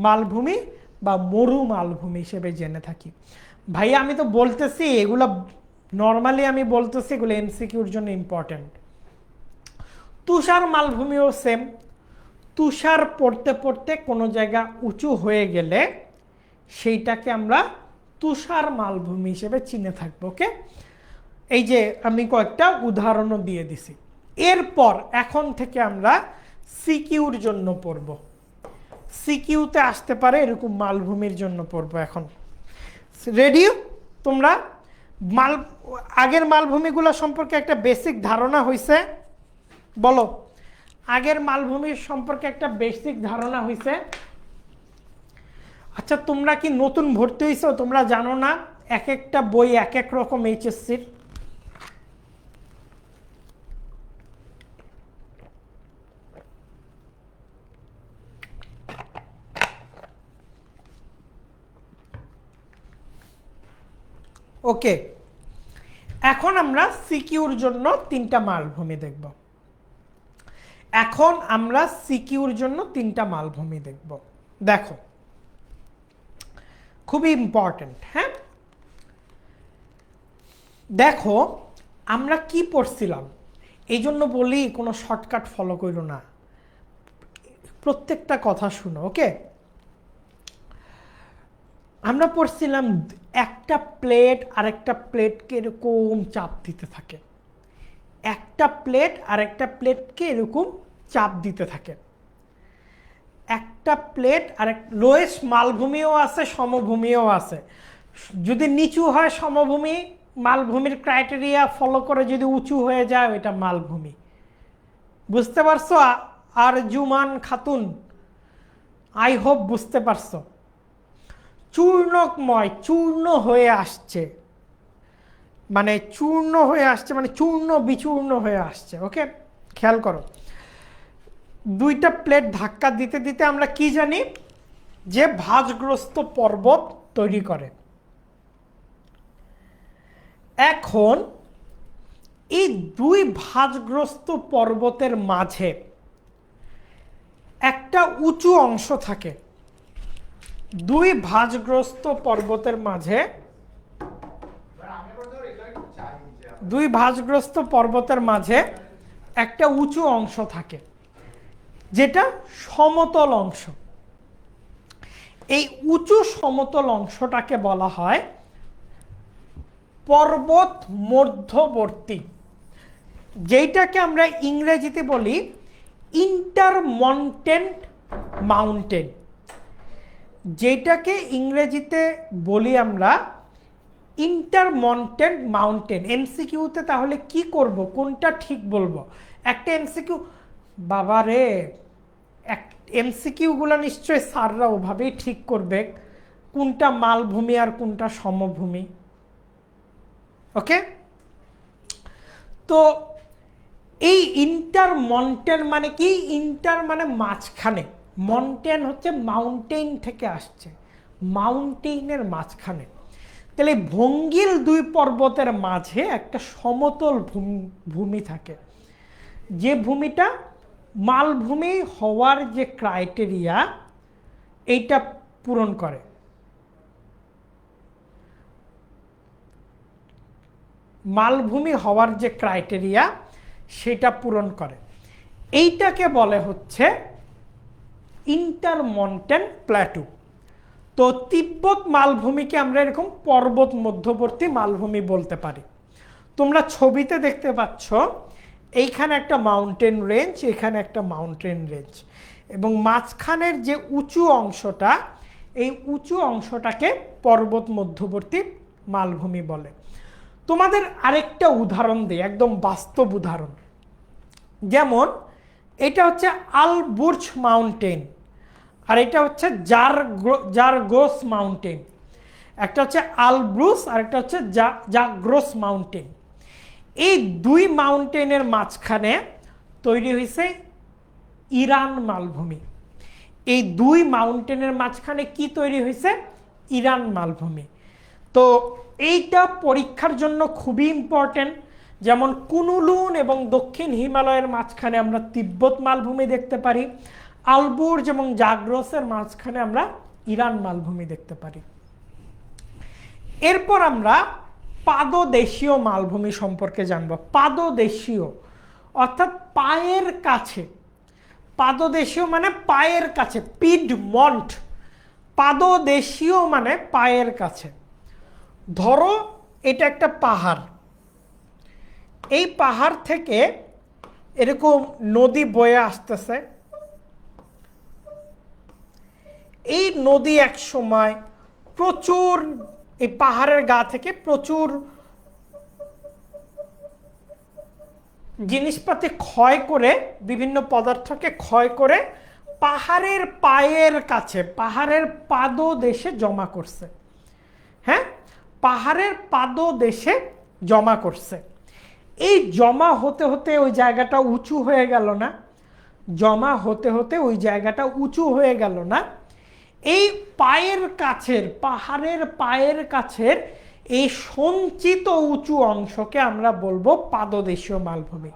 মালভূমি বা মরু মালভূমি হিসেবে জেনে থাকি। ভাইয়া আমি তো বলতেছি এগুলো নর্মালি, আমি বলতেছি এগুলো এমসিকিউর জন্য ইম্পর্টেন্ট। তুষার মালভূমিও সেম, তুষার পড়তে পড়তে কোনো জায়গা উঁচু হয়ে গেলে সেইটাকে আমরা তুষার মালভূমি হিসেবে চিনে থাকবো। ওকে, এই যে আমি কয়েকটা উদাহরণও দিয়ে দিছি। এরপর এখন থেকে আমরা সিকিউর জন্য পড়ব, সিকিউতে আসতে পারে এরকম মালভূমির জন্য পড়বো। এখন রেডি তোমরা? আগের মালভূমিগুলো সম্পর্কে একটা বেসিক ধারণা হয়েছে? বলো, আগের মালভূমির সম্পর্কে একটা বেসিক ধারণা হয়েছে? আচ্ছা, তোমরা কি নতুন ভর্তি হয়েছো? তোমরা জানো না এক একটা বই এক এক রকম এইচএসসির। ওকে, এখন আমরা সিকিউর জন্য তিনটা মালভূমি দেখব। এখন আমরা সিকিউর জন্য তিনটা মালভূমি দেখব। দেখো, খুবই ইম্পর্টেন্ট। হ্যাঁ, দেখো আমরা কি পড়ছিলাম, এই জন্য বলি কোনো শর্টকাট ফলো করো না, প্রত্যেকটা কথা শুনো, ওকে? আমরা পড়ছিলাম একটা প্লেট আরেকটা প্লেটকে এরকম চাপ দিতে থাকে, একটা প্লেট আরেকটা প্লেটকে এরকম চাপ দিতে থাকে। একটা প্লেট আর লোয়েস্ট মালভূমিও আছে, সমভূমিও আছে। যদি নিচু হয় সমভূমি, মালভূমির ক্রাইটেরিয়া ফলো করে যদি উঁচু হয়ে যায় ওইটা মালভূমি। বুঝতে পারছো আর জুমান খাতুন? আই হোপ বুঝতে পারছো। চূর্ণকময়, চূর্ণ হয়ে আসছে, মানে চূর্ণ হয়ে আসছে, মানে চূর্ণ বিচূর্ণ হয়ে আসছে, ওকে? খেয়াল করো, দুইটা প্লেট ধাক্কা দিতে দিতে আমরা কি জানি, যে ভাঁজগ্রস্ত পর্বত তৈরি করে। এখন এই দুই ভাঁজগ্রস্ত পর্বতের মাঝে একটা উঁচু অংশ থাকে। দুই ভাঁজগ্রস্ত পর্বতের মাঝে, দুই ভাঁজগ্রস্ত পর্বতের মাঝে একটা উঁচু অংশ থাকে, যেটা সমতল অংশ। এই উঁচু সমতল অংশটাকে বলা হয় পর্বত মধ্যবর্তী, যেটাকে আমরা ইংরেজিতে বলি ইন্টারমন্টেন্ট মাউন্টেন। যেটাকে ইংরেজিতে বলি আমরা ইন্টারমন্টেন্ট মাউন্টেন। এমসিকিউতে তাহলে কি করব, কোনটা ঠিক বলবো? একটা এমসিকিউ, বাবারে, এমসিকিউগুলো নিশ্চয়ই স্যাররা ওভাবেই ঠিক করবে কোনটা মালভূমি আর কোনটা সমভূমি, ওকে? তো এই ইন্টারমন্টেন মানে কি? ইন্টার মানে মাঝখানে, মন্টেন হচ্ছে মাউন্টেন থেকে আসছে, মাউন্টেনের মাঝখানে। তাহলে ভঙ্গিল দুই পর্বতের মাঝে একটা সমতল ভূমি থাকে, যে ভূমিটা মালভূমি হওয়ার যে ক্রাইটেরিয়া এইটা পূরণ করে। মালভূমি হওয়ার যে ক্রাইটেরিয়া সেটা পূরণ করে, এইটাকে বলে হচ্ছে ইন্টারমন্টেন প্ল্যাটু। তো তিব্বত মালভূমিকে আমরা এরকম পর্বত মধ্যবর্তী মালভূমি বলতে পারি। তোমরা ছবিতে দেখতে পাচ্ছ এইখানে একটা মাউন্টেন রেঞ্জ, এখানে একটা মাউন্টেন রেঞ্জ, এবং মাঝখানের যে উঁচু অংশটা, এই উঁচু অংশটাকে পর্বত মধ্যবর্তী মালভূমি বলে। তোমাদের আরেকটা উদাহরণ দিই, একদম বাস্তব উদাহরণ। যেমন এটা হচ্ছে আলবুর্জ মাউন্টেন, আর এটা হচ্ছে জারগোস মাউন্টেন। একটা হচ্ছে আলব্রুস আর একটা হচ্ছে জাগ্রোস মাউন্টেন। এই দুই মাউন্টেনের মাঝখানে তৈরি হয়েছে ইরান মালভূমি। এই দুই মাউন্টেনের মাঝখানে কি তৈরি হয়েছে? ইরান মালভূমি। তো এইটা পরীক্ষার জন্য খুবই ইম্পর্টেন্ট। যেমন কুনুলুন এবং দক্ষিণ হিমালয়ের মাঝখানে আমরা তিব্বত মালভূমি দেখতে পারি, আলবুর্জ এবং জাগ্রোসের মাঝখানে আমরা ইরান মালভূমি দেখতে পারি। এরপর আমরা পাদদেশীয় মালভূমি সম্পর্কে জানব। পাদদেশীয় অর্থাৎ পায়ের কাছে, পাদদেশীয় মানে পায়ের কাছে, পিডমন্ট। পাদদেশীয় মানে পায়ের কাছে। ধরো এটা একটা পাহাড়, এই পাহাড় থেকে এরকম নদী বয়ে আসতেছে। এই নদী এক সময় প্রচুর, এই পাহাড়ের গা থেকে প্রচুর জিনিসপাতি ক্ষয় করে, বিভিন্ন পদার্থকে ক্ষয় করে পাহাড়ের পায়ের কাছে, পাহাড়ের পাদদেশে জমা করছে। হ্যাঁ, পাহাড়ের পাদদেশে জমা করছে। এই জমা হতে হতে ওই জায়গাটা উঁচু হয়ে গেল না? জমা হতে হতে ওই জায়গাটা উঁচু হয়ে গেল না? এই পায়ের কাছের, পাহাড়ের পায়ের কাছের এই সঞ্চিত উঁচু অংশকে আমরা বলবো পাদদেশীয় মালভূমি।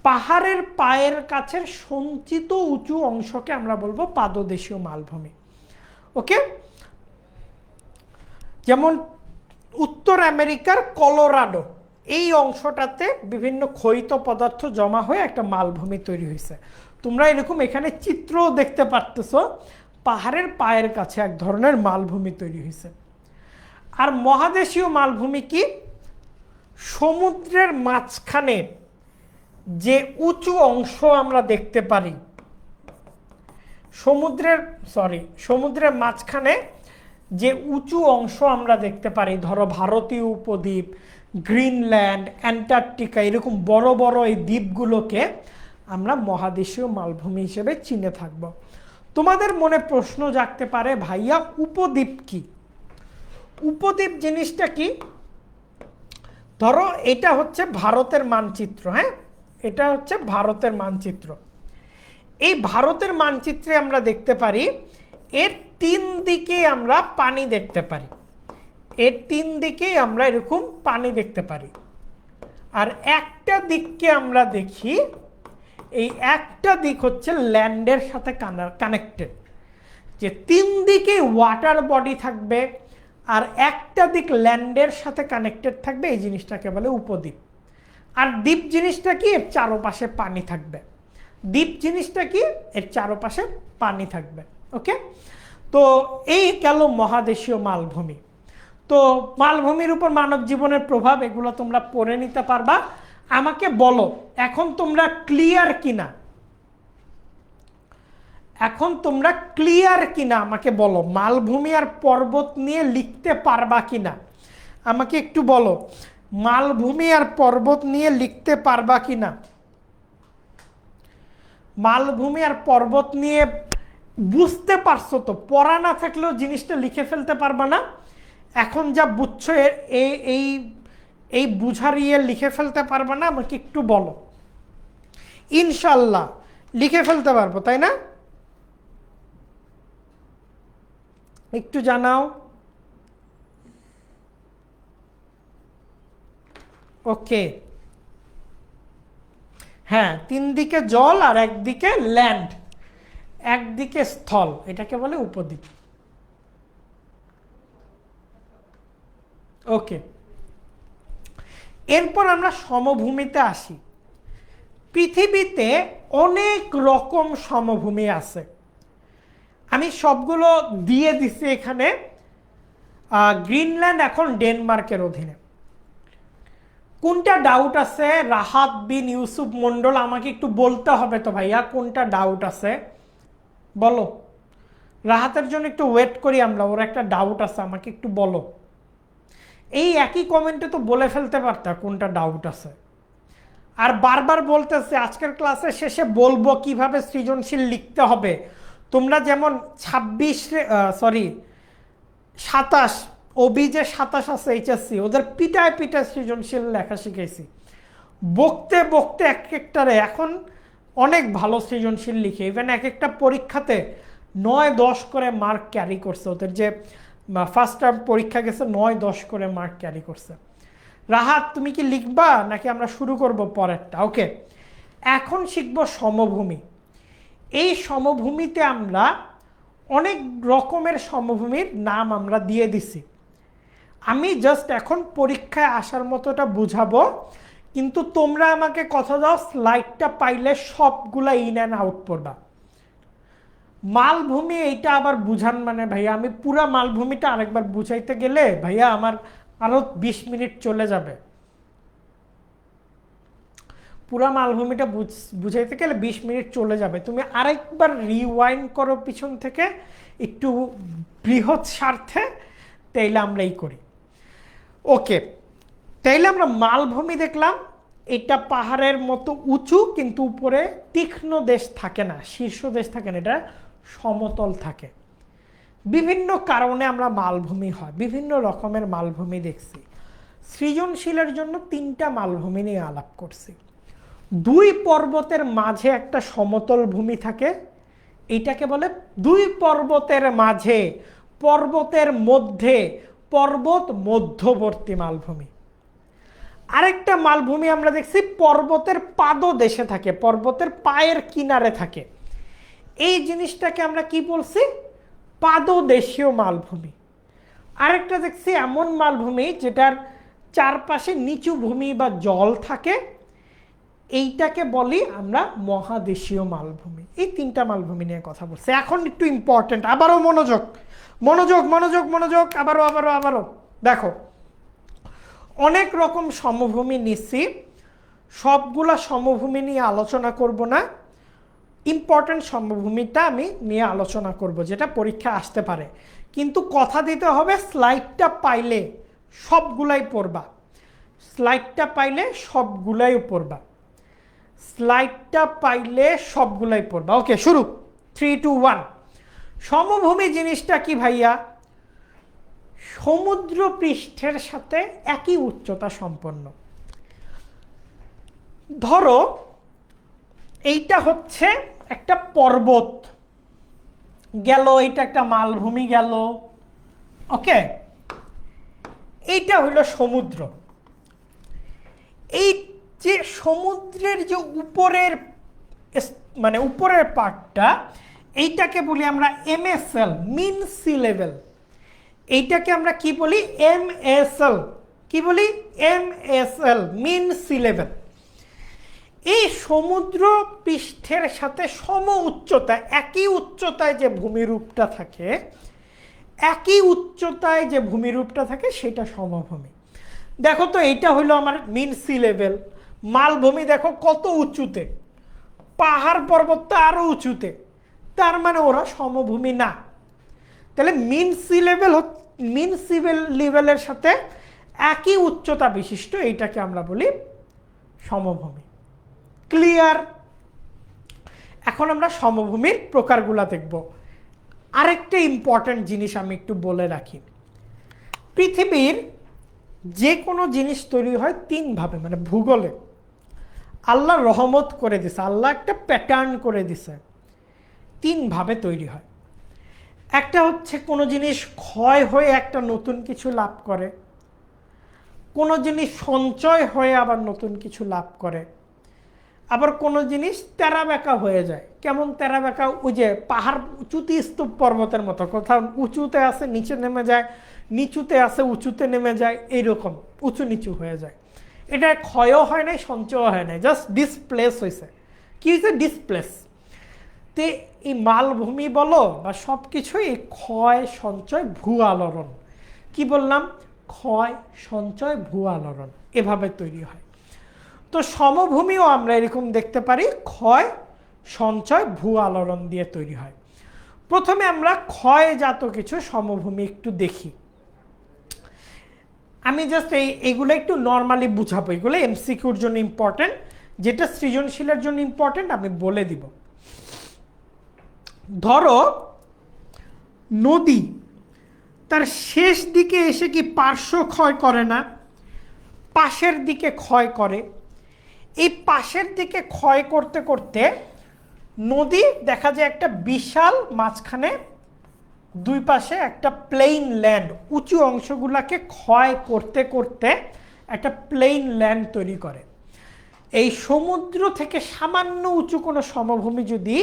পাহাড়ের পায়ের কাছের সঞ্চিত উঁচু অংশকে আমরা বলবো পাদদেশীয় মালভূমি, ওকে? যেমন উত্তর আমেরিকার কলোরাডো, এই অংশটাতে বিভিন্ন ক্ষয়িত পদার্থ জমা হয়ে একটা মালভূমি তৈরি হয়েছে। তোমরা এরকম এখানে চিত্রও দেখতে পারতেছো, পাহাড়ের পায়ের কাছে এক ধরনের মালভূমি তৈরি হয়েছে। আর মহাদেশীয় মালভূমি কি? সমুদ্রের মাঝখানে যে উঁচু অংশ আমরা দেখতে পারি, সমুদ্রের মাঝখানে যে উঁচু অংশ আমরা দেখতে পারি, ধরো ভারতীয় উপদ্বীপ, গ্রিনল্যান্ড, অ্যান্টার্কটিকা, এরকম বড় বড় এই দ্বীপগুলোকে আমরা মহাদেশীয় মালভূমি হিসেবে চিনে থাকব। তোমাদের মনে প্রশ্ন জাগতে পারে, ভাইয়া উপদ্বীপ কি? উপদ্বীপ জিনিসটা কি? ধরো এটা হচ্ছে ভারতের মানচিত্র, হ্যাঁ, এটা হচ্ছে ভারতের মানচিত্র। এই ভারতের মানচিত্রে আমরা দেখতে পারি এর 3 দিকে আমরা পানি দেখতে পারি, এর 3 দিকেই আমরা এরকম পানি দেখতে পারি। আর একটা দিককে আমরা দেখি, এই একটা দিক হচ্ছে ল্যান্ডের সাথে কানেক্টেড, যে 3 দিকে ওয়াটার বডি থাকবে আর একটা দিক ল্যান্ডের সাথে কানেক্টেড থাকবে, এই জিনিসটাকে বলে উপদ্বীপ। আর দ্বীপ জিনিসটা কি? এর চারপাশে পানি থাকবে। দ্বীপ জিনিসটা কি? এর চারপাশে পানি থাকবে। ওকে, তো এই গেল মহাদেশীয় মালভূমি। তো মালভূমির উপর মানব জীবনের প্রভাব, এগুলো তোমরা পড়ে নিতে পারবা। আমাকে বলো এখন তোমরা ক্লিয়ার কিনা, এখন তোমরা ক্লিয়ার কিনা আমাকে বলো, মালভূমি আর পর্বত নিয়ে লিখতে পারবা কিনা আমাকে একটু বলো, মালভূমি আর পর্বত নিয়ে লিখতে পারবা কিনা? মালভূমি আর পর্বত নিয়ে বুঝতে পারছো তো? পড়া না থাকলেও জিনিসটা লিখে ফেলতে পারবা না? এখন যা বুঝছো এই এই এই বুঝার ইয়ে লিখে ফেলতে পারবা না? আমাকে একটু বলো। ইনশাল্লাহ লিখে ফেলতে পারবো, তাই না? একটু জানাও। ওকে, হ্যাঁ, 3 দিকে জল আর একদিকে ল্যান্ড, একদিকে স্থল, এটাকে বলে উপদ্বীপ। ওকে, এরপর আমরা সমভূমিতে আসি। পৃথিবীতে অনেক রকম সমভূমি আছে, আমি সবগুলো দিয়ে দিছি এখানে। গ্রিনল্যান্ড এখন ডেনমার্কের অধীনে। কোনটা ডাউট আছে? রাহাত বিন ইউসুফ মন্ডল, আমাকে একটু বলতে হবে তো ভাইয়া, কোনটা ডাউট আছে বলো। রাহাতের জন্য একটু ওয়েট করি আমরা, ওর একটা ডাউট আছে, আমাকে একটু বলো। এই একই কমেন্টে তো বলে ফেলতে পারতা কোনটা ডাউট আছে। আর বারবার বলতেছে আজকের ক্লাসের শেষে বলবো কিভাবে সৃজনশীল লিখতে হবে। তোমরা যেমন 27 ওবি যে 27 আছে এইচএসসি, ওদের পিটায় পিটায় সৃজনশীল লেখা শিখেছি, বকতে বকতে এক একটারে এখন অনেক ভালো সৃজনশীল লিখে। ইভেন এক একটা পরীক্ষাতে 9-10 করে মার্ক ক্যারি করছে, ওদের যে ফার্স্ট টার্ম পরীক্ষা গেছে 9-10 করে মার্ক ক্যারি করছে। রাহাত তুমি কি লিখবা নাকি আমরা শুরু করব পরেরটা? ওকে, এখন শিখব সমভূমি। এই সমভূমিতে আমরা অনেক রকমের সমভূমির নাম আমরা দিয়ে দিছি। আমি জাস্ট এখন পরীক্ষায় আসার মতোটা বুঝাবো, কিন্তু তোমরা আমাকে কথা দাও স্লাইডটা পাইলে সবগুলা ইন অ্যান্ড আউট পড়বা। মালভূমি এইটা আবার বুঝান মানে ভাইয়া, আমি পুরা মালভূমিটা আরেকবার বুঝাইতে গেলে ভাইয়া আমার আরো 20 মিনিট চলে যাবে। পুরা মালভূমিটা বুঝাইতে গেলে 20 মিনিট চলে যাবে। তুমি আরেকবার রিওয়াইন্ড করো পিছন থেকে একটু বৃহৎ স্বার্থে, তাইলে আমরা এই করি। ওকে, তাইলে আমরা মালভূমি দেখলাম, এটা পাহাড়ের মতো উঁচু কিন্তু উপরে তীক্ষ্ণ দেশ থাকে না, শীর্ষ দেশ থাকে না, এটা সমতল থাকে। বিভিন্ন কারণে আমরা মালভূমি হয়, বিভিন্ন রকমের মালভূমি দেখছি। সৃজনশীলের জন্য 3টা মালভূমি নিয়ে আলাপ করছি। 2 পর্বতের মাঝে একটা সমতল ভূমি থাকে, এইটাকে বলে 2 পর্বতের মাঝে, পর্বতের মধ্যে, পর্বত মধ্যবর্তী মালভূমি। আরেকটা মালভূমি আমরা দেখছি পর্বতের পাদদেশে থাকে, পর্বতের পায়ের কিনারে থাকে, এই জিনিসটাকে আমরা কি বলছি? পাদদেশীয় মালভূমি। আরেকটা দেখছি এমন মালভূমি যেটার চারপাশে নিচু ভূমি বা জল থাকে, এইটাকে বলি আমরা মহাদেশীয় মালভূমি। এই তিনটা মালভূমি নিয়ে কথা বলছি। এখন একটু ইম্পর্টেন্ট, আবারও মনোযোগ মনোযোগ মনোযোগ মনোযোগ, আবারও আবারও আবারও দেখো, অনেক রকম সমভূমি নিচ্ছি, সবগুলা সমভূমি নিয়ে আলোচনা করব না, ইম্পর্টেন্ট সমভূমিটা আমি নিয়ে আলোচনা করব যেটা পরীক্ষা আসতে পারে। কিন্তু কথা দিতে হবে, স্লাইডটা পাইলে সবগুলাই পড়বা, স্লাইডটা পাইলে সবগুলাই পড়বা, স্লাইডটা পাইলে সবগুলাই পড়বা। ওকে, শুরু, 3, 2, 1। সমভূমি জিনিসটা কি ভাইয়া? সমুদ্র পৃষ্ঠের সাথে একই উচ্চতা সম্পন্ন। ধরো এইটা হচ্ছে একটা পর্বত গেল, এইটা একটা মালভূমি গেল, ওকে, এইটা হইল সমুদ্র। এই যে সমুদ্রের যে উপরের মানে উপরের পার্টটা, এইটাকে বলি আমরা MSL, মিন সি লেভেল। এইটাকে আমরা কি বলি? MSL। কি বলি? MSL, মিন সি লেভেল। এই সমুদ্র পৃষ্ঠের সাথে সম উচ্চতা, একই উচ্চতায় যে ভূমিরূপটা থাকে, একই উচ্চতায় যে ভূমিরূপটা থাকে সেটা সমভূমি। দেখো তো, এইটা হইলো আমার মিন সি লেভেল। মালভূমি দেখো কত উঁচুতে, পাহাড় পর্বত তো আরো উঁচুতে, তার মানে ওরা সমভূমি না। তাহলে মিন সি লেভেলের সাথে একই উচ্চতা বিশিষ্ট এইটাকে আমরা বলি সমভূমি। ক্লিয়ার? এখন আমরা সমভূমির প্রকারগুলা দেখব। আরেকটা ইম্পর্টেন্ট জিনিস আমি একটু বলে রাখি, পৃথিবীর যে কোনো জিনিস তৈরি হয় তিনভাবে, মানে ভূগোলে আল্লাহ রহমত করে দিছে, আল্লাহ একটা প্যাটার্ন করে দিছে, তিনভাবে তৈরি হয়। একটা হচ্ছে কোনো জিনিস ক্ষয় হয়ে একটা নতুন কিছু লাভ করে, কোনো জিনিস সঞ্চয় হয়ে আবার নতুন কিছু লাভ করে, আবার কোনো জিনিস তেরা বেঁকা হয়ে যায়। কেমন তেরা বেঁকা? ওই যে পাহাড় উঁচুতে স্তূপ পর্বতের মতো, কোথাও উঁচুতে আছে নিচে নেমে যায়, নিচুতে আছে উঁচুতে নেমে যায়, এইরকম উঁচু নিচু হয়ে যায়। এটা ক্ষয়ও হয় নাই, সঞ্চয় হয় নাই, জাস্ট ডিসপ্লেস হয়েছে। কি হয়েছে? ডিসপ্লেস। তে এই মালভূমি বলো বা সব কিছুই ক্ষয় সঞ্চয় ভূ আলোড়ন। কি বললাম? ক্ষয় সঞ্চয় ভূ আলোড়ন, এভাবে তৈরি হয়। তো সমভূমিও আমরা এরকম দেখতে পারি, ক্ষয় সঞ্চয় ভূ আলোড়ন দিয়ে তৈরি হয়। প্রথমে আমরা ক্ষয়জাত কিছু সমভূমি একটু দেখি। আমি জাস্ট এইগুলো একটু নর্মালি বুঝাবো, এগুলো MCQর জন্য ইম্পর্টেন্ট, যেটা সৃজনশীলের জন্য ইম্পর্টেন্ট আমি বলে দিব। ধরো নদী তার শেষ দিকে এসে কি পার্শ্ব ক্ষয় করে না, পাশের দিকে ক্ষয় করে। এই পাশের দিকে ক্ষয় করতে করতে নদী দেখা যায় একটা বিশাল, মাঝখানে দুই পাশে একটা প্লেইন ল্যান্ড, উঁচু অংশগুলোকে ক্ষয় করতে করতে একটা প্লেইন ল্যান্ড তৈরি করে। এই সমুদ্র থেকে সামান্য উঁচু কোনো সমভূমি যদি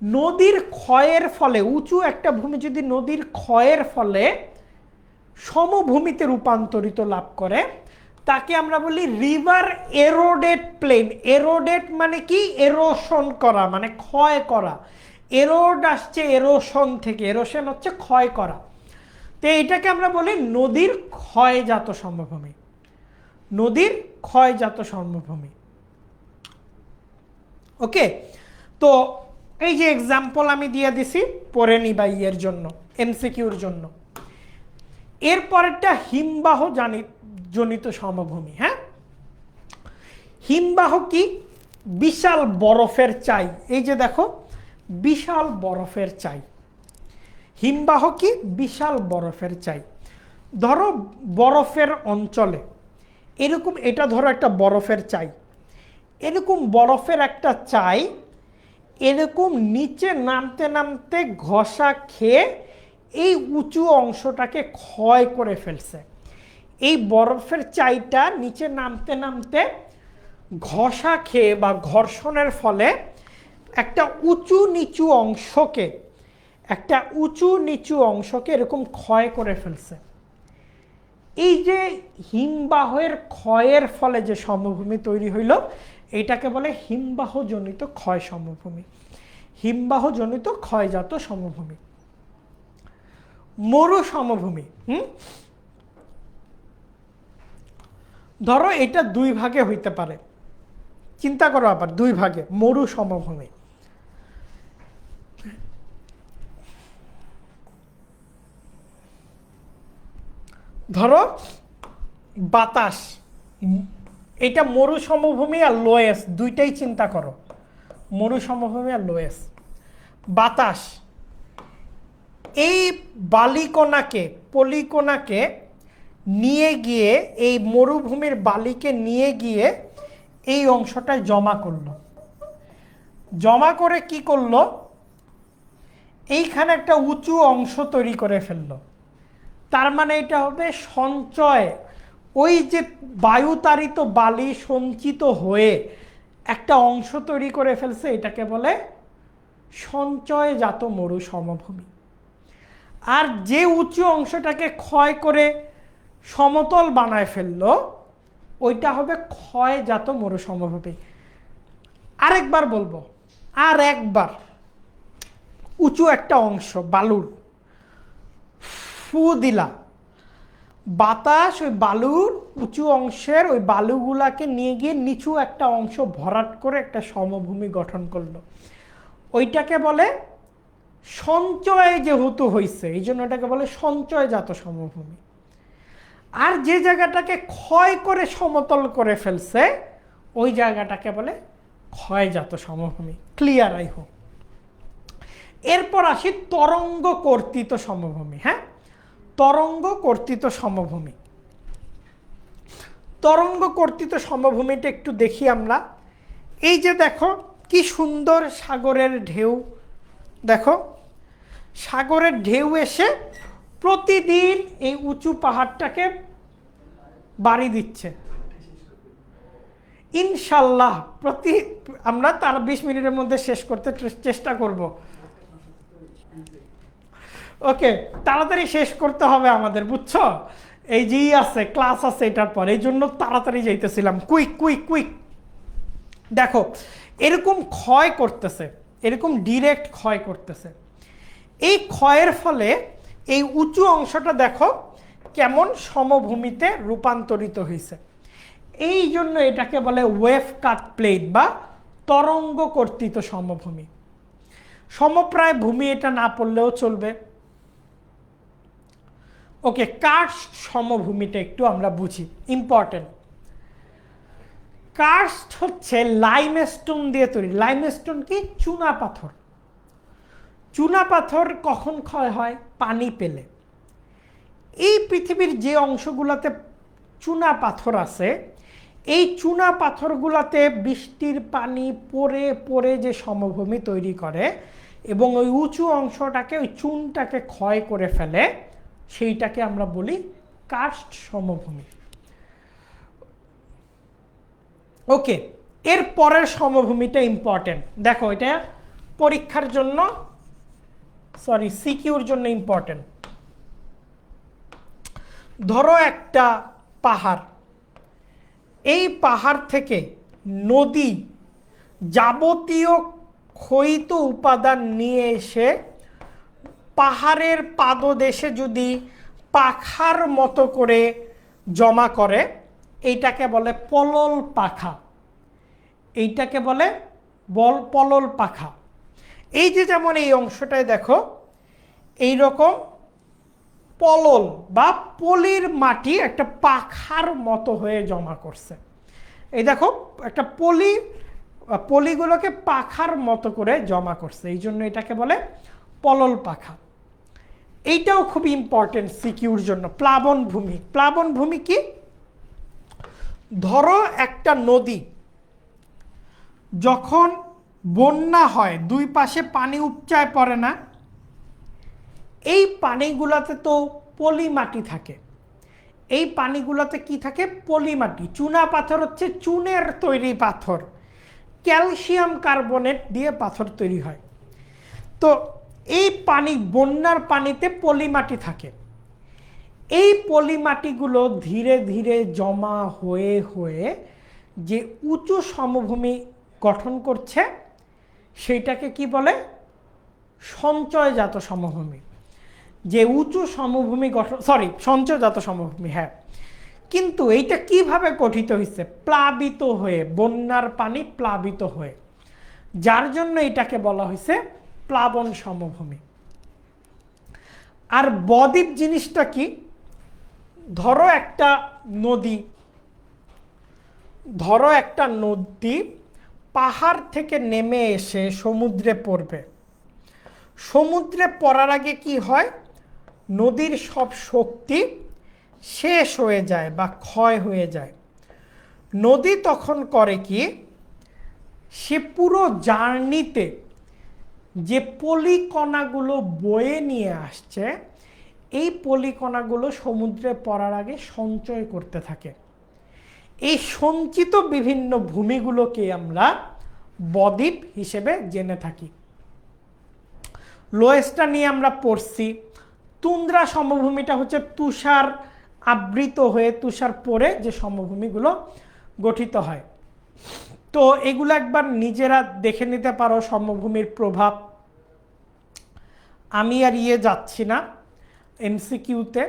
নদীর ক্ষয়ের ফলে, উঁচু একটা ভূমি যদি নদীর ক্ষয়ের ফলে সমভূমিতে রূপান্তরিত লাভ করে, তাকে আমরা বলি রিভার এরোডেড প্লেন। এরোডেড মানে কি? এরোশন করা, মানে ক্ষয় করা। এরোড আসছে এরোশন থেকে, এরোশন হচ্ছে ক্ষয় করা। তো এইটাকে আমরা বলি নদীর ক্ষয়জাত সমভূমি, নদীর ক্ষয়জাত সমভূমি। ওকে, তো এই যে এক্সাম্পল আমি দিয়ে দিছি, পরে নিবা এর জন্য, MCQর জন্য। এরপরেরটা হিমবাহ জনিত সমভূমি। হ্যাঁ, হিমবাহ কি? বিশাল বরফের চাই। এই যে দেখো, বিশাল বরফের চাই। হিমবাহ কি? বিশাল বরফের চাই। ধরো বরফের অঞ্চলে এরকম, এটা ধরো একটা বরফের চাই, এরকম বরফের একটা চাই এরকম নিচে নামতে নামতে ঘষা খেয়ে এই উঁচু অংশটাকে ক্ষয় করে ফেলছে। এই বরফের চাইটা নিচে নামতে নামতে ঘষা খেয়ে বা ঘর্ষণের ফলে একটা উঁচু নিচু অংশকে এরকম ক্ষয় করে ফেলছে। এই যে হিমবাহের ক্ষয়ের ফলে যে সমভূমি তৈরি হইল এটাকে বলে হিমবাহজনিত ক্ষয় সমভূমি, হিমবাহজনিত ক্ষয়জাত সমভূমি। মরু সমভূমি, ধরো এটা দুই ভাগে হইতে পারে, চিন্তা করো আবার দুই ভাগে। মরু সমভূমি, ধরো বাতাস, এটা মরু সমভূমি আর লোয়েস দুইটাই চিন্তা করো, মরু সমভূমি আর লোয়েস। বাতাস এই বালিকণাকে পলিকণাকে নিয়ে গিয়ে এই মরুভূমির বালিকে নিয়ে গিয়ে এই অংশটায় জমা করলো, জমা করে কি করলো, এইখানে একটা উঁচু অংশ তৈরি করে ফেললো। তার মানে এটা হবে সঞ্চয়, ওই যে বায়ুতাড়িত বালি সঞ্চিত হয়ে একটা অংশ তৈরি করে ফেলছে, এটাকে বলে সঞ্চয়জাত মরু সমভূমি। আর যে উঁচু অংশটাকে ক্ষয় করে সমতল বানায় ফেললো ওইটা হবে ক্ষয়জাত মরু সমভূমি। আরেকবার বলবো, আর একবার, উঁচু একটা অংশ বালুর ফু দিলা, বাতাস ওই বালুর উঁচু অংশের ওই বালুগুলাকে নিয়ে গিয়ে নিচু একটা অংশ ভরাট করে একটা সমভূমি গঠন করলো, ওইটাকে বলে সঞ্চয় যেহেতু হয়েছে এই জন্য এটাকে বলে সঞ্চয়জাত সমভূমি। আর যে জায়গাটাকে ক্ষয় করে সমতল করে ফেলছে ওই জায়গাটাকে বলে ক্ষয়জাত সমভূমি। Clear I hope. এরপর আসি তরঙ্গ কর্তিত সমভূমি। হ্যাঁ, তরঙ্গ কর্তিত সমভূমি। তরঙ্গ কর্তিত সমভূমিটা একটু দেখি আমরা। এই যে দেখো কি সুন্দর সাগরের ঢেউ, দেখো সাগরের ঢেউ এসে প্রতিদিন এই উঁচু পাহাড়টাকে বাড়ি দিচ্ছে। ইনশাল্লাহ আমরা তার 20 মিনিটের মধ্যে শেষ করতে চেষ্টা করব। ওকে, তাড়াতাড়ি শেষ করতে হবে আমাদের, বুঝছো? এই যে আছে ক্লাস আছে এটার পর, এই জন্য তাড়াতাড়ি যাইতেছিলাম, কুইক কুইক কুইক। দেখো এরকম ক্ষয় করতেছে, এরকম ডিরেক্ট ক্ষয় করতেছে। এই ক্ষয়ের ফলে এই উঁচু অংশটা দেখো কেমন সমভূমিতে রূপান্তরিত হয়েছে। এই জন্য এটাকে বলে ওয়েভ কাট প্লেন বা তরঙ্গ কর্তিত সমভূমি। সমপ্রায় ভূমি এটা না পড়লেও চলবে। ওকে, কার্স্ট সমভূমিটা একটু আমরা বুঝি, ইম্পর্টেন্ট। কার্স্ট হচ্ছে লাইমস্টোন দিয়ে তৈরি। লাইমস্টোন কি? চুনা পাথর। চুনা পাথর কখন ক্ষয় হয়? পানি পেলে। এই পৃথিবীর যে অংশগুলোতে চুনা পাথর আছে এই চুনা পাথরগুলোতে বৃষ্টির পানি পড়ে পড়ে যে সমভূমি তৈরি করে এবং ওই উঁচু অংশটাকে ওই চুনটাকে ক্ষয় করে ফেলে, সেইটাকে আমরা বলি কার্স্ট সমভূমি। ওকে, এর পরের সমভূমিটা ইম্পর্টেন্ট। দেখো এটা পরীক্ষার জন্য, সরি সিকিউর জন্য ইম্পর্টেন্ট। ধরো একটা পাহাড়, এই পাহাড় থেকে নদী যাবতীয় ক্ষয়িত উপাদান নিয়ে এসে পাহাড়ের পাদদেশে যদি পাখার মতো করে জমা করে, এইটাকে বলে পলল পাখা। এইটাকে বলে পলল পাখা। এই যে যেমন এই অংশটায় দেখো এই রকম পলল বা পলির মাটি একটা পাখার মতো হয়ে জমা করছে। এই দেখো একটা পলিগুলোকে পাখার মতো করে জমা করছে, এই জন্য এটাকে বলে পলল পাখা। এইটাও খুব ইম্পর্টেন্ট সিকিউর জন্য। প্লাবন ভূমি। প্লাবন ভূমি কি? ধরো একটা নদী যখন বন্যা হয় দুই পাশে পানি উপচায় পড়ে না, এই পানিগুলোতে তো পলি মাটি থাকে। এই পানিগুলোতে কি থাকে? পলি মাটি। চুনা পাথর হচ্ছে চুনের তৈরি পাথর, ক্যালসিয়াম কার্বনেট দিয়ে পাথর তৈরি হয়। তো এই পানি, বন্যার পানিতে পলি মাটি থাকে। এই পলিমাটিগুলো ধীরে ধীরে জমা হয়ে হয়ে যে উঁচু সমভূমি গঠন করছে সেইটাকে কি বলে? সঞ্চয়জাত সমভূমি। যে উঁচু সমভূমি গঠন, সঞ্চয়জাত সমভূমি, হ্যাঁ। কিন্তু এইটা কিভাবে গঠিত হয়েছে? প্লাবিত হয়ে, বন্যার পানি প্লাবিত হয়ে, যার জন্য এটাকে বলা হয়েছে প্লাবন সমভূমি। আর বদ্বীপ জিনিসটা কি? ধরো একটা নদী পাহাড় থেকে নেমে এসে সমুদ্রে পড়বে। সমুদ্রে পড়ার আগে কি হয়? নদীর সব শক্তি শেষ হয়ে যায় বা ক্ষয় হয়ে যায়। নদী তখন করে কি? সে পুরো জার্নিতে যে পলিকণাগুলো বয়ে নিয়ে আসছে, এই পলিকণাগুলো সমুদ্রে পড়ার আগে সঞ্চয় করতে থাকে। এই সঞ্চিত বিভিন্ন ভূমিগুলোকে আমরা বদ্বীপ হিসেবে জেনে থাকি। লোয়েস্টটা নিয়ে আমরা পড়ছি। তুন্দ্রা সমভূমিটা হচ্ছে তুষার আবৃত হয়ে, তুষার পরে যে সমভূমিগুলো গঠিত হয়। তো এগুলো একবার নিজেরা দেখে নিতে পারো, সমভূমির প্রভাব। আমি আর যাচ্ছি না এমসিকিউতে।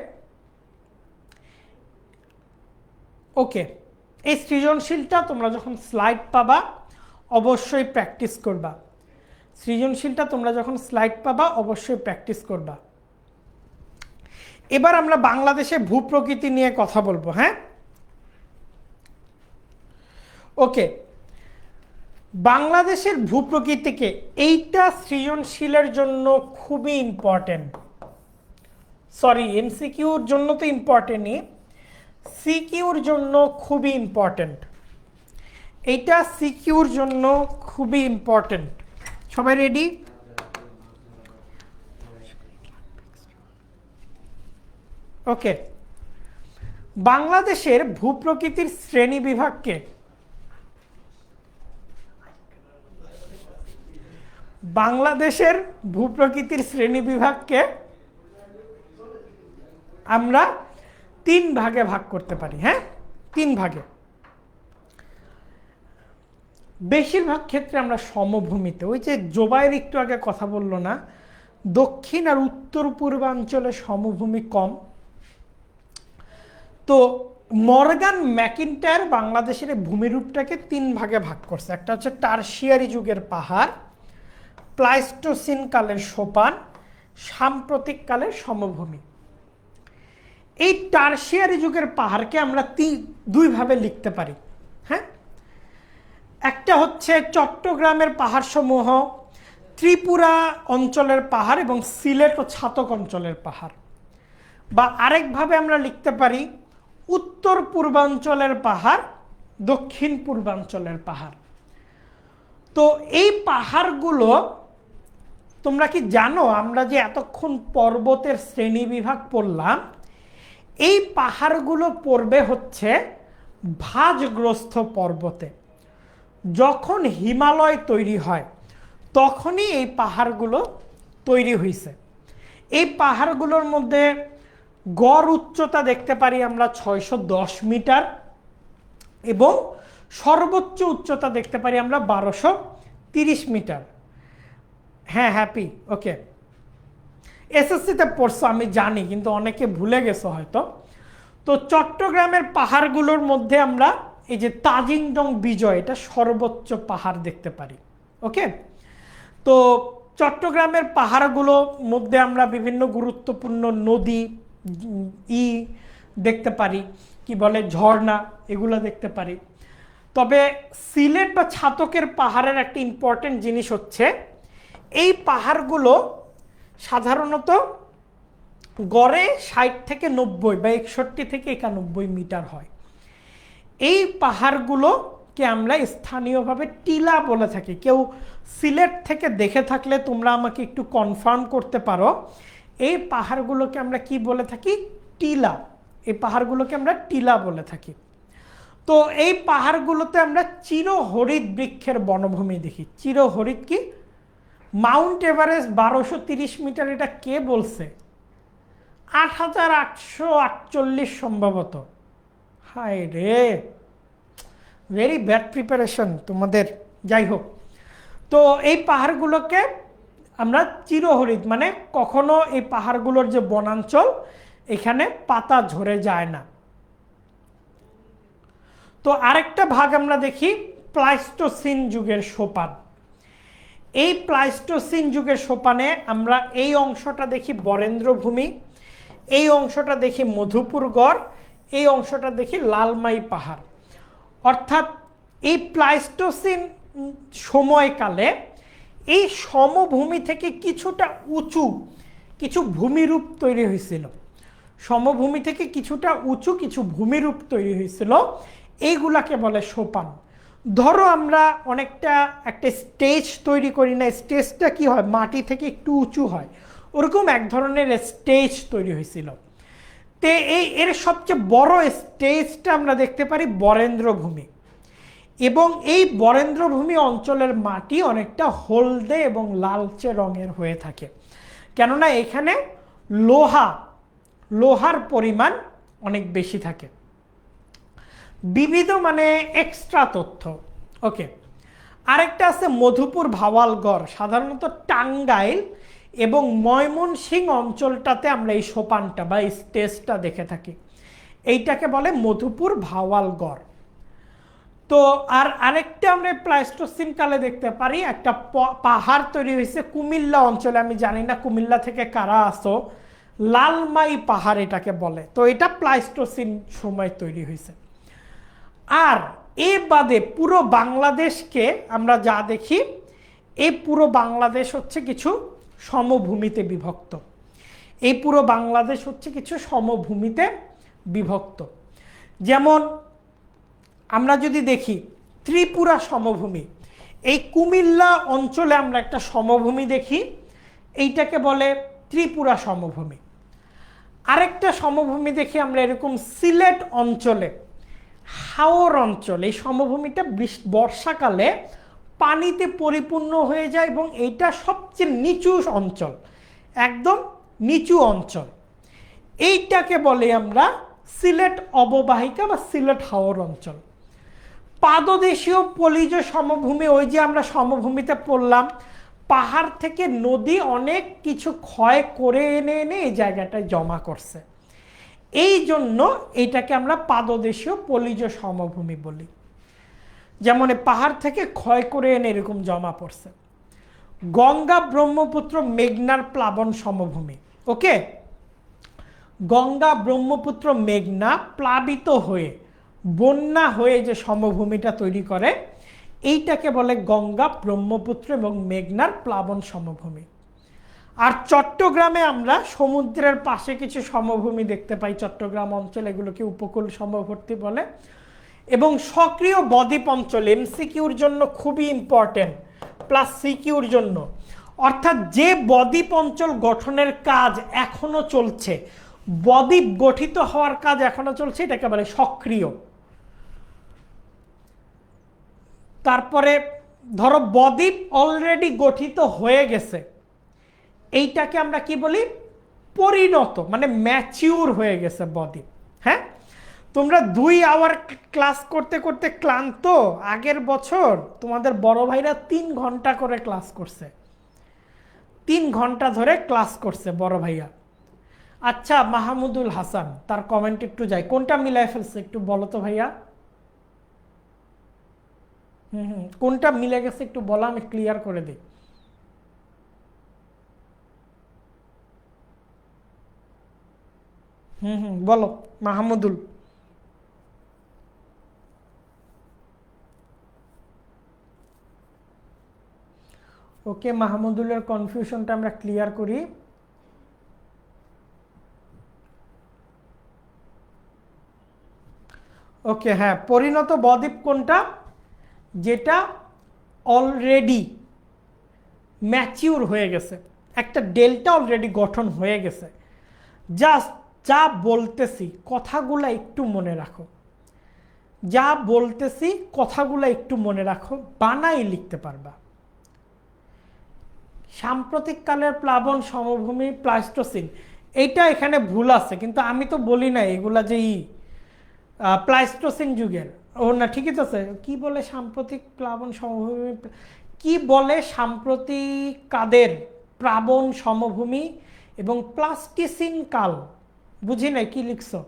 ওকে, এই সৃজনশীলটা তোমরা যখন স্লাইড পাবা অবশ্যই প্র্যাকটিস করবা। এবার আমরা বাংলাদেশে ভূপ্রকৃতি নিয়ে কথা বলবো, হ্যাঁ। ওকে, বাংলাদেশের ভূপ্রকৃতিকে, এইটা সৃজনশীলের জন্য খুবই ইম্পর্টেন্ট। এমসিকিউর জন্য তো ইম্পর্টেন্টই, সিকিউর জন্য খুবই ইম্পর্টেন্ট। এইটা সিকিউর জন্য খুবই ইম্পর্টেন্ট। সবাই রেডি? ওকে, বাংলাদেশের ভূপ্রকৃতির শ্রেণী বিভাগকে আমরা 3 ভাগে ভাগ করতে পারি, হ্যাঁ, 3 ভাগে। বেশিরভাগ ক্ষেত্রে আমরা সমভূমিতে, ওই যে জোবাইর একটু আগে কথা বললো না, দক্ষিণ আর উত্তর পূর্বাঞ্চলে সমভূমি কম। তো মর্গান ম্যাকিন্টায়ার বাংলাদেশের ভূমিরূপটাকে 3 ভাগে ভাগ করছে। একটা হচ্ছে টারশিয়ারি যুগের পাহাড়, প্লাইস্টোসিন কালের সোপান, সাম্প্রতিক কালের সমভূমি। এই টারশিয়ারি যুগের পাহাড়কে আমরা 2 ভাবে লিখতে পারি, হ্যাঁ। একটা হচ্ছে চট্টগ্রামের পাহাড় সমূহ, ত্রিপুরা অঞ্চলের পাহাড় এবং সিলেট ও ছাতক অঞ্চলের পাহাড়। বা আরেকভাবে আমরা লিখতে পারি উত্তর পূর্বাঞ্চলের পাহাড়, দক্ষিণ পূর্বাঞ্চলের পাহাড়। তো এই পাহাড়গুলো, তোমরা কি জানো আমরা যে এতক্ষণ পর্বতের শ্রেণীবিভাগ পড়লাম, এই পাহাড়গুলো পড়বে হচ্ছে ভাঁজগ্রস্ত পর্বতে। যখন হিমালয় তৈরি হয় তখনই এই পাহাড়গুলো তৈরি হয়েছে। এই পাহাড়গুলোর মধ্যে গড় উচ্চতা দেখতে পারি আমরা 610 মিটার এবং সর্বোচ্চ উচ্চতা দেখতে পারি আমরা 1230 মিটার। হ্যাঁ, হ্যাপি, ওকে। এসএসসিতে পড়ছো আমি জানি, কিন্তু অনেকে ভুলে গেছো হয়তো। তো চট্টগ্রামের পাহাড়গুলোর মধ্যে আমরা এই যে তাজিংডং বিজয়, এটা সর্বোচ্চ পাহাড় দেখতে পারি, ওকে। তো চট্টগ্রামের পাহাড়গুলোর মধ্যে আমরা বিভিন্ন গুরুত্বপূর্ণ নদী দেখতে পারি, কি বলে ঝর্ণা, এগুলো দেখতে পারি। তবে সিলেট বা ছাতকের পাহাড়ের একটা ইম্পর্টেন্ট জিনিস হচ্ছে, এই পাহাড়গুলো সাধারণত গড়ে 60 থেকে 90 বা 61 থেকে 91 মিটার হয়। এই পাহাড়গুলোকে আমরা স্থানীয়ভাবে টিলা বলে থাকি। কেউ সিলেট থেকে দেখে থাকলে তোমরা আমাকে একটু কনফার্ম করতে পারো, এই পাহাড়গুলোকে আমরা কি বলে থাকি? টিলা। এই পাহাড়গুলোকে আমরা টিলা বলে থাকি। তো এই পাহাড়গুলোতে আমরা চিরহরিৎ বৃক্ষের বনভূমি দেখি। চিরহরিৎ কি? মাউন্ট এভারেস্ট 1230 মিটার, এটা কে বলছে? 8848 সম্ভবত। হায় রে, ভেরি ব্যাড প্রিপারেশন তোমাদের। যাই হোক, তো এই পাহাড়গুলোকে আমরা চিরহরিৎ, মানে কখনো এই পাহাড়গুলোর যে বনাঞ্চল, এখানে পাতা ঝরে যায় না। তো আরেকটা ভাগ আমরা দেখি প্লাইস্টোসিন যুগের সোপান। এই প্লাইস্টোসিন যুগের সোপানে আমরা এই অংশটা দেখি বরেন্দ্রভূমি, এই অংশটা দেখি মধুপুর গড়, এই অংশটা দেখি লালমাই পাহাড়। অর্থাৎ এই প্লাইস্টোসিন সময়কালে এই সমভূমি থেকে কিছুটা উঁচু কিছু ভূমিরূপ তৈরি হয়েছিল। সমভূমি থেকে কিছুটা উঁচু কিছু ভূমিরূপ তৈরি হয়েছিল, এইগুলাকে বলে সোপান। ধরো আমরা অনেকটা একটা স্টেজ তৈরি করি না, স্টেজটা কি হয়, মাটি থেকে একটু উঁচু হয়, ওরকম এক ধরনের স্টেজ তৈরি হয়েছিল। তে এর সবচেয়ে বড় স্টেজটা আমরা দেখতে পারি বরেন্দ্রভূমি, এবং এই বরেন্দ্রভূমি অঞ্চলের মাটি অনেকটা হলদে এবং লালচে রঙের হয়ে থাকে, কেননা এখানে লোহার পরিমাণ অনেক বেশি থাকে। বিবিধ মানে এক্সট্রা তথ্য। ওকে, আরেকটা আছে মধুপুর ভাওয়ালগড়। সাধারণত টাঙ্গাইল এবং ময়মনসিংহ অঞ্চলটাতে আমরা এই সোপানটা বা স্টেজটা দেখে থাকি, এইটাকে বলে মধুপুর ভাওয়ালগড়। তো আরেকটা আমরা প্লাইস্টোসিন কালে দেখতে পারি, একটা পাহাড় তৈরি হয়েছে কুমিল্লা অঞ্চলে। আমি জানি না কুমিল্লা থেকে কারা আসো, লালমাই পাহাড় এটাকে বলে। তো এটা প্লাইস্টোসিন সময় তৈরি হয়েছে। আর এ বাদে পুরো বাংলাদেশকে আমরা যা দেখি, এই পুরো বাংলাদেশ হচ্ছে কিছু সমভূমিতে বিভক্ত। এই পুরো বাংলাদেশ হচ্ছে কিছু সমভূমিতে বিভক্ত। যেমন আমরা যদি দেখি ত্রিপুরা সমভূমি, এই কুমিল্লা অঞ্চলে আমরা একটা সমভূমি দেখি, এইটাকে বলে ত্রিপুরা সমভূমি। আরেকটা সমভূমি দেখি আমরা এরকম সিলেট অঞ্চলে, হাওর অঞ্চল। এই সমভূমিটা বর্ষাকালে পানিতে পরিপূর্ণ হয়ে যায় এবং এইটা সবচেয়ে নিচু অঞ্চল, একদম নিচু অঞ্চল। এইটাকে বলে আমরা সিলেট অববাহিকা বা সিলেট হাওর অঞ্চল। পাদদেশীয় পলিজ সমভূমি, ওই যে আমরা সমভূমিতে পড়লাম, পাহাড় থেকে নদী অনেক কিছু ক্ষয় করে এনে এনে এই জায়গাটায় জমা করছে, এই জন্য এটাকে আমরা পাদদেশীয় পলিজ সমভূমি বলি। যেমন পাহাড় থেকে ক্ষয় করে এনে এরকম জমা পড়ছে। গঙ্গা ব্রহ্মপুত্র মেঘনার প্লাবন সমভূমি। ওকে, গঙ্গা ব্রহ্মপুত্র মেঘনা প্লাবিত হয়ে বন্যা হয়ে যে সমভূমিটা তৈরি করে, এইটাকে বলে গঙ্গা ব্রহ্মপুত্র এবং মেঘনার প্লাবন সমভূমি। আর চট্টগ্রামে আমরা সমুদ্রের পাশে কিছু সমভূমি দেখতে পাই, চট্টগ্রাম অঞ্চল, এগুলোকে উপকূল সমবর্তী বলে। এবং সক্রিয় বদ্বীপ অঞ্চল এমসিকিউর জন্য খুবই ইম্পর্টেন্ট, প্লাস সিকিউর জন্য। অর্থাৎ যে বদ্বীপ অঞ্চল গঠনের কাজ এখনো চলছে, বদ্বীপ গঠিত হওয়ার কাজ এখনো চলছে, এটাকে বলে সক্রিয়। তারপরে ধরো বদ্বীপ অলরেডি গঠিত হয়ে গেছে, এইটাকে আমরা কি বলি, পরিণত, মানে ম্যাচিউর হয়ে গেছে বদ্বীপ। হ্যাঁ, তোমরা 2 আওয়ার ক্লাস করতে করতে ক্লান্ত। আগের বছর তোমাদের বড় ভাইরা 3 ঘন্টা করে ক্লাস করছে, 3 ঘন্টা ধরে ক্লাস করছে বড় ভাইয়া। আচ্ছা, মাহমুদুল হাসান, তার কমেন্ট একটু যাই, কোনটা মিলাই ফেলছে একটু বলো তো ভাইয়া। কোনটা মিলে গেছে একটু বলো, আমি ক্লিয়ার করে দিই। বলো মাহমুদুল। ওকে, মাহমুদুলের কনফিউশনটা আমরা ক্লিয়ার করি। ওকে, হ্যাঁ, পরিণত বদ্বীপ কোনটা, যেটা অলরেডি ম্যাচিউর হয়ে গেছে, একটা ডেল্টা অলরেডি গঠন হয়ে গেছে। জাস্ট যা বলতেছি কথাগুলো একটু মনে রাখো, যা বলতেছি কথাগুলো একটু মনে রাখো, বানাই লিখতে পারবা। সাম্প্রতিক কালের প্লাবন সমভূমি প্লাইস্টোসিন, এইটা এখানে ভুল আছে, কিন্তু আমি তো বলি না এগুলা যে প্লাইস্টোসিন যুগের। ও না, ঠিকই তো আছে। কি বলে সাম্প্রতিক প্লাবন সমভূমি, কি বলে সাম্প্রতিক কাদের প্লাবন সমভূমি এবং প্লাস্টিসিন কাল, বুঝি নাই কি লিখছো।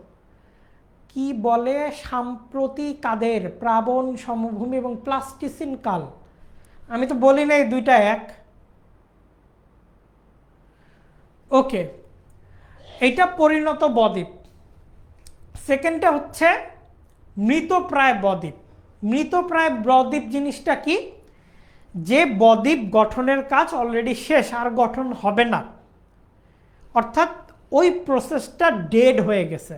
কি বলে সাম্প্রতিক কাদের প্লাবন সমভূমি এবং প্লাস্টিসিন কাল, আমি তো বলি নাই দুইটা এক। ওকে, এইটা পরিণত বদ্বীপ। সেকেন্ডটা হচ্ছে মৃতপ্রায় বদ্বীপ। মৃতপ্রায় বদ্বীপ জিনিসটা কি? যে বদ্বীপ গঠনের কাজ অলরেডি শেষ, আর গঠন হবে না, অর্থাৎ ওই প্রসেসটা ডেড হয়ে গেছে।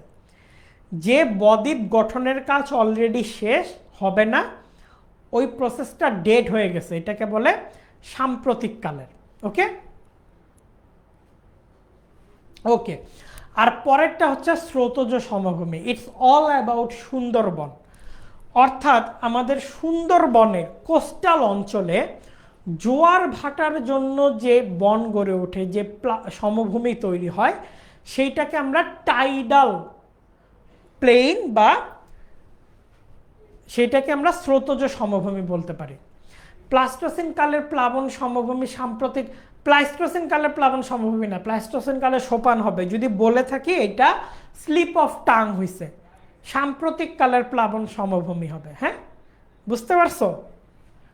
যে বদ্বীপ গঠনের কাজ অলরেডি শেষ, হবে না, ওই প্রসেসটা ডেড হয়ে গেছে, এটাকে বলে সাম্প্রতিক কালের। ওকে ওকে, আর পরেরটা হচ্ছে স্রোতজ সমভূমি। ইটস অল অ্যাবাউট সুন্দরবন, অর্থাৎ আমাদের সুন্দরবনের কোস্টাল অঞ্চলে জোয়ার ভাটার জন্য যে বন গড়ে ওঠে, যে সমভূমি তৈরি হয়, সেইটাকে আমরা টাইডাল প্লেইন বা সেটাকে আমরা স্রোতজ সমভূমি বলতে পারি। প্লাস্টোসিন কালের প্লাবন সমভূমি সাম্প্রতিক, প্লাস্টোসিন কালের প্লাবন সমভূমি না, প্লাস্টোসিন কালে সোপান হবে। যদি বলে থাকি এটা স্লিপ অফ টাং হইছে, সাম্প্রতিক কালের প্লাবন সমভূমি হবে। হ্যাঁ, বুঝতে পারছো?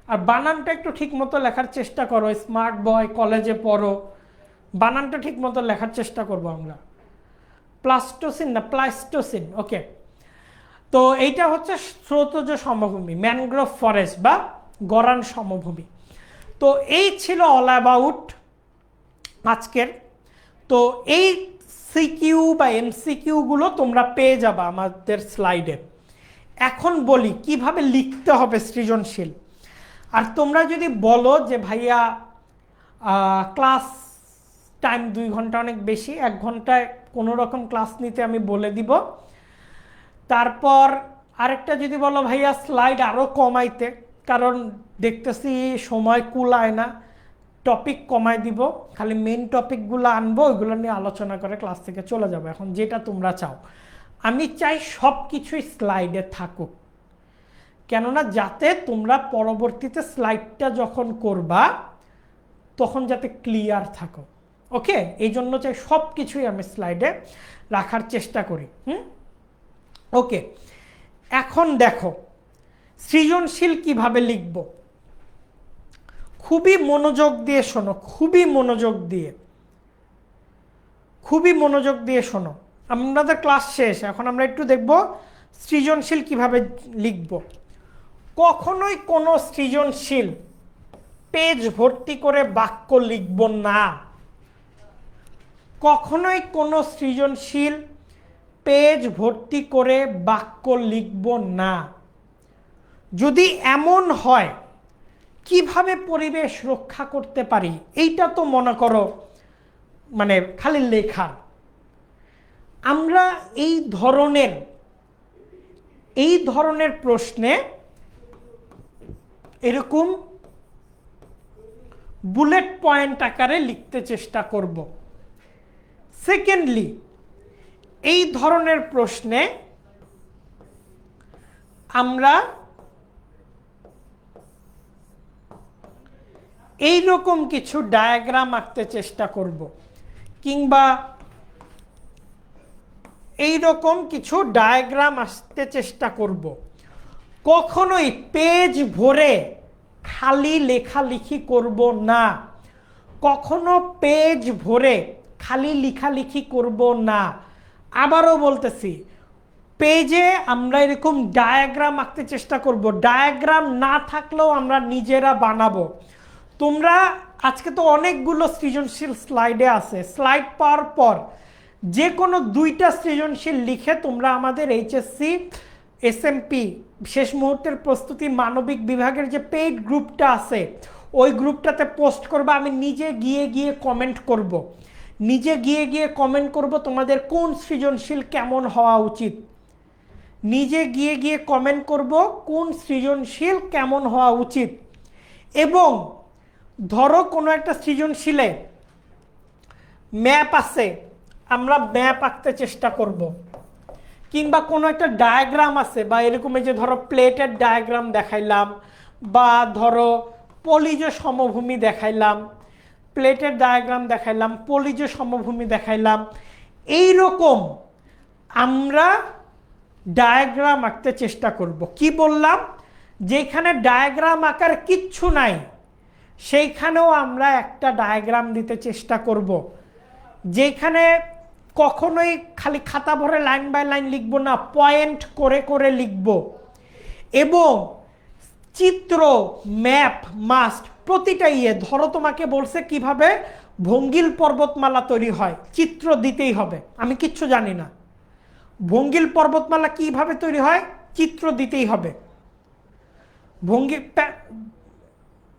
আর বানানটা একটু ঠিক মতো লেখার চেষ্টা করো, স্মার্ট বয়, কলেজে পড়ো, বানানটা ঠিক মতো লেখার চেষ্টা করবো আমরা। প্লাস্টোসিন না, প্লাস্টোসিন। ওকে, তো এইটা হচ্ছে স্রোতজ সমভূমি, ম্যানগ্রোভ ফরেস্ট বা গরান সমভূমি। তো এই ছিল অল অ্যাবাউট আজকের। তো এই সিকিউ বা এমসিকিউগুলো তোমরা পেয়ে যাবা আমাদের স্লাইডে। এখন বলি কিভাবে লিখতে হবে সৃজনশীল। আর তোমরা যদি বলো যে ভাইয়া ক্লাস টাইম 2 ঘন্টা অনেক বেশি, 1 ঘন্টায় কোনো রকম ক্লাস নিতে আমি বলে দিব। তারপর আরেকটা যদি বলো ভাইয়া স্লাইড আরও কমাইতে, কারণ দেখতেছি সময় কুলায় না, টপিক কমাই দিব, খালি মেন টপিকগুলো আনবো, ওইগুলো নিয়ে আলোচনা করে ক্লাস থেকে চলে যাবো। এখন যেটা তোমরা চাও, আমি চাই সব কিছুই স্লাইডে থাকুক, কেননা যাতে তোমরা পরবর্তীতে স্লাইডটা যখন করবা তখন যাতে ক্লিয়ার থাকো। ওকে, এই জন্য চাই সব কিছুই আমি স্লাইডে রাখার চেষ্টা করি। ওকে, এখন দেখো সৃজনশীল কিভাবে লিখব, খুবই মনোযোগ দিয়ে শোনো, খুবই মনোযোগ দিয়ে শোনো। আমাদের ক্লাস শেষ, এখন আমরা একটু দেখব সৃজনশীল কিভাবে লিখব। কখনোই কোনো সৃজনশীল পেজ ভর্তি করে বাক্য লিখব না। কখনোই কোনো সৃজনশীল পেজ ভর্তি করে বাক্য লিখব না। যদি এমন হয়, কিভাবে পরিবেশ রক্ষা করতে পারি, এইটা তো মনে করো মানে খালি লেখা। আমরা এই ধরনের প্রশ্নে এরকম বুলেট পয়েন্ট আকারে লিখতে চেষ্টা করব। সেকেন্ডলি, এই ধরনের প্রশ্নে আমরা এইরকম কিছু ডায়াগ্রাম আঁকতে চেষ্টা করব, কিংবা এইরকম কিছু ডায়াগ্রাম আঁকতে চেষ্টা করব। কখনোই পেজ ভরে খালি লেখালেখি করব না। কখনো পেজ ভরে খালি লেখালেখি করব না। আবারও বলতেছি, পেজে আমরা এরকম ডায়াগ্রাম আঁকতে চেষ্টা করব। ডায়াগ্রাম না থাকলেও আমরা নিজেরা বানাবো। তোমরা আজকে তো অনেকগুলো সৃজনশীল স্লাইডে আছে, স্লাইড পাওয়ার পর যে কোনো 2টা সৃজনশীল লিখে তোমরা আমাদের এইচএসসি এসএমপি শেষ মুহূর্তের প্রস্তুতি মানবিক বিভাগের যে পেইড গ্রুপটা আছে, ওই গ্রুপটাতে পোস্ট করবা। আমি নিজে গিয়ে কমেন্ট করব, তোমাদের কোন সৃজনশীল কেমন হওয়া উচিত। নিজে গিয়ে কমেন্ট করব কোন সৃজনশীল কেমন হওয়া উচিত। এবং ধরো কোনো একটা সৃজনশীলে ম্যাপ আছে, আমরা ম্যাপ আঁকতে চেষ্টা করব, কিংবা কোনো একটা ডায়াগ্রাম আছে বা এরকম যে ধরো প্লেটের ডায়াগ্রাম দেখাইলাম, বা ধরো পলিজ সমভূমি দেখাইলাম, প্লেটের ডায়াগ্রাম দেখাইলাম, পলিজ সমভূমি দেখাইলাম, এই রকম আমরা ডায়াগ্রাম আঁকতে চেষ্টা করব। কি বললাম, যেখানে ডায়াগ্রাম আঁকার কিচ্ছু নাই সেইখানেও আমরা একটা ডায়াগ্রাম দিতে চেষ্টা করব। যেখানে কখনোই খালি খাতা ভরে লাইন বাই লাইন লিখব না, পয়েন্ট করে করে লিখব। এবং চিত্র, ম্যাপ মাস্ট প্রতিটা ধরো তোমাকে বলছে কিভাবে ভঙ্গিল পর্বতমালা তৈরি হয়, চিত্র দিতেই হবে। আমি কিচ্ছু জানি না, ভঙ্গিল পর্বতমালা কিভাবে তৈরি হয় চিত্র দিতেই হবে।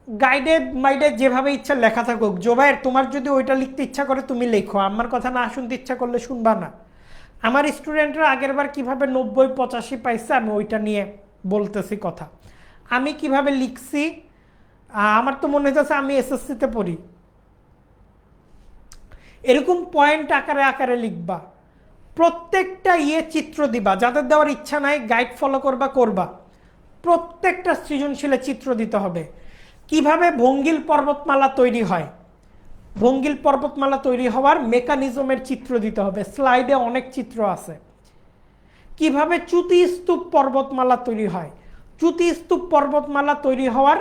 গাইডে মাইডে যেভাবে ইচ্ছা লেখা থাকুক, জোবাইর তোমার যদি ওইটা লিখতে ইচ্ছা করে তুমি লেখো, আমার কথা না শুনতে ইচ্ছা করলে শুনবা না। আমার স্টুডেন্টরা আগের বার কীভাবে 90-85 পাইছে আমি ওইটা নিয়ে বলতেছি কথা। আমি কিভাবে লিখছি, আমার তো মনে হচ্ছে আমি এসএসসিতে পড়ি। এরকম পয়েন্ট আকারে আকারে লিখবা, প্রত্যেকটা চিত্র দিবা। যাদের দেওয়ার ইচ্ছা নাই গাইড ফলো করবা, প্রত্যেকটা সৃজনশীলে চিত্র দিতে হবে। কিভাবে ভঙ্গিল পর্বতমালা তৈরি হয়, ভঙ্গিল পর্বতমালা তৈরি হওয়ার মেকানিজমের চিত্র দিতে হবে, স্লাইডে অনেক চিত্র আছে। কিভাবে চ্যুতি স্তূপ পর্বতমালা তৈরি হয়, চ্যুতি স্তূপ পর্বতমালা তৈরি হওয়ার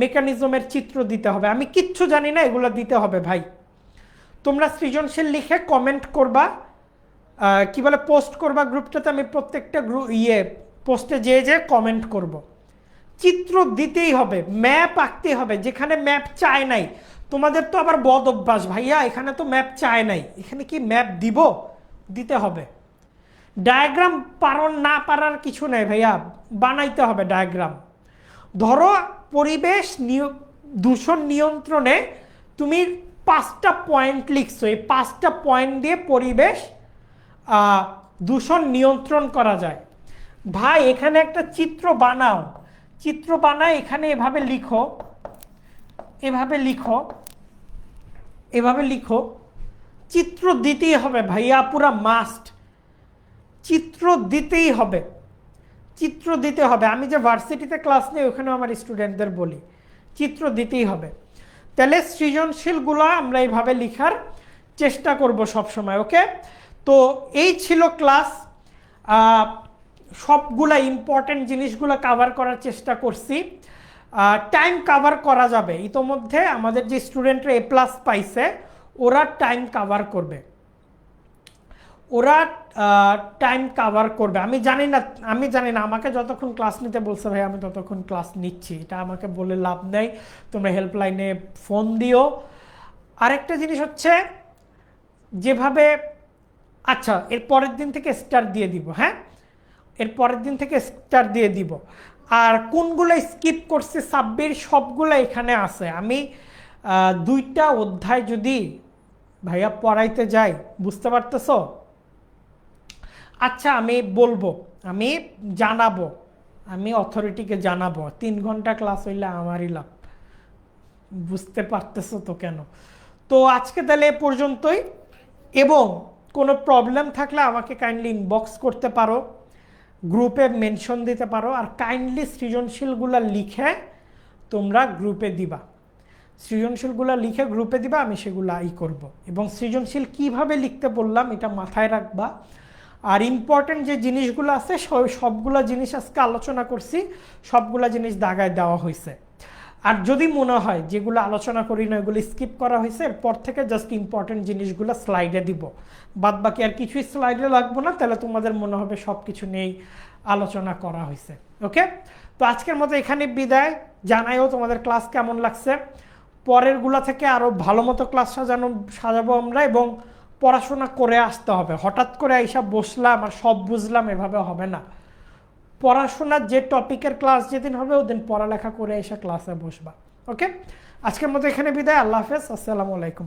মেকানিজমের চিত্র দিতে হবে। আমি কিচ্ছু জানি না, এগুলো দিতে হবে ভাই। তোমরা সৃজনশীল লিখে কমেন্ট করবা, কি বলে পোস্ট করবা গ্রুপটাতে, আমি প্রত্যেকটা পোস্টে যে কমেন্ট করব। চিত্র দিতেই হবে, ম্যাপ আঁকতে হবে। যেখানে ম্যাপ চায় নাই, তোমাদের তো আবার বদ অভ্যাস ভাইয়া, এখানে তো ম্যাপ চায় নাই, এখানে কি ম্যাপ দিব, দিতে হবে। ডায়াগ্রাম না পারার কিছু নেই ভাইয়া, বানাইতে হবে ডায়াগ্রাম। ধরো পরিবেশ দূষণ নিয়ন্ত্রণে তুমি 5টা পয়েন্ট লিখছো, এই 5টা পয়েন্ট দিয়ে পরিবেশ দূষণ নিয়ন্ত্রণ করা যায়। ভাই এখানে একটা চিত্র বানাও, চিত্র বানায় এখানে এভাবে লিখো, এভাবে লিখো, এভাবে লিখো। চিত্র দিতেই হবে ভাইয়া, পুরা মাস্ট, চিত্র দিতেই হবে, চিত্র দিতে হবে। আমি যে ভার্সিটিতে ক্লাস নেই ওখানেও আমার স্টুডেন্টদের বলি চিত্র দিতেই হবে। তাহলে সৃজনশীলগুলো আমরা এইভাবে লেখার চেষ্টা করব সব সময়। ওকে, তো এই ছিল ক্লাস। সবগুলা ইম্পর্টেন্ট জিনিসগুলো কাভার করার চেষ্টা করছি। টাইম কাভার করা যাবে, ইতোমধ্যে আমাদের যে স্টুডেন্টরা A+ পাইছে ওরা টাইম কাভার করবে, ওরা টাইম কাভার করবে। আমি জানি না, আমাকে যতক্ষণ ক্লাস নিতে বলছে ভাই আমি ততক্ষণ ক্লাস নিচ্ছি, এটা আমাকে বলে লাভ নেই। তোমরা হেল্পলাইনে ফোন দিও। আরেকটা জিনিস হচ্ছে যেভাবে, আচ্ছা এর পরের দিন থেকে স্টার দিয়ে দিব, হ্যাঁ এর পরের দিন থেকে স্টার দিয়ে দিব। আর কোনগুলো স্কিপ করছে সাব্বির সবগুলো এখানে আছে। আমি 2টা অধ্যায় যদি ভাইয়া পড়াইতে যাই, বুঝতে পারতেছো? আচ্ছা আমি বলবো, আমি জানাবো, আমি অথরিটিকে জানাবো, 3 ঘন্টা ক্লাস হইলে আমারই লাভ, বুঝতে পারতেছো তো কেন? তো আজকে তাহলে এ পর্যন্তই, এবং কোনো প্রবলেম থাকলে আমাকে কাইন্ডলি ইনবক্স করতে পারো, গ্রুপে মেনশন দিতে পারো। আর কাইন্ডলি সৃজনশীলগুলো লিখে তোমরা গ্রুপে দিবা, সৃজনশীলগুলো লিখে গ্রুপে দিবা, আমি সেগুলো করব। এবং সৃজনশীল কিভাবে লিখতে বললাম এটা মাথায় রাখবা। আর ইম্পর্টেন্ট যে জিনিসগুলো আছে সবগুলো জিনিস আজকে আলোচনা করছি, সবগুলো জিনিস দাগায় দেওয়া হয়েছে। আর যদি মনে হয় যেগুলো আলোচনা করি না এগুলো স্কিপ করা হয়েছে, এরপর থেকে জাস্ট ইম্পর্টেন্ট জিনিসগুলো স্লাইডে দিব, বাদ বাকি আর কিছুই স্লাইডে লাগবো না, তাহলে তোমাদের মনে হবে সব কিছু নিয়েই আলোচনা করা হয়েছে। ওকে, তো আজকের মতো এখানে বিদায়। জানাইও তোমাদের ক্লাস কেমন লাগছে। পরেরগুলো থেকে আরও ভালো মতো ক্লাস সাজাবো আমরা, এবং পড়াশোনা করে আসতে হবে। হঠাৎ করে এইসব বসলাম আর সব বুঝলাম এভাবে হবে না। পড়াশোনার যে টপিকের ক্লাস যেদিন হবে ওদিন পড়ালেখা করে এসে ক্লাসে বসবা। ওকে, আজকের মতো এখানে বিদায়। আল্লাহ হাফেজ, আসসালামু আলাইকুম।